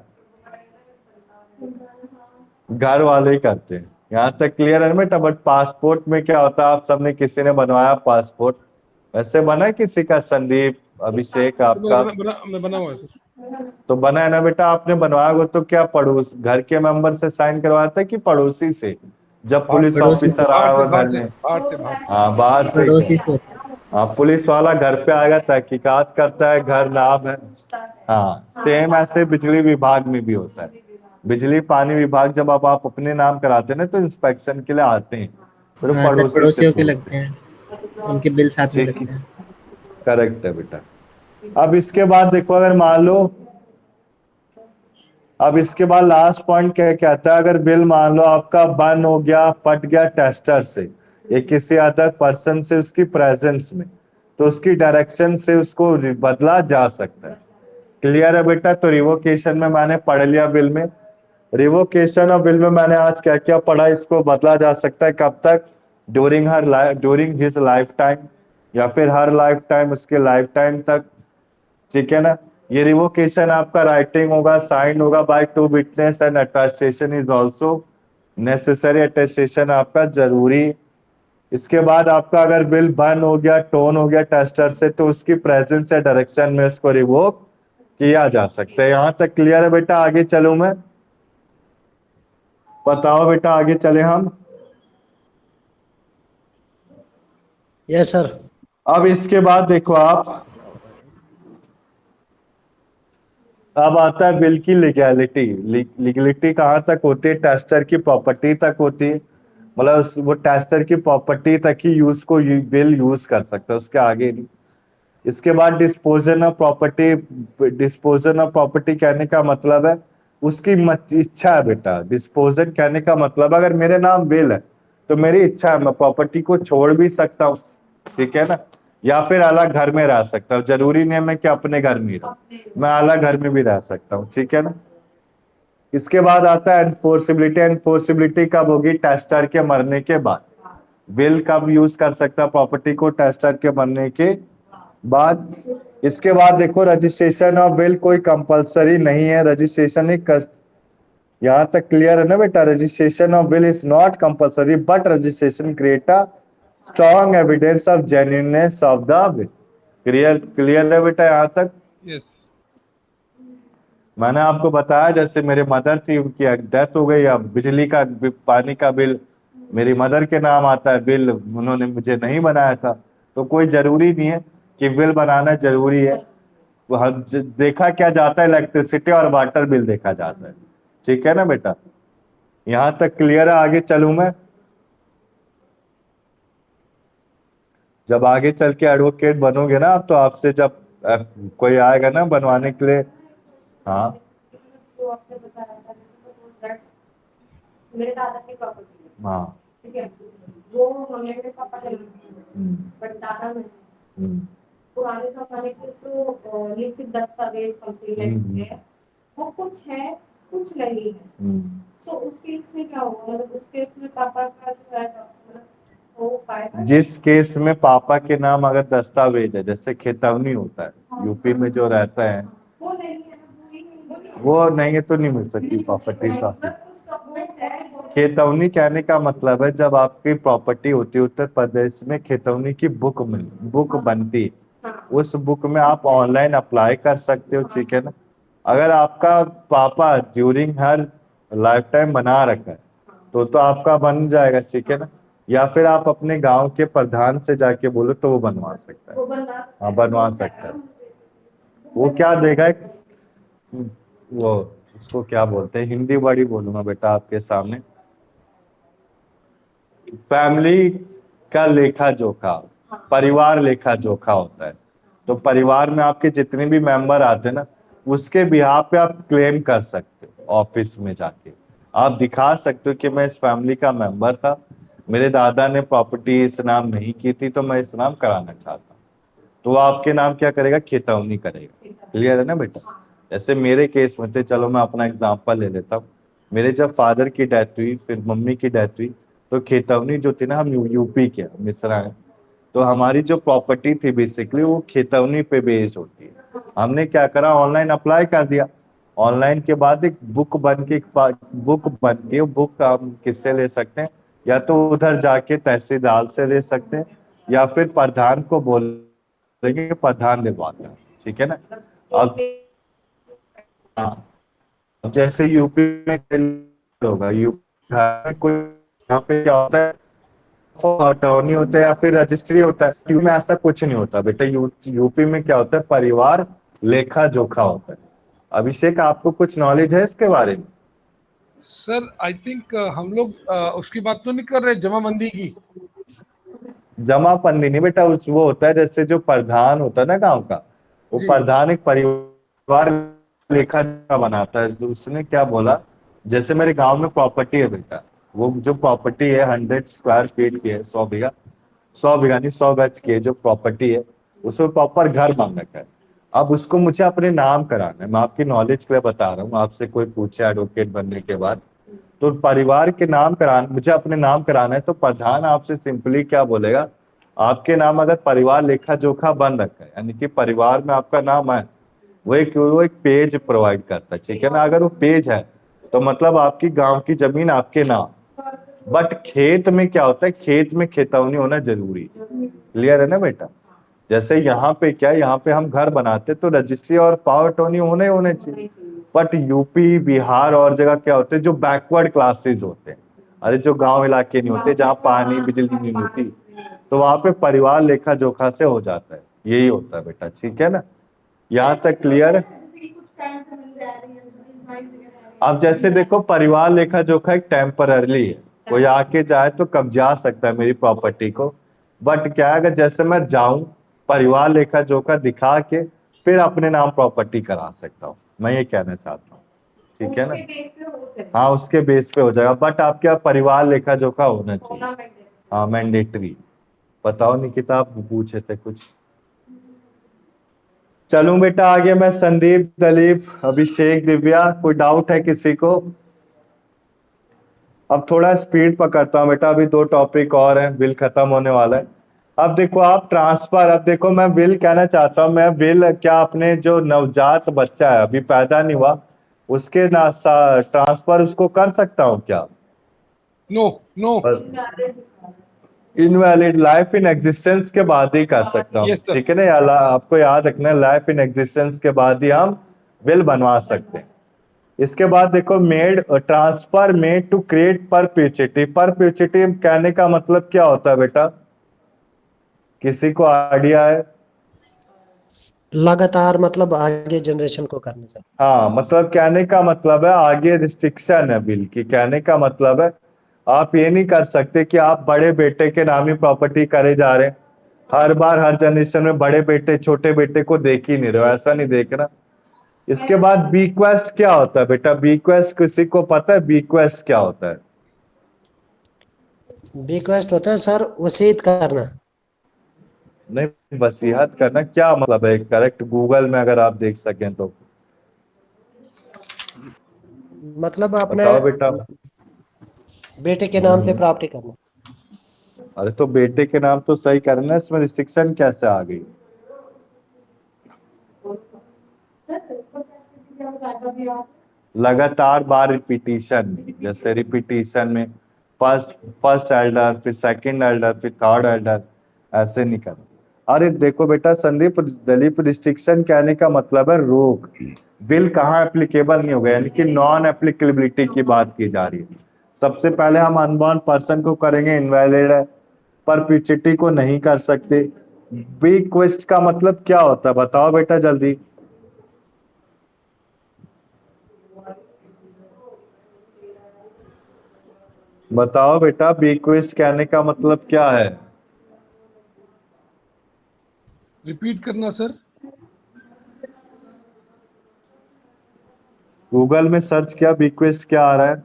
घर वाले ही करते हैं। यहाँ तक क्लियर है ना बेटा। बट पासपोर्ट में क्या होता है, आप सबने किसी ने बनवाया पासपोर्ट, वैसे बना है किसी का, संदीप, अभिषेक, आपका बना हुआ है सर। तो बना है ना बेटा। आपने बनवाया हो तो क्या पड़ोस घर के मेंबर से साइन करवाया था कि पड़ोसी से, जब पुलिस पड़ोसी से, ऑफिसर आया होगा घर में? बाहर हाँ, बाहर से ही पड़ोसी तो। से होता है। हाँ, पुलिस वाला घर पे आएगा, तहकीकात करता है, घर नाम है। हाँ, सेम ऐसे बिजली विभाग में भी होता है। बिजली पानी विभाग जब आप अपने नाम कराते हैं ना, तो इंस्पेक्शन के लिए आते हैं, फिर हाँ सर, पड़ोसी से पड़ोसियों के पूछते लगते हैं, हैं, उनके बिल साथ में ठीक है। लगते हैं। करेक्ट है बेटा। अब इसके बाद देखो, अगर मान लो, अब इसके बाद लास्ट पॉइंट क्या कहता है, अगर बिल मान लो आपका बंद हो गया, फट गया टेस्टर से या किसी अदर पर्सन से उसकी प्रेजेंस में, तो उसकी डायरेक्शन से उसको बदला जा सकता है। क्लियर है बेटा। तो रिवोकेशन में मैंने पढ़ लिया बिल में, रिवोकेशन और बिल में मैंने आज क्या क्या पढ़ा। इसको बदला जा सकता है कब तक? ड्यूरिंग हिज लाइफ टाइम, या फिर हर लाइफ टाइम, उसके लाइफ टाइम तक, ठीक है ना। ये रिवोकेशन आपका राइटिंग होगा, साइन होगा by two witness, and attestation is also necessary, attestation आपका जरूरी। इसके बाद आपका अगर बिल बर्न हो गया, टोन हो गया टेस्टर से, तो उसकी प्रेजेंस या डायरेक्शन में उसको रिवोक किया जा सकता है। यहां तक क्लियर है बेटा? आगे चलूं मैं? बताओ बेटा, आगे चले हम। Yes sir. अब इसके बाद देखो आप, अब आता है बिल की लीगैलिटी। लीगलिटी कहाँ तक होती है? टेस्टर की प्रॉपर्टी तक होती है, मतलब वो टेस्टर की प्रॉपर्टी तक ही बिल यूज कर सकता है, उसके आगे नहीं। इसके बाद dispersion of property. Dispersion of property कहने का मतलब है उसकी इच्छा है बेटा। डिस्पोजन कहने का मतलब, अगर मेरे नाम बिल है तो मेरी इच्छा है, मैं प्रॉपर्टी को छोड़ भी सकता हूँ, ठीक है ना, या फिर अलग घर में रह सकता हूँ। जरूरी नहीं है मैं कि अपने घर में रहूं, मैं अलग घर में भी रह सकता हूँ, ठीक है ना। इसके बाद आता है एनफोर्सिबिलिटी। एनफोर्सिबिलिटी कब होगी? टेस्टर के मरने के बाद। विल कब यूज कर सकता है प्रॉपर्टी को? टेस्टर के मरने के बाद। इसके बाद देखो, रजिस्ट्रेशन ऑफ विल कोई कंपलसरी नहीं है, रजिस्ट्रेशन एक यहाँ तक क्लियर है ना बेटा? Registration of will is not compulsory, but registration create a strong evidence of genuineness of the will. Clear है बेटा यहाँ तक? यस। मैंने आपको बताया, जैसे मेरे मदर थी, उनकी डेथ हो गई, अब बिजली का पानी का बिल मेरी मदर के नाम आता है, बिल उन्होंने मुझे नहीं बनाया था, तो कोई जरूरी नहीं है कि बिल बनाना जरूरी है। देखा क्या जाता है? इलेक्ट्रिसिटी और वाटर बिल देखा जाता है, ठीक है ना बेटा। यहाँ तक क्लियर है? आगे चलूं मैं? जब आगे चल के एडवोकेट बनोगे ना आप, तो आपसे जब कोई आएगा ना बनवाने के लिए। हाँ, जो आपने बताया था, जैसे that मेरे दादा की प्रॉपर्टी है, हाँ, ठीक है, वो हमने मेरे पापा के नाम हम्म, बट दादा में हम्म, पुराने जमाने के जो लिखित दस्तावेज कंप्लीट है वो कुछ है कुछ नहीं है, तो उस केस में क्या होगा? मतलब उस केस में पापा का जो है मतलब हो पाएगा? जिस केस में पापा के नाम अगर दस्तावेज है, जैसे खेतवनी होता है यूपी में जो रहता है, वो नहीं है ना, वो ही नहीं, वो नहीं है तो नहीं मिल सकती प्रॉपर्टी साथ। मतलब कुछ डॉक्यूमेंट है वो खेतवनी कहने का मतलब है जब आपकी प्रॉपर्टी होती है उत्तर प्रदेश में, खेतवनी की बुक बनती है। हाँ, उस बुक में आप ऑनलाइन अप्लाई कर सकते हो, ठीक है ना। अगर आपका पापा ड्यूरिंग हर लाइफ टाइम बना रखा है तो आपका बन जाएगा, ठीक है ना। या फिर आप अपने गांव के प्रधान से जाके बोलो तो वो बनवा सकता है। वो बनवा सकते हाँ हैं, बनवा वो सकता है। क्या- वो क्या देगा, वो उसको क्या बोलते हैं, हिंदी वर्ड ही बोलूंगा बेटा आपके सामने, फैमिली का लेखा जोखा, परिवार लेखा जोखा होता है। तो परिवार में आपके जितने भी मेंबर आते हैं ना, उसके बिहाफ पे आप क्लेम कर सकते हो ऑफिस में जाके। आप दिखा सकते हो कि मैं इस फैमिली का मेंबर था, मेरे दादा ने प्रॉपर्टी इस नाम नहीं की थी तो मैं इस नाम कराना चाहता हूँ। तो वो आपके नाम क्या करेगा, खेतवनी करेगा। क्लियर है ना बेटा। जैसे मेरे केस में थे, चलो मैं अपना एग्जांपल ले लेता हूँ। मेरे जब फादर की डेथ हुई, फिर मम्मी की डेथ हुई, तो खेतवनी जो थी ना, हम यूपी के मिश्रा हैं, तो हमारी जो प्रॉपर्टी थी बेसिकली वो खेतवनी पे बेस्ड होती है। हमने क्या करा, ऑनलाइन अप्लाई कर दिया। ऑनलाइन के बाद एक बुक बनती है। बुक हम किससे ले सकते हैं, या तो उधर जाके तहसीलदार से ले सकते हैं, या फिर प्रधान को बोलेंगे कि प्रधान दिलवाता है, ठीक है ना। अब हाँ, अब जैसे यूपी में होगा, यूपी में कोई यहाँ पे क्या होता है, अटॉर्नी होता है या फिर रजिस्ट्री होता है। यूपी में ऐसा कुछ नहीं होता बेटा। यूपी में क्या होता है, परिवार लेखा जोखा होता है। अभिषेक आपको कुछ नॉलेज है इसके बारे में? सर आई थिंक हम लोग उसकी बात तो नहीं कर रहे, जमाबंदी की। जमाबंदी नहीं बेटा, वो होता है जैसे जो प्रधान होता है ना गांव का, वो जी प्रधान एक परिवार लेखा जोखा बनाता है। उसने क्या बोला, जैसे मेरे गांव में प्रॉपर्टी है बेटा, वो जो प्रॉपर्टी है 100 स्क्वायर फीट की है, 100 बीघा, 100 बीघा नहीं 100 गज की है जो प्रॉपर्टी है, उसमें प्रॉपर घर बन रखा है। अब उसको मुझे अपने नाम कराना है। मैं आपकी नॉलेज के लिए बता रहा हूँ, आपसे कोई पूछे एडवोकेट बनने के बाद, तो परिवार के नाम कराना, मुझे अपने नाम कराना है, तो प्रधान आपसे सिंपली क्या बोलेगा, आपके नाम अगर परिवार लेखा जोखा बन रखा है, यानी कि परिवार में आपका नाम है, वो एक पेज प्रोवाइड करता है, ठीक है ना। अगर वो पेज है तो मतलब आपकी गांव की जमीन आपके नाम। बट खेत में क्या होता है, खेत में खेतवनी होना जरूरी है। क्लियर है ना बेटा। जैसे यहाँ पे क्या है, यहाँ पे हम घर बनाते तो रजिस्ट्री और पावर टोनी होने चाहिए। बट यूपी बिहार और जगह क्या होते हैं, जो बैकवर्ड क्लासेस होते हैं, अरे जो गांव इलाके नहीं होते, जहाँ पानी बिजली नहीं होती, तो वहां पे परिवार लेखा जोखा से हो जाता है। यही होता है बेटा, ठीक है ना। यहाँ तक क्लियर है। अब जैसे देखो, परिवार लेखा जोखा एक टेम्पररी है, कोई आके जाए तो कब्जा सकता है मेरी प्रॉपर्टी को। बट क्या है, अगर जैसे मैं जाऊं, परिवार लेखा जोखा दिखा के फिर अपने नाम प्रॉपर्टी करा सकता हूँ, मैं ये कहना चाहता हूँ, ठीक है ना। उसके बेस पे हो जाएगा। हाँ उसके बेस पे हो जाएगा, बट आपके यहाँ परिवार लेखा जोखा होना चाहिए। होना mandatory। हाँ मैंडेटरी। बताओ निकिता, आप पूछे थे कुछ। चलूं बेटा आगे मैं, संदीप, दलीप, अभिषेक, दिव्या, कोई डाउट है किसी को? अब थोड़ा स्पीड पकड़ता हूँ बेटा, अभी 2 टॉपिक और हैं, बिल खत्म होने वाला है। अब देखो आप ट्रांसफर, अब देखो मैं विल कहना चाहता हूँ, मैं विल क्या अपने जो नवजात बच्चा है अभी पैदा नहीं हुआ, उसके ना ट्रांसफर उसको कर सकता हूँ क्या? No no. Invalid, life in existence के बाद ही कर सकता हूँ, यस सर। ठीक है ना। आपको याद रखना है, लाइफ इन एग्जिस्टेंस के बाद ही हम विल बनवा सकते हैं। इसके बाद देखो, made transfer made to create perpetuity. Perpetuity कहने का मतलब क्या होता है बेटा, किसी को आइडिया है? लगातार मतलब आगे जनरेशन को करने से। हाँ मतलब कहने का मतलब है, आगे रिस्ट्रिक्शन है बिल की। कहने का मतलब है आप ये नहीं कर सकते कि आप बड़े बेटे के नाम ही प्रॉपर्टी करे जा रहे हैं, हर बार हर जनरेशन में बड़े बेटे छोटे बेटे को देख ही नहीं रहे हो, ऐसा नहीं देखना। इसके बाद बीक्वेस्ट क्या होता है बेटा, बीक्वेस्ट किसी को पता है बीक्वेस्ट क्या होता है? रिक्वेस्ट होता है सर वसीयत करना। नहीं, वसीयत करना क्या मतलब है करेक्ट, गूगल में अगर आप देख सकें तो। मतलब अपने बताओ बेटा। बेटे के नाम पे प्रॉपर्टी करना। अरे तो बेटे के नाम तो सही करना, इसमें रिस्ट्रिक्शन कैसे आ गई? लगातार बार रिपीटिशन, जैसे रिपीटिशन में फर्स्ट फर्स्ट एल्डर, फिर सेकंड एल्डर, फिर थर्ड एल्डर, ऐसे नहीं करना। अरे देखो बेटा संदीप, दलीप, रिस्ट्रिक्शन कहने का मतलब है रोक। विल कहाँ एप्लीकेबल नहीं होगा, यानी कि नॉन एप्लीकेबिलिटी की बात की जा रही है। सबसे पहले हम अनबॉर्न पर्सन को करेंगे इनवैलिड है, परपेचुइटी को नहीं कर सकते। बीक्वेस्ट का मतलब क्या होता है बताओ बेटा जल्दी। बताओ बेटा, बीक्वेस्ट कहने का मतलब क्या है? रिपीट करना सर। गूगल में सर्च किया बीक्वेस्ट क्या आ रहा है?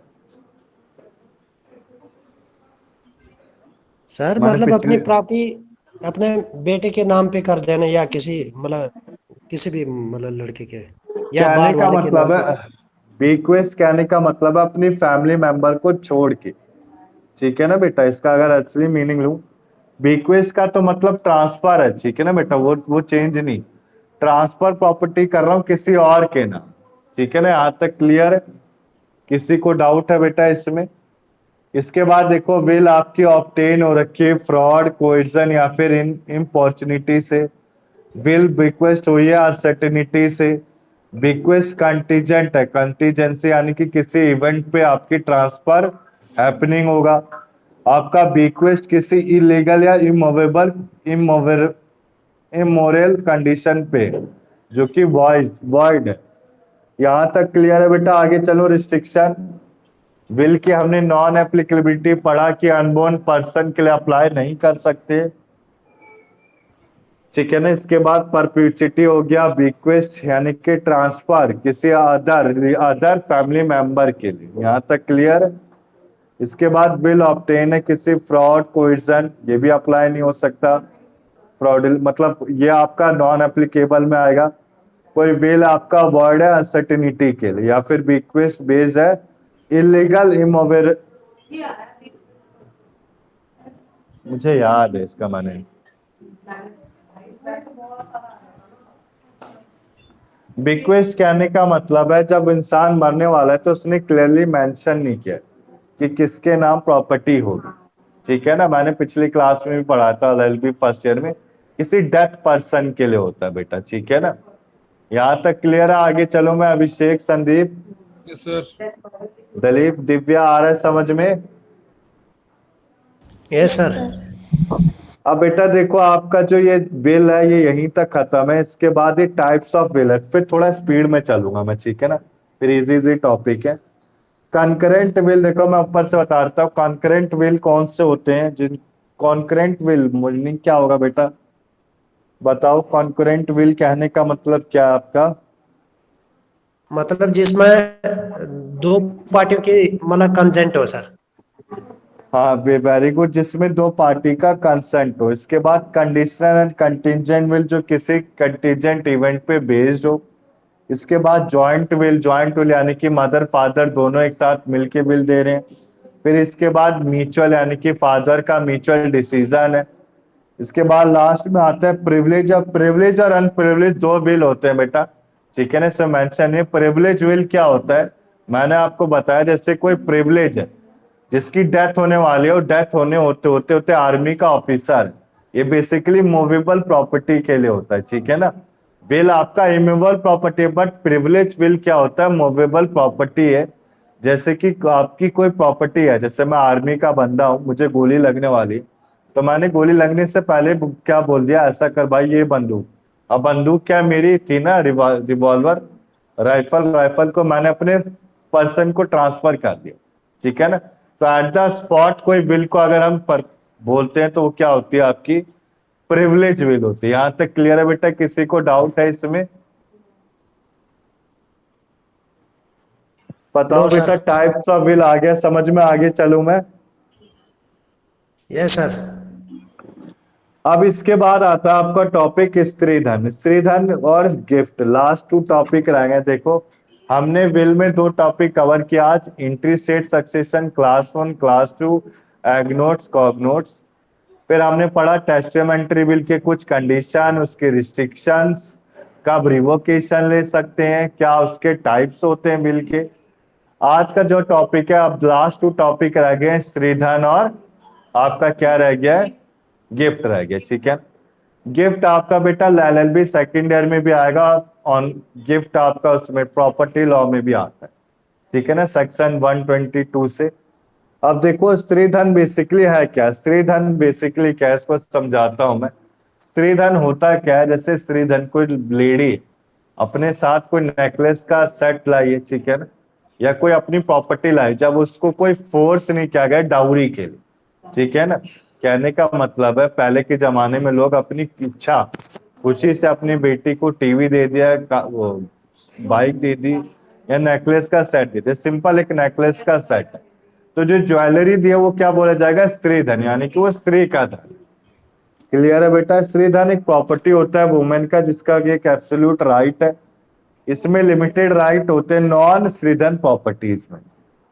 सर मैंने मतलब अपनी पिछले प्रॉपर्टी अपने बेटे के नाम पे कर देना, या किसी मतलब किसी भी मतलब लड़के के या कहने बाहर का वाले के नाम मतलब पे। है, बीक्वेस्ट कहने का मतलब है अपनी फैमिली मेंबर को छोड़ के। ठीक है ना बेटा, इसका अगर असली मीनिंग लूं, बीक्वेस्ट का तो मतलब ट्रांसफर है। ठीक है ना बेटा, वो चेंज नहीं, ट्रांसफर प्रॉपर्टी कर रहा हूं किसी और के नाम। ठीक है ना, यहां तक क्लियर है? किसी को डाउट है बेटा इसमें? इसके बाद देखो, विल आपकी ऑब्टेन हो रखी है फ्रॉड, कोएर्जन या फिर इम्पॉर्चुनिटी से। विल बिक्वेस्ट हुई है अनसर्टेनिटी से। बिक्वेस्ट कंटीजेंट है, कंटीजेंसी यानी कि किसी इवेंट पे आपकी ट्रांसफर हैपनिंग होगा। आपका बिक्वेस्ट किसी इलीगल या इमूवेबल इमोरल कंडीशन पे, जो कि वॉइड है। यहां तक क्लियर है बेटा? आगे चलो, रिस्ट्रिक्शन। विल की हमने नॉन एप्लीकेबिलिटी पढ़ा कि अनबोर्न पर्सन के लिए अप्लाई नहीं कर सकते। ठीक है ना, इसके बाद परपेचुइटी हो गया, बिक्वेस्ट यानी कि ट्रांसफर किसी अदर फैमिली मेंबर के लिए। यहां तक क्लियर है? इसके बाद विल ऑब्टेन है किसी फ्रॉड, कोइजन, ये भी अप्लाई नहीं हो सकता। फ्रॉड मतलब ये आपका नॉन एप्लीकेबल में आएगा। कोई विल आपका वर्ड है अनसर्टेनिटी के लिए, या फिर बिक्वेस्ट बेस्ड है इलीगल इमोवेर। ये आ रहा है मुझे याद है इसका माने। वैसे बहुत सारा बिक्वेस्ट कहने का मतलब है जब इंसान मरने वाला है तो उसने क्लियरली मेंशन नहीं किया कि किसके नाम प्रॉपर्टी होगी। ठीक है ना, मैंने पिछली क्लास में भी पढ़ा था एलएलबी फर्स्ट ईयर में, किसी डेथ पर्सन के लिए होता है बेटा। ठीक है ना, यहाँ तक क्लियर है? आगे चलो, मैं अभिषेक, संदीप, यस सर। दलीप, दिव्या, आ रहा है समझ में? Yes yes sir. सर। अब बेटा देखो, आपका जो ये विल है ये यहीं तक खत्म है। इसके बाद ये टाइप्स ऑफ विल है, फिर थोड़ा स्पीड में चलूंगा मैं। ठीक है ना, फिर इजी इजी टॉपिक है। कॉन्करेंट विल देखो, मैं ऊपर से बताता हूँ कॉन्करेंट विल कौन से होते हैं। जिन कॉन्करेंट विल मीनिंग क्या होगा बेटा बताओ? कॉन्करेंट विल कहने का मतलब क्या है आपका? मतलब जिसमें दो पार्टियों की मतलब कंसेंट हो सर। हाँ वेरी गुड, जिसमें दो पार्टी का कंसेंट हो। इसके बाद कंडीशनल एंड कंटिजेंट विल, जो किसी कंटिजेंट इवेंट पे बेस्ड हो। इसके बाद जॉइंट विल यानी कि मदर फादर दोनों एक साथ मिलके विल दे रहे हैं। फिर इसके बाद म्यूचुअल यानी कि फादर का म्यूचुअल डिसीजन है। इसके बाद लास्ट में आता है प्रिविलेज। अब प्रिविलेज और अनप्रिविलेज दो विल होते हैं बेटा। ठीक है ना, इसमें मेंशन है। प्रिविलेज विल क्या होता है, मैंने आपको बताया, जैसे कोई प्रिविलेज है जिसकी डेथ होने वाली है, और डेथ होने होते आर्मी का ऑफिसर, ये बेसिकली मूवेबल प्रॉपर्टी के लिए होता है। ठीक है ना, विल आपका इमूवेबल प्रॉपर्टी है, बट प्रिविलेज विल क्या होता है, मूवेबल प्रॉपर्टी है। जैसे कि आपकी कोई प्रॉपर्टी है, जैसे मैं आर्मी का बंदा हूं, मुझे गोली लगने वाली, तो मैंने गोली लगने से पहले क्या बोल दिया, ऐसा कर भाई ये बंदूक। अब बंदूक क्या मेरी थी ना, रिवॉल्वर, राइफल को मैंने अपने पर्सन को ट्रांसफर कर दिया। ठीक है ना, तो एट द स्पॉट कोई विल को अगर हम बोलते हैं तो वो क्या होती है आपकी, प्रिविलेज विल होती है। यहां तक क्लियर है बेटा? किसी को डाउट है इसमें? बताओ नो सर। बेटा, टाइप्स ऑफ विल आ गया समझ में? आगे चलूं मैं? Yes sir. अब इसके बाद आता है आपका टॉपिक स्त्रीधन। स्त्रीधन और गिफ्ट, लास्ट टू टॉपिक रहेंगे। देखो, हमने विल में 2 टॉपिक कवर किया आज, entry state succession class 1 class 2, एग्नोट्स कॉग्नोट्स। फिर हमने पढ़ा टेस्टामेंट्री विल के कुछ कंडीशन, उसके रिस्ट्रिक्शंस, कब रिवोकेशन ले सकते हैं, क्या उसके टाइप्स होते हैं विल के। आज का जो टॉपिक है, अब लास्ट 2 टॉपिक रह गए, स्त्रीधन और आपका क्या रह गया है, गिफ्ट रह गया। ठीक है, गिफ्ट आपका बेटा LLB सेकेंड ईयर में भी आएगा, ऑन गिफ्ट आपका उसमें प्रॉपर्टी लॉ में भी आता है। ठीक है ना, सेक्शन 122 से। अब देखो स्त्रीधन बेसिकली है क्या, स्त्रीधन बेसिकली क्या है, इसको समझाता हूं मैं। स्त्रीधन होता क्या है, जैसे स्त्रीधन कोई लेडी अपने साथ कोई नेकलेस का सेट लाई है, ठीक है ना, या कोई अपनी प्रॉपर्टी लाई, जब उसको कोई फोर्स नहीं किया गया डाउरी के लिए, ठीक है ना। कहने का मतलब है पहले के जमाने में लोग अपनी इच्छा खुशी से अपनी बेटी को टीवी दे दिया, वो बाइक दे दी, या नेकलेस का सेट दे दिया, सिंपल एक नेकलेस का सेट है, तो जो ज्वेलरी दी है वो क्या बोला जाएगा, स्त्रीधन, यानी कि वो स्त्री का धन। क्लियर है बेटा, स्त्रीधन एक प्रॉपर्टी होता है वुमेन का, जिसका एक एब्सोल्यूट राइट है। इसमें लिमिटेड राइट होते हैं नॉन स्त्रीधन प्रॉपर्टीज में।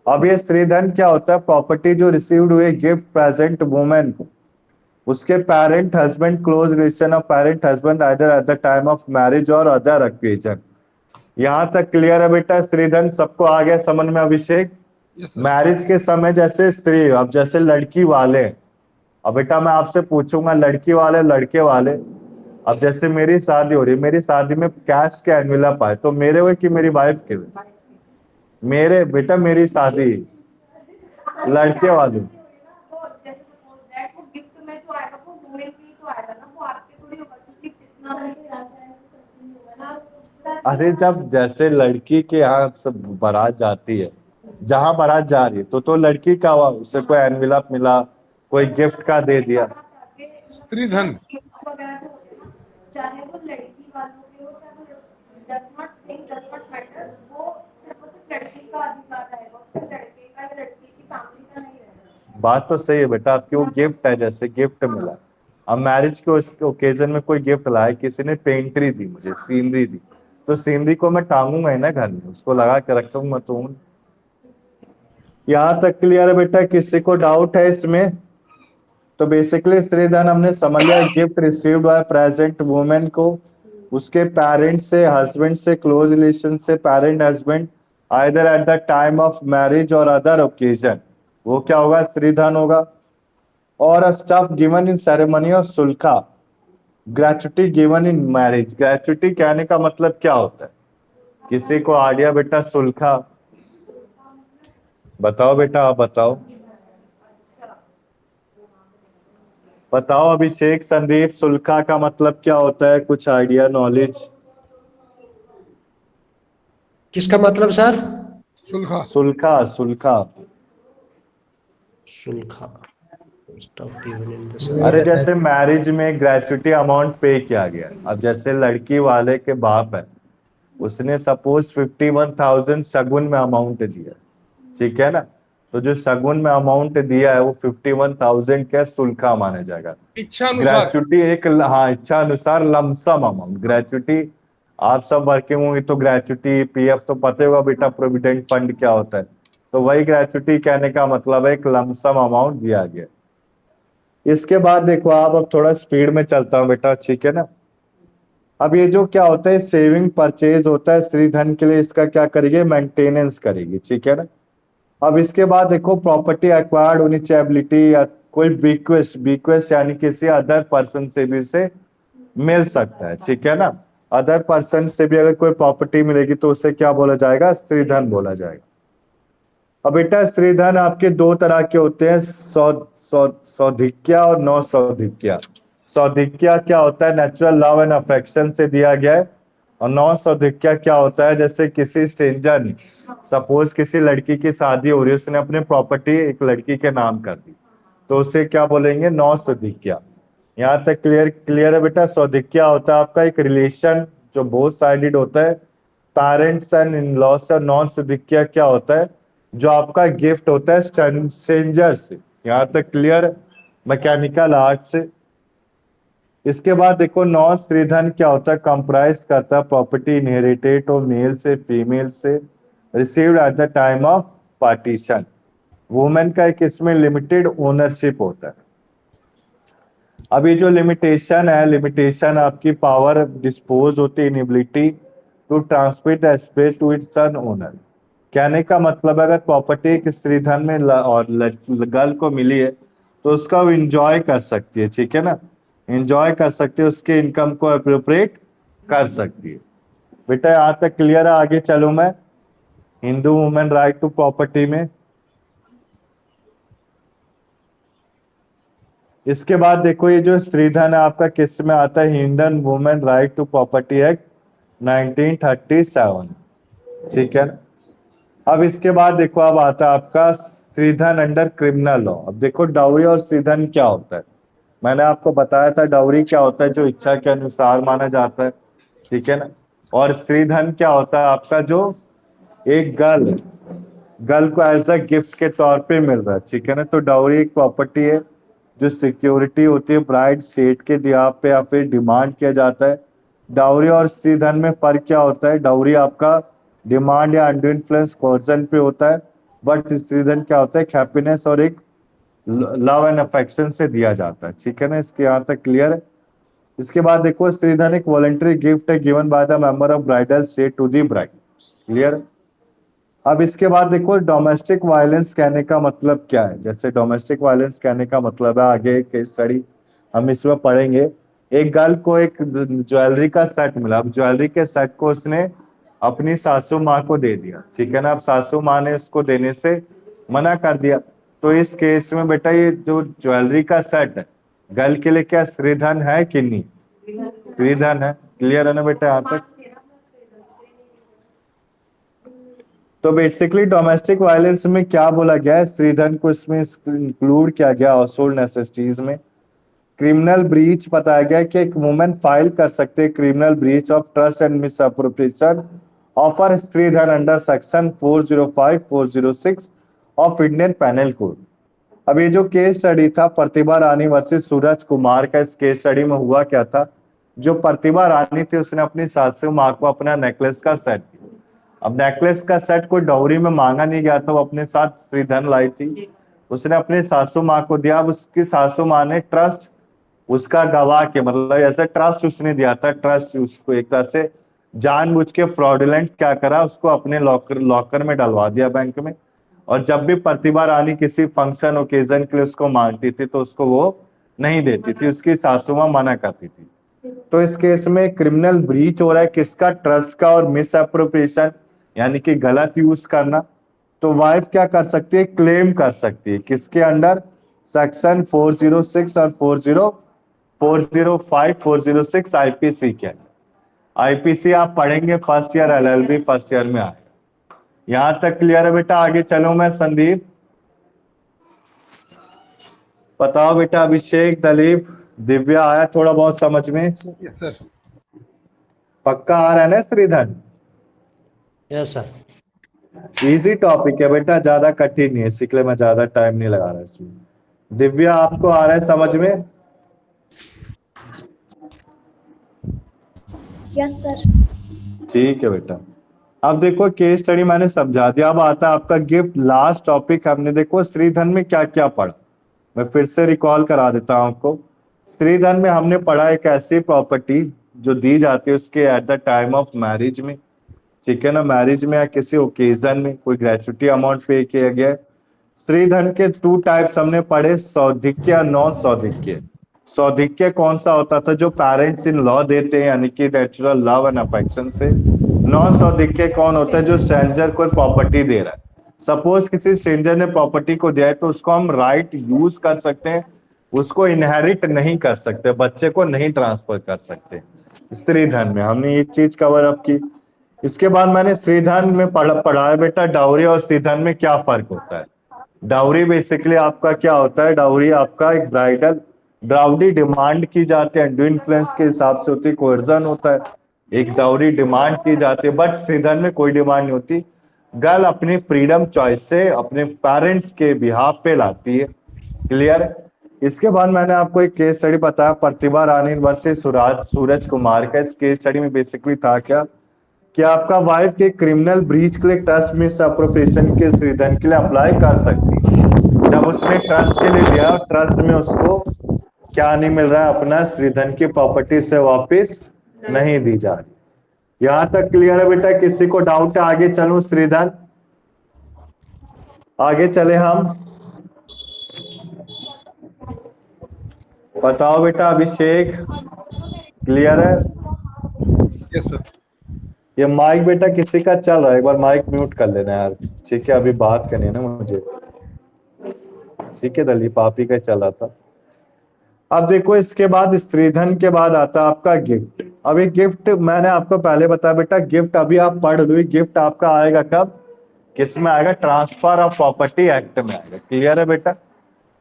अब ये स्त्रीधन क्या होता है, प्रॉपर्टी जो रिसीव्ड हुए गिफ्ट प्रेजेंट वुमेन को, उसके parent husband, close relation of parent husband either at the time of marriage और अदर ओकेजन। यहाँ तक क्लियर है बेटा, स्त्रीधन सबको आ गया समझ में अभिषेक। Yes, sir. मैरिज के समय जैसे स्त्री, अब जैसे लड़की वाले, अब बेटा मैं आपसे पूछूंगा लड़की वाले लड़के वाले, अब जैसे मेरी शादी हो रही, मेरी शादी में कैश के एनवेलप आए, तो मेरे हुए कि मेरी वाइफ के हुए? मेरे बेटा, मेरी शादी लड़के वाले। तो जैसे सपोज दैट वो गिफ्ट में जो आएगा वो वुमेन के ही तो आएगा ना, वो आपके थोड़ी होगा, क्योंकि जितना भी होगा ना। अरे जब जैसे लड़की के यहाँ सब बारात जाती है, जहां बारात जा रही है, तो लड़की का हुआ, उसे कोई एनवेलप मिला, कोई गिफ्ट का दे दिया। स्त्रीधन। गिफ्ट वगैरह जो होते हैं ना, चाहे वो लड़की वालों के हो चाहे वो डज नॉट मैटर, वो सिर्फ और सिर्फ लड़की का अधिकार रहेगा, उसमें लड़के का या लड़की की फैमिली का नहीं रहेगा। बात तो सही है बेटा, आपकी वो गिफ्ट है, जैसे गिफ्ट मिला, अब मैरिज के उस ओकेजन में कोई गिफ्ट लाया, किसी ने पेंट्री दी, मुझे सीनरी दी, तो सीनरी को मैं टांगूंगा ही ना घर में, उसको लगा के रखूंगा। तो यहाँ तक क्लियर है बेटा, किसी को डाउट है इसमें? तो बेसिकली स्त्रीधन हमने समझ लिया, gift received by present women को उसके पेरेंट्स से, हस्बैंड से, क्लोज रिलेशन से, parent husband either at the time of marriage और अदर ओकेजन, वो क्या होगा, स्त्रीधन होगा। और stuff given in ceremony of सुल्खा, gratuity given in marriage. Gratuity कहने का मतलब क्या होता है, किसी को आ गया बेटा सुल्खा, बताओ बेटा, आप बताओ, बताओ अभिषेक, संदीप, सुल्खा का मतलब क्या होता है, कुछ आइडिया, नॉलेज? किसका मतलब सर? सुलखा। सुल्खा, सुल्खा। सुल्खा, स्टफ गिवन इन अरे द जैसे मैरिज में ग्रेचुटी अमाउंट पे किया गया, अब जैसे लड़की वाले के बाप है, उसने सपोज 51,000 शगुन में अमाउंट दिया, ठीक है ना, तो जो शगुन में अमाउंट दिया है वो 51,000 का सुल्खा माना जाएगा। इच्छा अनुसार। ग्रेचुटी एक, हाँ, इच्छा अनुसार लमसम अमाउंट। ग्रेचुटी आप सब वर्किंग होंगे तो ग्रेचुटी, पीएफ तो पता होगा बेटा, प्रोविडेंट फंड क्या होता है, तो वही ग्रेचुटी कहने का मतलब है एक लमसम अमाउंट दिया गया। इसके बाद देखो आप, अब थोड़ा स्पीड में चलता हूँ बेटा, ठीक है ना। अब ये जो क्या होता है, सेविंग परचेज होता है स्त्रीधन के लिए, इसका क्या करेगी, मेंटेनेंस करेगी, ठीक है ना। अब इसके बाद देखो प्रॉपर्टी एक्वायर्ड होनी चाहिए, एबिलिटी या कोई बिक्वेस्ट, बिक्वेस्ट यानी किसी अदर पर्सन से भी उसे मिल सकता है, ठीक है ना। अदर पर्सन से भी अगर कोई प्रॉपर्टी मिलेगी तो उसे क्या बोला जाएगा, स्त्रीधन बोला जाएगा। अब बेटा स्त्रीधन आपके 2 तरह के होते हैं, सौधिक्या और नौ सौधिक्या। सौधिक्या क्या होता है, नेचुरल लव एंड अफेक्शन से दिया गया है, और नौ सौधिक्या क्या होता है, जैसे किसी स्ट्रेंजर ने, सपोज किसी लड़की की शादी हो रही है, उसने अपनी प्रॉपर्टी एक लड़की के नाम कर दी, तो उसे क्या बोलेंगे, नौ सौधिक्या। यहाँ तक क्लियर है बेटा। सौधिक्या होता है आपका एक रिलेशन जो बोथ साइडेड होता है, पेरेंट्स एंड इन लॉस। और नॉन सौधिक्या क्या होता है, जो आपका गिफ्ट होता है स्ट्रेंजर से। यहाँ तक क्लियर, मैकेनिकल आर्ट से। इसके बाद देखो नॉन स्त्रीधन क्या होता है, कंप्राइज करता है प्रॉपर्टी इनहेरिटेड और मेल से फीमेल से received eight the time of partition. Women का एक इसमें लिमिटेड ओनरशिप होता है। अब ये जो लिमिटेशन है, लिमिटेशन आपकी पावर डिस्पोज होती है, inability to transmit estate to its son owner. कहने का मतलब है अगर प्रॉपर्टी एक स्त्रीधन में और गर्ल को मिली है तो उसका वो इंजॉय कर सकती है, ठीक है ना, इंजॉय कर सकती है, उसके इनकम को अप्रोप्रिएट कर सकती है। बेटा यहाँ तक क्लियर है? आगे चलूं मैं Hindu women right to property में। इसके बाद देखो ये जो स्त्रीधन है आपका किस में आता है, Hindu women right to property act 1937, ठीक है। अब इसके बाद देखो अब आता है आपका स्त्रीधन अंडर क्रिमिनल लॉ। अब देखो डाउरी और स्त्रीधन क्या होता है, मैंने आपको बताया था डाउरी क्या होता है, जो इच्छा के अनुसार माना जाता है, ठीक है ना। और स्त्रीधन क्या होता है आपका, जो एक गर्ल को एज अ गिफ्ट के तौर पे मिल रहा है, ठीक है ना। तो डाउरी एक प्रॉपर्टी है जो सिक्योरिटी होती है ब्राइड स्टेट के बिहाफ पे या फिर डिमांड किया जाता है। डाउरी और स्त्रीधन में फर्क क्या होता है, डाउरी आपका डिमांड या अंडर इन्फ्लुएंस कोर्सन पे होता है, बट स्त्रीधन क्या होता है हैप्पीनेस और एक लव एंड अफेक्शन से दिया जाता है, ठीक है ना। इसके यहाँ तक क्लियर है? इसके बाद देखो स्त्रीधन एक वॉलंटरी गिफ्ट है given by the member of bridal state to the bride, clear. अब इसके बाद देखो डोमेस्टिक वायलेंस कहने का मतलब क्या है। जैसे डोमेस्टिक वायलेंस कहने का मतलब है, आगे केस स्टडी हम इसमें पढ़ेंगे। एक गर्ल को एक ज्वेलरी का सेट मिला, अब ज्वेलरी के सेट को उसने अपनी सासू माँ को दे दिया, ठीक है ना। अब सासू माँ ने उसको देने से मना कर दिया, तो इस केस में बेटा ये जो ज्वेलरी का सेट है गर्ल के लिए क्या स्त्रीधन है कि नहीं? स्त्रीधन है, क्लियर है ना बेटा यहाँ तक? तो बेसिकली डोमेस्टिक वायलेंस में क्या बोला गया है, स्त्रीधन को इसमें इंक्लूड किया गया हाउसहोल्ड नेसेसिटीज में। क्रिमिनल ब्रीच बताया गया कि एक वुमेन फाइल कर सकते हैं criminal breach of trust and misappropriation of her stridhan under section 405 406 of Indian penal code. अब ये जो केस स्टडी था प्रतिभा रानी वर्सेस सूरज कुमार का, इस केस स्टडी में हुआ क्या था, जो प्रतिभा रानी थी उसने अपनी सासू माँ को अपना नेकलेस का सेट दिया। अब नेकलेस का सेट कोई डाउरी में मांगा नहीं गया था, वो अपने साथ स्त्रीधन लाई थी, उसने अपने सासू माँ को दिया। अब उसकी सासू माँ ने ट्रस्ट उसका गवाह के मतलब ऐसा ट्रस्ट उसने दिया था, ट्रस्ट उसको एक तरह से जानबूझ के फ्रॉडुलेंट क्या करा, उसको अपने लॉकर में डलवा दिया बैंक में। और जब भी प्रतिभा रानी किसी फंक्शन ओकेजन के लिए उसको मांगती थी तो उसको वो नहीं देती थी, उसकी सासू माँ मना करती थी। तो इस केस में क्रिमिनल ब्रीच हो रहा है किसका, ट्रस्ट का, और मिस अप्रोप्रिएशन यानी कि गलत यूज करना। तो वाइफ क्या कर सकती है, क्लेम कर सकती है किसके अंडर, सेक्शन 406 और 405 406 आईपीसी के अंदर। आईपीसी आप पढ़ेंगे first year LLB first year में आएगा। यहां तक क्लियर है बेटा? आगे चलो मैं संदीप, बताओ बेटा। अभिषेक, दलीप, दिव्या आया थोड़ा बहुत समझ में? Yes sir. पक्का आ रहा है ना stridhan? Yes sir. Easy topic है बेटा, ज्यादा कठिन नहीं है, इसलिए मैं ज्यादा टाइम नहीं लगा रहा इसमें। दिव्या आपको आ रहा है समझ में? Yes sir. ठीक है बेटा। अब देखो केस स्टडी मैंने समझा दिया, अब आता है आपका गिफ्ट। लास्ट टॉपिक हमने देखो स्त्रीधन में क्या क्या पढ़ा, मैं फिर से रिकॉल करा देता हूं आपको। स्त्रीधन में हमने पढ़ा एक ऐसी प्रॉपर्टी जो दी जाती है उसके eight the time of marriage में, ठीक है ना, मैरिज में या किसी ओकेजन में कोई ग्रेचुटी अमाउंट पे किया गया। स्त्रीधन के 2 टाइप्स हमने पढ़े, सौधिक्य और नॉन सौधिक्य। सौधिक्य कौन सा होता था, जो पेरेंट्स इन लॉ देते हैं यानी कि नेचुरल लव एंड अफेक्शन से। नॉन सौधिक्य कौन होता है, जो स्ट्रेंजर को प्रॉपर्टी दे रहा है। सपोज किसी स्ट्रेंजर ने प्रॉपर्टी को दिया है तो उसको हम राइट यूज कर सकते हैं, उसको इनहेरिट नहीं कर सकते, बच्चे को नहीं ट्रांसफर कर सकते। स्त्रीधन में हमने ये चीज कवर अप की। इसके बाद मैंने स्त्रीधन में पढ़ा है बेटा डाउरी और स्त्रीधन में क्या फर्क होता है। डाउरी बेसिकली आपका क्या होता है, डाउरी आपका एक ब्राइडल डाउरी डिमांड की जाती है, अंडर इन्फ्लुएंस के हिसाब से होती है, कोर्जन होता है, एक डाउरी डिमांड की जाती है। बट स्त्रीधन में कोई डिमांड नहीं होती, गर्ल अपनी फ्रीडम चॉइस से अपने पेरेंट्स के बिहाफ पे लाती है, क्लियर। इसके बाद मैंने आपको एक केस स्टडी बताया प्रतिभा रानी वर्सेस सूरज कुमार का। इस केस स्टडी में बेसिकली था क्या कि आपका वाइफ के क्रिमिनल ब्रीच के लिए ट्रस्ट मिस अप्रोप्रिएशन के श्रीधन के लिए अप्लाई कर सकती है। जब उसने ट्रस्ट के लिए दिया और ट्रस्ट में उसको क्या नहीं मिल रहा है, अपना श्रीधन की प्रॉपर्टी से वापस नहीं दी जा रही। यहां तक क्लियर है बेटा? किसी को डाउट है? आगे चलूं श्रीधन, आगे चले हम, बताओ बेटा अभिषेक, क्लियर है? Yes sir. ये माइक बेटा किसी का चल रहा है, एक बार माइक म्यूट कर लेना यार, ठीक है? अभी बात करनी है ना मुझे, ठीक है? दलीप आप ही का चल रहा था। अब देखो इसके बाद स्त्रीधन के बाद आता है आपका गिफ्ट। अब ये गिफ्ट मैंने आपको पहले बताया बेटा, गिफ्ट अभी आप पढ़ लो, गिफ्ट आपका आएगा कब, किस में आएगा? ट्रांसफर ऑफ प्रॉपर्टी एक्ट में आएगा। क्लियर है बेटा?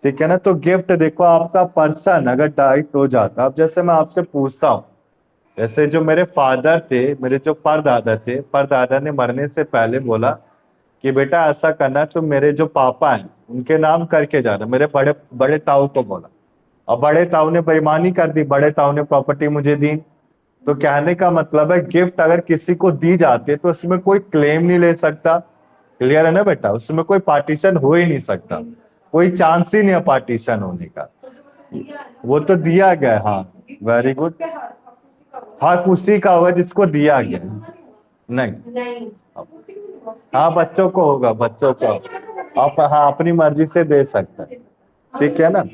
ठीक है ना? तो गिफ्ट देखो आपका पर्सन अगर डाइट हो जाता, अब जैसे मैं आपसे पूछता हूँ, जैसे जो मेरे फादर थे, मेरे जो परदादा थे, परदादा ने मरने से पहले बोला कि बेटा ऐसा करना, तो मेरे जो पापा हैं उनके नाम करके जाना, मेरे बड़े बड़े ताऊ को बोला। अब बड़े ताऊ ने बेईमानी कर दी, बड़े ताऊ ने प्रॉपर्टी मुझे दी। तो कहने का मतलब है गिफ्ट अगर किसी को दी जाती है तो उसमें कोई क्लेम नहीं ले सकता। क्लियर है ना बेटा? उसमें कोई पार्टीशन हो ही नहीं सकता, कोई चांस ही नहीं है पार्टीशन होने का, वो तो दिया गया। हाँ वेरी गुड, हक उसी का होगा जिसको दिया गया। नहीं, हाँ बच्चों को होगा, बच्चों को आप हाँ अपनी मर्जी से दे सकते हैं, ठीक है ना?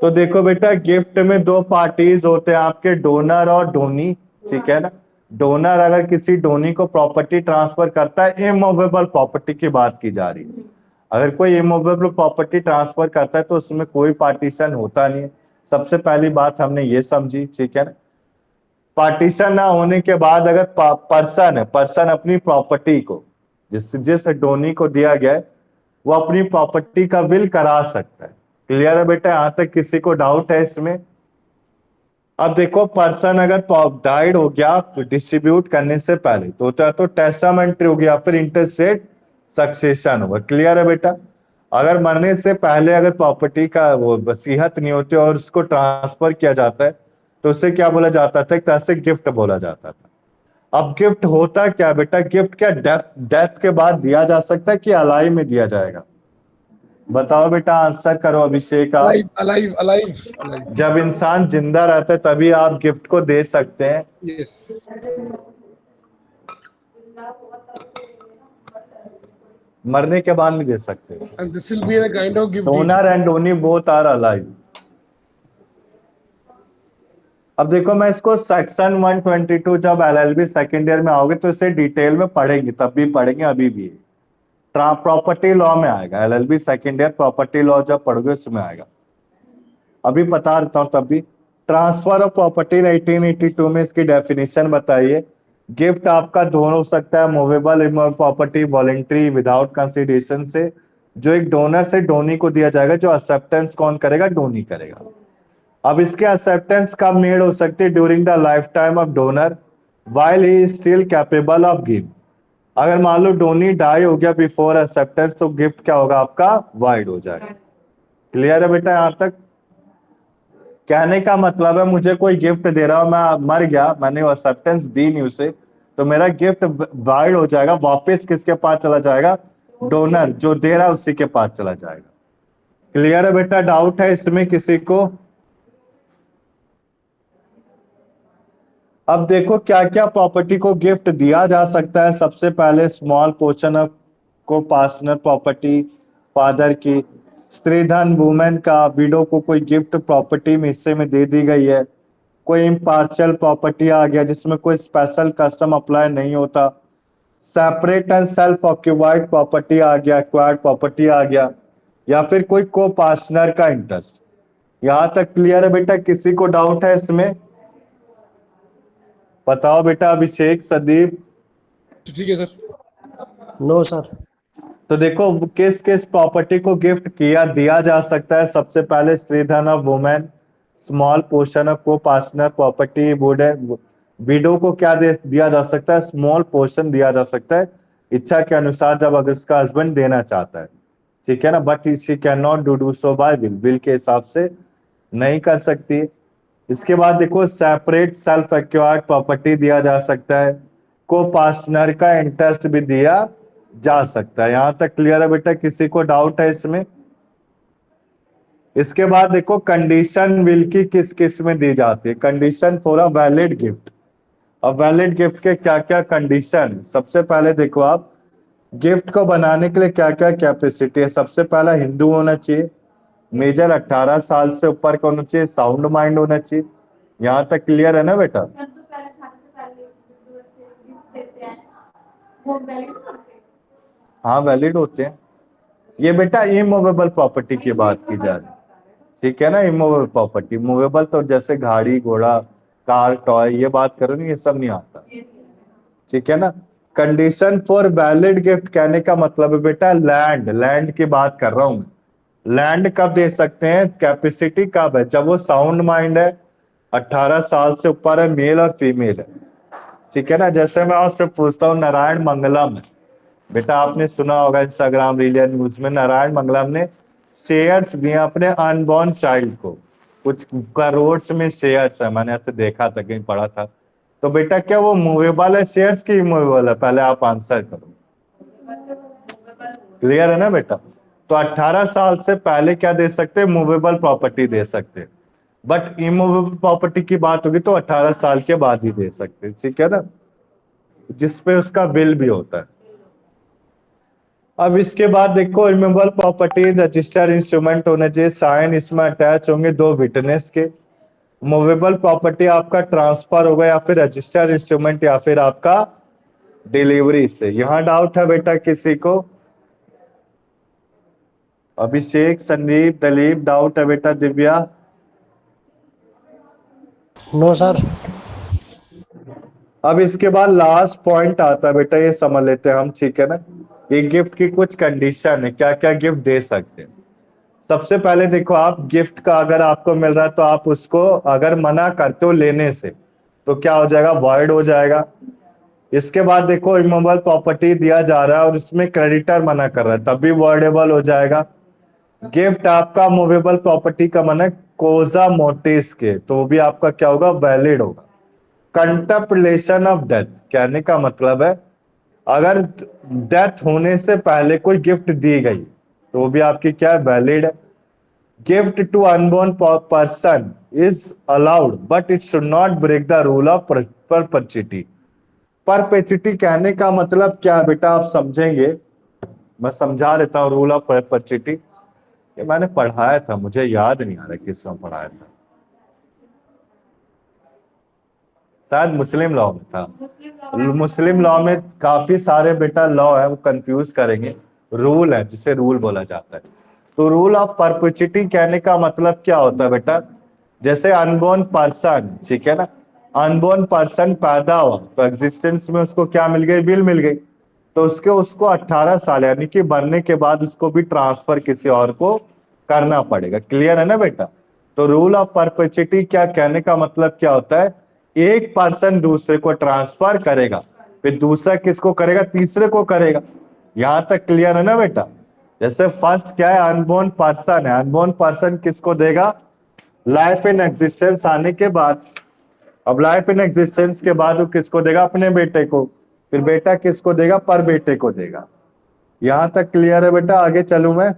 तो देखो बेटा गिफ्ट में दो पार्टीज होते हैं आपके, डोनर और डोनी, ठीक है ना? डोनर अगर किसी डोनी को प्रॉपर्टी ट्रांसफर करता है, इमूवेबल प्रॉपर्टी की बात की जा रही है, अगर कोई इमूवेबल प्रॉपर्टी ट्रांसफर करता है तो उसमें कोई पार्टीशन होता नहीं है। सबसे पहली बात हमने ये समझी, ठीक है ना? पार्टीशन ना होने के बाद अगर पर्सन अपनी प्रॉपर्टी को जिस डोनी को दिया गया है वो अपनी प्रॉपर्टी का विल करा सकता है। क्लियर है बेटा? यहां तक किसी को डाउट है इसमें? अब देखो पर्सन अगर डाइड हो गया डिस्ट्रीब्यूट करने से पहले तो टेस्टामेंट्री हो गया, फिर इंटरस्टेट सक्सेशन होगा। क्लियर है बेटा? अगर मरने से पहले अगर प्रॉपर्टी का वो वसीयत नहीं होती और उसको ट्रांसफर किया जाता है तो उसे क्या बोला जाता था? एक तरह से गिफ्ट बोला जाता था। अब गिफ्ट होता क्या बेटा? गिफ्ट क्या डेथ के बाद दिया जा सकता है कि अलाइव में दिया जाएगा? बताओ बेटा, आंसर करो अभिषेक। आप अलाइव अलाइव अलाइव। जब इंसान जिंदा रहता है तभी आप गिफ्ट को दे सकते हैं। यस। मरने के बाद नहीं दे सकते। And this will be a kind of gift deed. Donor and donee both are alive. अब देखो मैं इसको सेक्शन 122 जब एलएलबी सेकेंड ईयर में आओगे तो इसे डिटेल में पढ़ेंगे, तब भी पढ़ेंगे, अभी भी प्रॉपर्टी लॉ में आएगा। LLB second year property law जब पढ़ोगे उसमें आएगा, अभी बता देता हूं तब भी। ट्रांसफर ऑफ प्रॉपर्टी 1882 में इसकी डेफिनेशन बताइए। गिफ्ट आपका दोनों हो सकता है, movable property voluntary without consideration से, जो एक डोनर से डोनी को दिया जाएगा, जो एक्सेप्टेंस कौन करेगा? डोनी करेगा। अब इसके एक्सेप्टेंस कब मेड हो सकती है? During the life time of donor while he is still capable of give. अगर मान लो डोनी डाई हो गया बिफोर एक्सेप्टेंस तो गिफ्ट क्या होगा आपका? वाइड हो जाएगा। क्लियर है बेटा? यहां तक कहने का मतलब है मुझे कोई गिफ्ट दे रहा हूं, मैं मर गया, मैंने एक्सेप्टेंस दी नहीं उसे, तो मेरा गिफ्ट वाइड हो जाएगा, वापस किसके पास चला जाएगा? डोनर, जो दे रहा है उसी के पास चला जाएगा। क्लियर है बेटा? डाउट है इसमें किसी को? अब देखो क्या क्या प्रॉपर्टी को गिफ्ट दिया जा सकता है। सबसे पहले स्मॉल पोर्शन को पार्टनर प्रॉपर्टी फादर की, स्त्रीधन वुमेन का, विडो को कोई गिफ्ट प्रॉपर्टी में हिस्से में दे दी गई है, कोई इम्पार्शियल प्रॉपर्टी आ गया जिसमें कोई स्पेशल कस्टम अप्लाई नहीं होता, separate and self occupied property आ गया, एक्वायर्ड प्रॉपर्टी आ गया, या फिर कोई को पार्टनर का इंटरेस्ट। यहां तक क्लियर है बेटा? किसी को डाउट है इसमें? बताओ बेटा अभिषेक, संदीप। ठीक है सर। No sir. तो देखो किस किस प्रॉपर्टी को गिफ्ट दिया जा सकता है। सबसे पहले stridhan of women, small portion of को पार्टनर प्रॉपर्टी, विडो को क्या दिया जा सकता है? स्मॉल पोर्शन दिया जा सकता है इच्छा के अनुसार, जब अगर उसका हस्बैंड देना चाहता है। ठीक है ना, but she can not do so by will के हिसाब से नहीं कर सकती। इसके बाद देखो सेपरेट सेल्फ एक्वायर्ड प्रॉपर्टी दिया जा सकता है, को पार्टनर का इंटरेस्ट भी दिया जा सकता है। यहां तक क्लियर है बेटा, किसी को डाउट है इसमें? इसके बाद देखो कंडीशन विल की किस किस में दी जाती है। Condition for a valid gift, अब वैलिड गिफ्ट के क्या क्या कंडीशन। सबसे पहले देखो आप, गिफ्ट को बनाने के लिए क्या क्या कैपेसिटी है। सबसे पहला हिंदू होना चाहिए, मेजर 18 साल से ऊपर का होना चाहिए, साउंड माइंड होना चाहिए। यहाँ तक क्लियर है ना बेटा? सर जो पहले खाने से पहले जो बच्चे गिफ्ट देते हैं वो वैलिड होते हैं? हाँ वैलिड होते हैं। ये बेटा इमूवेबल प्रॉपर्टी की बात की जा रही है, ठीक है ना। इमूवेबल प्रॉपर्टी, मूवेबल तो जैसे गाड़ी घोड़ा कार टॉय ये बात करो ना, ये सब नहीं आता, ठीक है ना। कंडीशन फॉर वैलिड गिफ्ट कहने का मतलब है बेटा लैंड, लैंड की बात कर रहा हूं मैं। लैंड कब दे सकते हैं, कैपेसिटी कब है, जब वो साउंड माइंड है, 18 साल से ऊपर है, मेल और फीमेल है, ठीक है ना। जैसे मैं आपसे पूछता हूँ नारायण मंगलम है बेटा, आपने सुना होगा इंस्टाग्राम रील या न्यूज में, नारायण मंगलम ने शेयर्स दिए अपने अनबॉर्न चाइल्ड को, कुछ करोड़ में शेयर्स है, मैंने ऐसे देखा था कहीं पढ़ा था। तो बेटा क्या वो मूवेबल है शेयर्स की इमूवेबल है, पहले आप आंसर करो। क्लियर है ना बेटा? तो 18 साल से पहले क्या दे सकते हैं, मूवेबल प्रॉपर्टी दे सकते हैं, बट इमूवेबल प्रॉपर्टी की बात होगी तो 18 साल के बाद ही दे सकते हैं, ठीक है ना, जिसपे उसका विल भी होता है। अब इसके बाद देखो इमूवेबल प्रॉपर्टी रजिस्टर्ड इंस्ट्रूमेंट होना चाहिए, साइन इसमें अटैच होंगे 2 विटनेस के। मूवेबल प्रॉपर्टी आपका ट्रांसफर होगा या फिर रजिस्टर्ड इंस्ट्रूमेंट या फिर आपका डिलीवरी से। यहां डाउट है बेटा किसी को? अभिषेक, संदीप, दलीप, डाउट है बेटा? दिव्या? No sir. अब इसके बाद लास्ट पॉइंट आता है बेटा, ये समझ लेते हैं हम, ठीक है ना। ये गिफ्ट की कुछ कंडीशन है, क्या क्या गिफ्ट दे सकते हैं। सबसे पहले देखो आप, गिफ्ट का अगर आपको मिल रहा है तो आप उसको अगर मना करते हो लेने से तो क्या हो जाएगा, वॉइड हो जाएगा। इसके बाद देखो इमूवेबल प्रॉपर्टी दिया जा रहा है और इसमें क्रेडिटर मना कर रहा है, तब भी वॉइडेबल हो जाएगा। गिफ्ट आपका मूवेबल प्रॉपर्टी का मन है कोजा मोटिस के, तो वो भी आपका क्या होगा, वैलिड होगा। कंटेम्पलेशन ऑफ डेथ कहने का मतलब है अगर डेथ होने से पहले कोई गिफ्ट दी गई तो वो भी आपकी क्या है, वैलिड है। Gift to unborn person is allowed but it should not break the rule of perpetuity. Perpetuity कहने का मतलब क्या है बेटा, आप समझेंगे, मैं समझा देता हूँ। रूल ऑफ परपेचुइटी ये मैंने पढ़ाया था, मुझे याद नहीं आ रहा किसमें पढ़ाया था, शायद मुस्लिम लॉ में था। मुस्लिम लॉ में काफी सारे बेटा लॉ है, वो कंफ्यूज करेंगे। रूल है जिसे रूल बोला जाता है। तो रूल ऑफ परपेचुइटी कहने का मतलब क्या होता है बेटा, जैसे अनबोर्न पर्सन, ठीक है ना, अनबोर्न पर्सन पैदा हुआ तो एग्जिस्टेंस में उसको क्या मिल गई, विल मिल गई, तो उसको 18 साल यानी कि बनने के बाद उसको भी ट्रांसफर किसी और को करना पड़ेगा। क्लियर है ना बेटा? तो रूल ऑफ परपेचुइटी क्या कहने का मतलब क्या होता है, एक पर्सन दूसरे को ट्रांसफर करेगा, फिर दूसरा किसको करेगा, तीसरे को करेगा। यहां तक क्लियर है ना बेटा? जैसे फर्स्ट क्या है, अनबोर्न पर्सन है, अनबोर्न पर्सन किसको देगा, लाइफ इन एग्जिस्टेंस आने के बाद। अब लाइफ इन एग्जिस्टेंस के बाद वो किसको देगा, अपने बेटे को, फिर बेटा किसको देगा, पर बेटे को देगा। यहां तक क्लियर है बेटा? आगे चलूं मैं?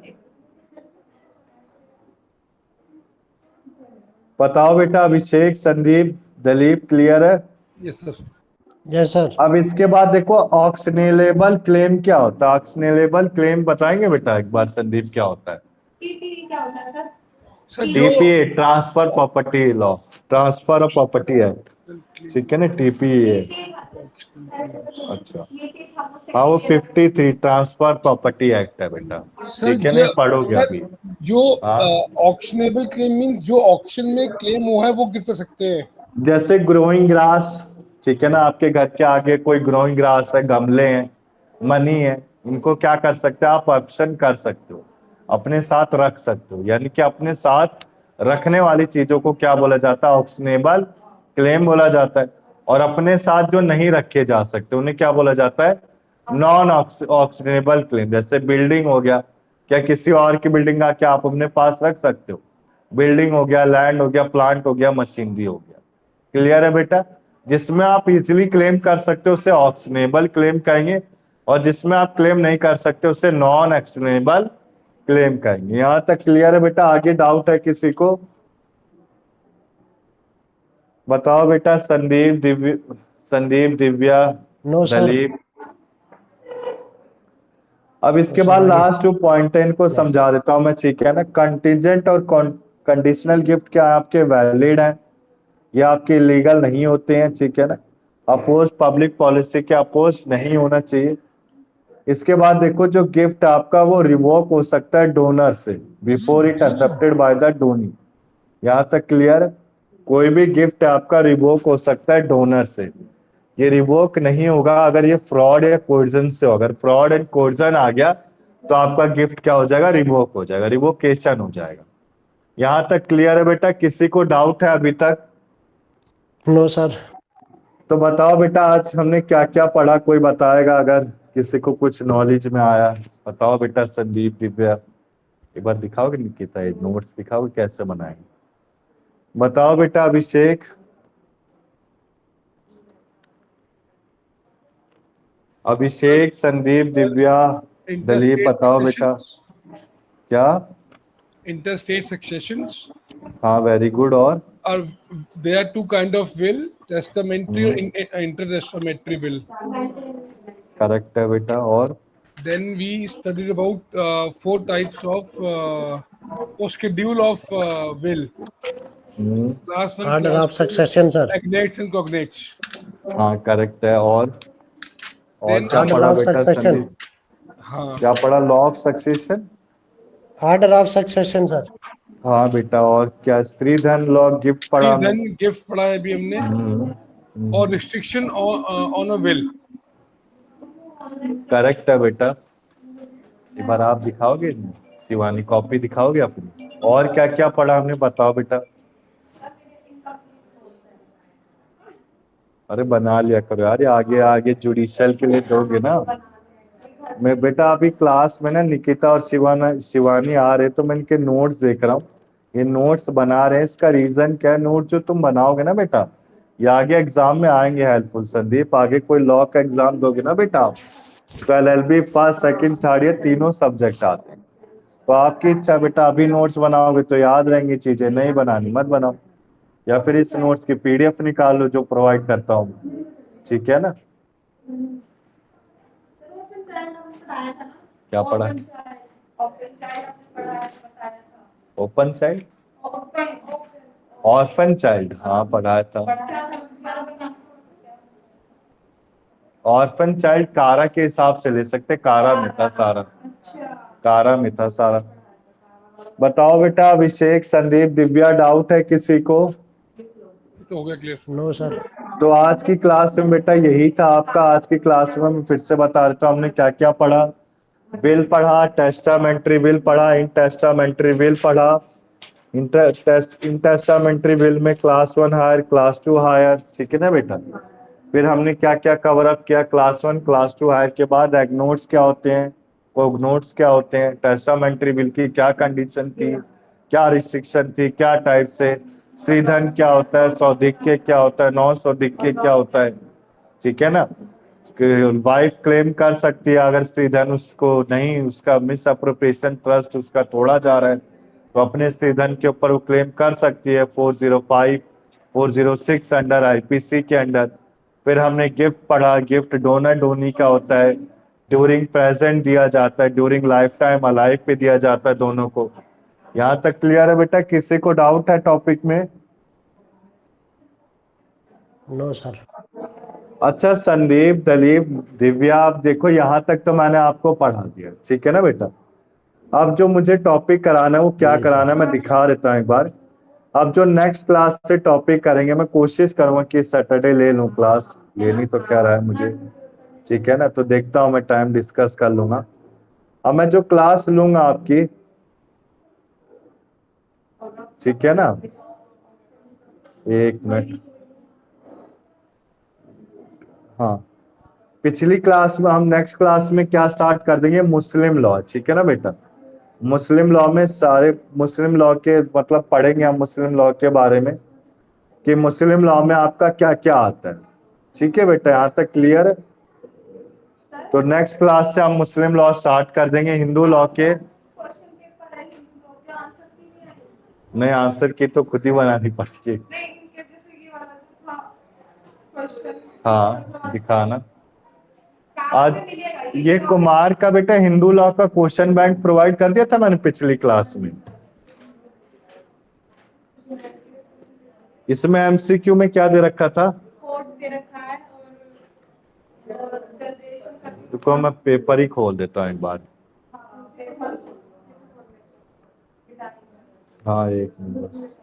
बताओ बेटा, अभिषेक, संदीप, दलीप, क्लियर है? Yes sir. Yes sir. अब इसके बाद देखो ऑक्शनेबल क्लेम क्या होता है। ऑक्शनेबल क्लेम बताएंगे बेटा एक बार संदीप, क्या होता है? टीपी क्या होता है सर? सर जो TPA, transfer property law, transfer of property act, ठीक है ना, टीपीए। अच्छा हाँ, वो 53 ट्रांसफर प्रॉपर्टी एक्ट है बेटा, ठीक है ना, पढ़ोगे अभी। जो हाँ। ऑक्शनेबल क्लेम मींस जो ऑक्शन में क्लेम हुआ है वो गिफ्ट कर सकते हैं। जैसे ग्रोइंग ग्रास, ठीक है ना, आपके घर के आगे कोई ग्रोइंग ग्रास है, गमले हैं, मनी है, इनको क्या कर सकते हो आप, ऑप्शन कर सकते हो, अपने साथ रख सकते हो। यानी कि अपने साथ रखने वाली चीजों को क्या बोला जाता है, ऑक्शनेबल क्लेम बोला जाता है। और अपने साथ जो नहीं रखे जा सकते उन्हें क्या बोला जाता है, नॉन ऑक्शनेबल क्लेम। जैसे बिल्डिंग हो गया, क्या किसी और की बिल्डिंग आके आप अपने पास रख सकते हो? बिल्डिंग हो गया, लैंड हो गया, प्लांट हो गया, मशीनरी हो गया। क्लियर है बेटा? जिसमें आप इजीली क्लेम कर सकते हो उसे ऑक्शनेबल क्लेम कहेंगे, और जिसमें आप क्लेम नहीं कर सकते उसे नॉन एक्शनेबल क्लेम कहेंगे। यहां तक क्लियर है बेटा? आगे डाउट है किसी को? बताओ बेटा। Sandeep, Divya, no sir. दलीप। अब इसके सर बाद आगे। लास्ट जो पॉइंट है इनको समझा देता हूं मैं, ठीक है ना? कंटीजेंट और कंडीशनल गिफ्ट क्या आपके वैलिड हैं, ये आपके इलीगल नहीं होते हैं, ठीक है ना? अपोज पब्लिक पॉलिसी के अपोज नहीं होना चाहिए। इसके बाद देखो, जो गिफ्ट आपका वो रिवोक हो सकता है डोनर से before it accepted by the Downey. यहां तक क्लियर है? कोई भी गिफ्ट आपका रिवोक हो सकता है डोनर से। ये रिवोक नहीं होगा अगर ये फ्रॉड या कोर्जन से हो। अगर फ्रॉड एंड कोर्जन आ गया तो आपका गिफ्ट क्या हो जाएगा? रिवोक हो जाएगा, रिवोकेशन हो जाएगा। यहां तक क्लियर है बेटा? किसी को डाउट है अभी तक? No sir. तो बताओ बेटा, आज हमने क्या क्या पढ़ा? कोई बताएगा अगर किसी को कुछ नॉलेज में आया? बताओ बेटा। संदीप, दिव्या, एक बार दिखाओगे? निकिता, ये नोट्स दिखाओगे कैसे बनाएंगे? बताओ बेटा। अभिषेक, संदीप, दिव्या, दलीप, Interstate बताओ बेटा। successions. क्या? Interstate successions. हाँ, वेरी गुड। और Are there are two kind of will: testamentary or intertestamentary will. Correct है बेटा। और Then we studied about four types of or schedule of will. Class one, order class of two, succession sir. agnates and cognates. हाँ, correct है। और Then क्या order पढ़ा of बेटा succession. Sandeep? हाँ, क्या पढ़ा? Law of succession. Order of succession sir. हाँ बेटा। और क्या स्त्री धन लॉ गिफ्ट पढ़ा हमने? then gift पढ़ा है अभी हमने, और restriction on a will. Correct है बेटा। एक बार आप दिखाओगे शिवानी? कॉपी दिखाओगे अपनी? और क्या क्या पढ़ा हमने? बताओ बेटा। अरे बना लिया करो यार, ये आगे आगे जुडिशियल के लिए दोगे ना। मैं बेटा अभी क्लास में ना निकिता और शिवानी आ रहे, तो मैं इनके नोट्स देख रहा हूँ। ये नोट्स बना रहे हैं, इसका रीजन क्या है? नोट जो तुम बनाओगे ना बेटा, ये आगे एग्जाम में आएंगे हेल्पफुल। संदीप, आगे कोई लॉ का एग्जाम दोगे ना बेटा आप, तो LLB फर्स्ट सेकंड थर्ड ये तीनों सब्जेक्ट आते हैं। तो आपकी इच्छा बेटा, अभी नोट्स बनाओगे तो याद रहेंगी चीजें, नहीं बनानी मत बनाओ। या फिर इस नोट्स की PDF निकाल लो जो प्रोवाइड करता हूँ, ठीक है ना? क्या पढ़ा? ओपन चाइल्ड, ऑर्फन चाइल्ड, हाँ पढ़ाया था। ऑर्फन चाइल्ड कारा के हिसाब से ले सकते, कारा में था सारा, कारा में था सारा। बताओ बेटा। अभिषेक, संदीप, दिव्या, डाउट है किसी को? तो हो गया क्लियर। No sir. तो आज की क्लास में बेटा यही था आपका। आज की क्लास में मैं फिर से बता देता हूँ हमने क्या क्या पढ़ा। विल पढ़ा, टेस्टामेंट्री विल पढ़ा, इंटेस्टामेंट्री विल पढ़ा। इंटेस्टामेंट्री विल में क्लास 1 हायर, क्लास 2 हायर, ठीक है ना बेटा? फिर हमने क्या क्या कवर अप किया? क्लास 1 क्लास 2 हायर के बाद एग्नोट्स क्या होते हैं, कोगनोट्स क्या होते हैं, टेस्टामेंट्री विल की क्या कंडीशन थी, क्या रिस्ट्रिक्शन थी, क्या टाइप से, श्रीधन क्या होता है, सौदिक्य क्या होता है, नॉन सौदिक्य क्या होता है, ठीक है ना? वाइफ क्लेम कर सकती है अगर स्त्रीधन उसको नहीं, उसका मिस अप्रोप्रिएशन ट्रस्ट उसका तोड़ा जा रहा है, तो अपने स्त्रीधन के ऊपर वो क्लेम कर सकती है 405 406 अंडर IPC के अंडर। फिर हमने गिफ्ट पढ़ा। गिफ्ट डोनर डोनी का होता है, ड्यूरिंग प्रेजेंट दिया जाता है, ड्यूरिंग लाइफ टाइम अलाइव पे दिया जाता है दोनों को। यहाँ तक क्लियर है बेटा? किसी को डाउट है टॉपिक में? No sir. अच्छा संदीप, दलीप, दिव्या, आप देखो यहाँ तक तो मैंने आपको पढ़ा दिया, ठीक है ना बेटा? अब जो मुझे टॉपिक कराना है वो क्या जी कराना सर। है मैं दिखा देता हूँ एक बार। अब जो नेक्स्ट क्लास से टॉपिक करेंगे, मैं कोशिश करूंगा कि सैटरडे ले लूं क्लास, लेनी तो क्या रहा है मुझे, ठीक है ना? तो देखता हूँ मैं, टाइम डिस्कस कर लूंगा। अब मैं जो क्लास लूंगा आपकी, ठीक है ना? एक मिनट। हाँ, पिछली क्लास में हम नेक्स्ट क्लास में क्या स्टार्ट कर देंगे? मुस्लिम लॉ, ठीक है ना बेटा? मुस्लिम लॉ में सारे मुस्लिम लॉ के मतलब पढ़ेंगे हम मुस्लिम लॉ के बारे में कि मुस्लिम लॉ में आपका क्या क्या आता है। ठीक है बेटा, यहाँ तक क्लियर है? तो नेक्स्ट क्लास से हम मुस्लिम लॉ स्टार्ट कर देंगे। हिंदू लॉ के क्वेश्चन पेपर है हिंदू लॉ के आंसर की नहीं आएगी। नए आंसर की तो खुद ही बनानी पड़ेगी। नहीं इनके जैसे ये वाला जो था क्वेश्चन हाँ दिखाना। आज आज ये कुमार का बेटा हिंदू लॉ का क्वेश्चन बैंक प्रोवाइड कर दिया था मैंने पिछली क्लास में। इसमें एमसीक्यू में क्या दे रखा था? कोड दे रखा है और जनरेशन का रुको मैं पेपर ही खोल देता हूँ एक बार। हाँ एक मिनट बस।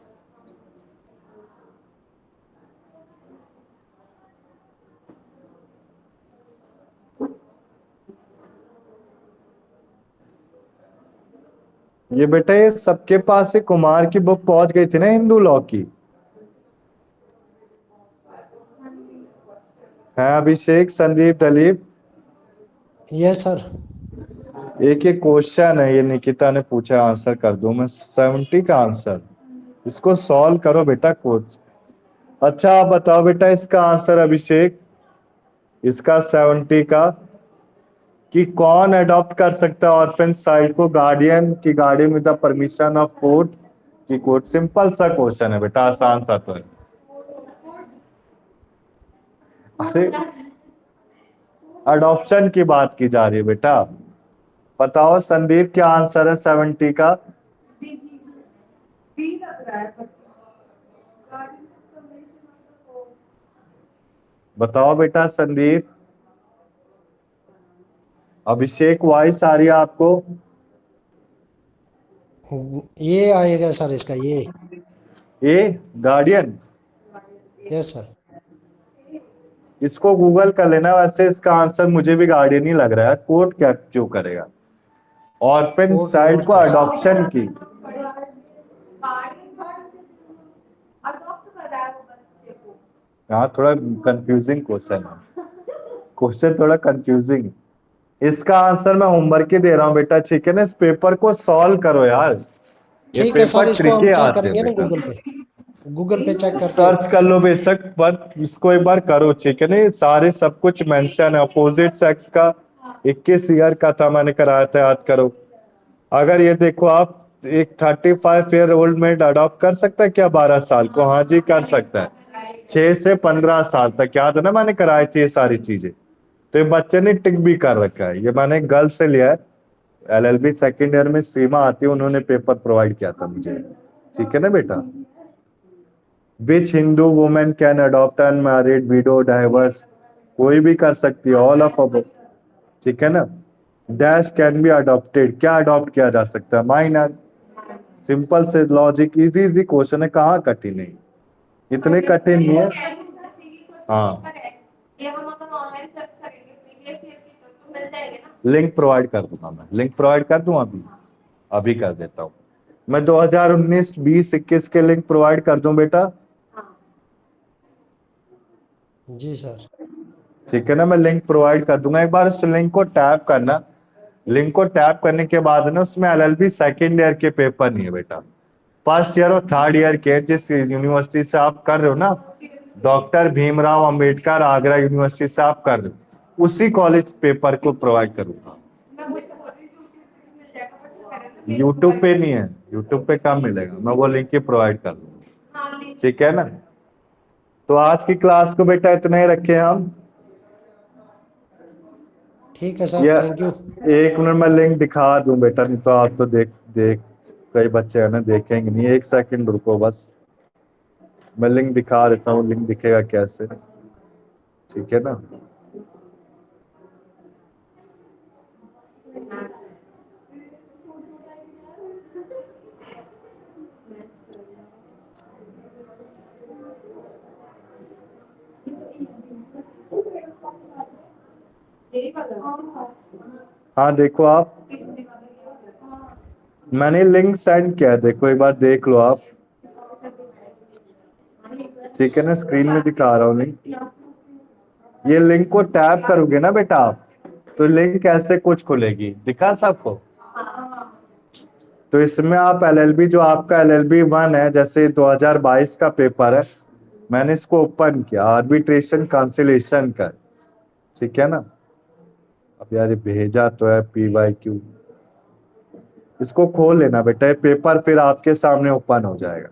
ये बेटा ये सबके पास से कुमार की बुक पहुंच गई थी ना हिंदू लॉ की? है अभिषेक, संदीप, दलीप? Yes sir. एक एक क्वेश्चन है ये निकिता ने पूछा, आंसर कर दूं मैं 70 का आंसर। इसको सॉल्व करो बेटा कोच। अच्छा आप बताओ बेटा इसका आंसर अभिषेक, इसका 70 का कि कौन अडॉप्ट कर सकता है ऑर्फन चाइल्ड को गार्डियन की guardian with the permission of court की कोर्ट। सिंपल सा क्वेश्चन है बेटा, आसान सा तो है। अरे अडॉप्शन की बात की जा रही है बेटा। बताओ संदीप क्या आंसर है 70 का? बी लग रहा है garden confirmation of the code. बताओ बेटा संदीप। अभिषेक वॉइस आ रही है आपको? ये आएगा सर इसका ये। ए गार्डियन। Yes sir. इसको गूगल कर लेना। वैसे इसका आंसर मुझे भी गार्डियन ही लग रहा है। कोर्ट क्या क्यों करेगा ऑर्फन कोर्ट चाइल्ड यूज को कर सकते। अडॉप्शन की? अडॉप्ट कर रहा है वो बच्चे को। हाँ थोड़ा कंफ्यूजिंग क्वेश्चन है, क्वेश्चन थोड़ा कंफ्यूजिंग। इसका आंसर मैं होमवर्क ही दे रहा हूँ बेटा, ठीक है ना? इस पेपर को सॉल्व करो यार, ये ठीक है सर, पेपर इसको हम ट्रिकी चेक आते हैं करेंगे ना बेटा। गूगल पे चेक करके। सर्च कर लो बेशक, पर इसको एक बार करो, ठीक है ना? ये सारे सब कुछ मेंशन है। अपोजिट सेक्स का 21 ईयर का था, मैंने कराया था, याद करो। अगर ये देखो आप, एक 35 ईयर ओल्ड मैन अडॉप्ट कर सकता है क्या 12 साल को? हाँ जी कर सकता है। 6 से 15 साल तक, याद है ना मैंने कराई थी ये सारी चीजें। तो ये बच्चे ने टिक भी कर रखा है। ये मैंने गर्ल से लिया है, एलएलबी सेकंड ईयर में सीमा आती है, उन्होंने पेपर प्रोवाइड किया था मुझे, ठीक है ना बेटा? Which Hindu women can adopt unmarried widow divorce? कोई भी कर सकती है, ऑल ऑफ अबव, ठीक है ना? डैश कैन बी अडॉप्टेड, क्या अडॉप्ट किया जा सकता है? माइनर। सिंपल से लॉजिक, इजी इजी क्वेश्चन है, कहाँ कठिन है, इतने कठिन नहीं है। हाँ ये हम अगर ऑनलाइन सर्च करेंगे प्रीवियस ईयर की तो मिल जाएंगे ना। लिंक प्रोवाइड कर दूंगा मैं, लिंक प्रोवाइड कर दूं अभी, अभी कर देता हूँ मैं। 2019, 20, 21 के लिंक प्रोवाइड कर दूं बेटा? जी सर। ठीक है ना, मैं लिंक प्रोवाइड कर दूंगा। एक बार उस लिंक को टैप करना। लिंक को टैप करने के बाद ना उसमें एलएलबी सेकंड ईयर के पेपर नहीं है बेटा, फर्स्ट ईयर और थर्ड ईयर के। जिस यूनिवर्सिटी से आप कर रहे हो ना, डॉक्टर भीमराव अंबेडकर आगरा यूनिवर्सिटी से आप कर रहे हो, उसी कॉलेज पेपर को प्रोवाइड करूंगा। मैं वही तो बोल रही हूँ यूट्यूब पे मिल जाएगा बट कह रहे हैं यूट्यूब पे नहीं है, यूट्यूब पे कम मिलेगा, मैं वो लिंक ही प्रोवाइड कर दूंगा, हाँ लिंक। ठीक है ना? तो आज की क्लास को बेटा इतना ही रखे हम। ठीक है सर, या थैंक यू। एक मिनट मैं लिंक दिखा दूं बेटा, नहीं तो आप तो देख देख कई बच्चे है ना देखेंगे नहीं। एक सेकंड रुको बस, मैं लिंक दिखा देता हूँ। लिंक दिखेगा कैसे, ठीक है ना? हाँ देखो आप, मैंने लिंक सेंड किया है, देखो एक बार देख लो आप, ठीक है ना? स्क्रीन में दिखा रहा हूँ लिंक। ये लिंक को टैप करोगे ना बेटा आप, तो लिंक ऐसे कुछ खुलेगी, दिखा सबको? तो इसमें आप एलएलबी, जो आपका एलएलबी 1 है, जैसे 2022 का पेपर है, मैंने इसको ओपन किया, आर्बिट्रेशन कांसिलेशन का, ठीक है ना। अब यार ये भेजा तो है PYQ, इसको खोल लेना बेटा, ये पेपर फिर आपके सामने ओपन हो जाएगा।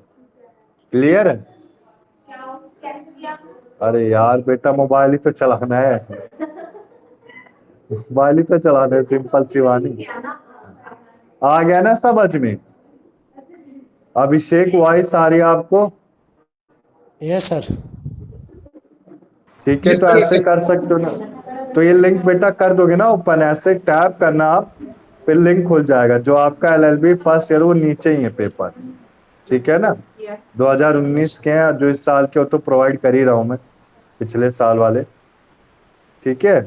क्लियर है? क्या कैसे किया? अरे यार बेटा, मोबाइल ही तो चलाना है, मोबाइल ही तो चलाना है, सिंपल सी वाणी। किया ना? आ गया ना समझ में? अभिषेक वॉइस आ रही है आपको? Yes sir. ठीक है, Yes, तो sir, yes, ऐसे sir. कर सकते हो ना। तो ये लिंक बेटा कर दोगे ना ओपन, ऐसे टैप करना आप, फिर लिंक खुल जाएगा। जो आपका एलएलबी फर्स्ट ईयर, वो नीचे ही है पेपर, ठीक है ना। 2019 के हैं, जो इस साल के हो तो प्रोवाइड कर ही रहा हूं मैं, पिछले साल वाले, ठीक है।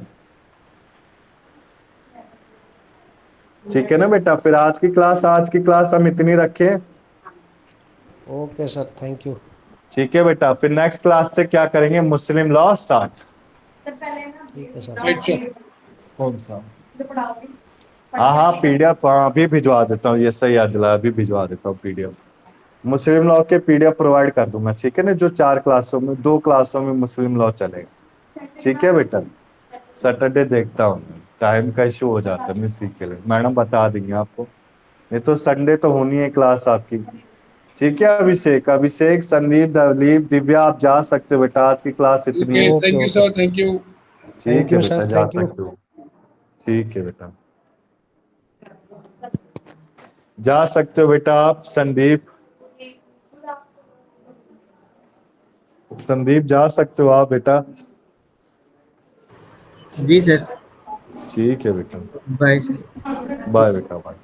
ठीक है ना बेटा, फिर आज की क्लास हम इतनी रखें। Okay sir, thank you. ठीक है बेटा, फिर नेक्स्ट क्लास से क्या करेंगे, मुस्लिम लॉ स्टार्ट। सर पहले ना ठीक है सर। Right, sir. कौन सा? जो पढ़ाओगे हाँ PDF, हाँ अभी भिजवा देता हूँ, ये सही याद दिलाया, अभी भिजवा देता हूँ PDF। मुस्लिम लॉ के PDF प्रोवाइड कर दूंगा, ठीक है ना। जो 4 क्लासों में, 2 क्लासों में मुस्लिम लॉ चलेगा, ठीक है बेटा। सैटरडे देखता हूँ, टाइम का इशू हो जाता है मिस के लिए, मैडम बता देंगे आपको। नहीं तो संडे तो होनी है क्लास आपकी, ठीक है। अभिषेक, संदीप, दलीप, दिव्या, आप जा सकते हो बेटा, आज की क्लास इतनी Okay, है। thank you, sir. Thank you. ठीक Thank है you, बेटा, sir. जा Thank you. सकते हो, ठीक है बेटा, जा सकते हो बेटा आप। संदीप जा सकते हो आप बेटा, जी सर। ठीक है बेटा, बाय सर। बाय बेटा, बाय।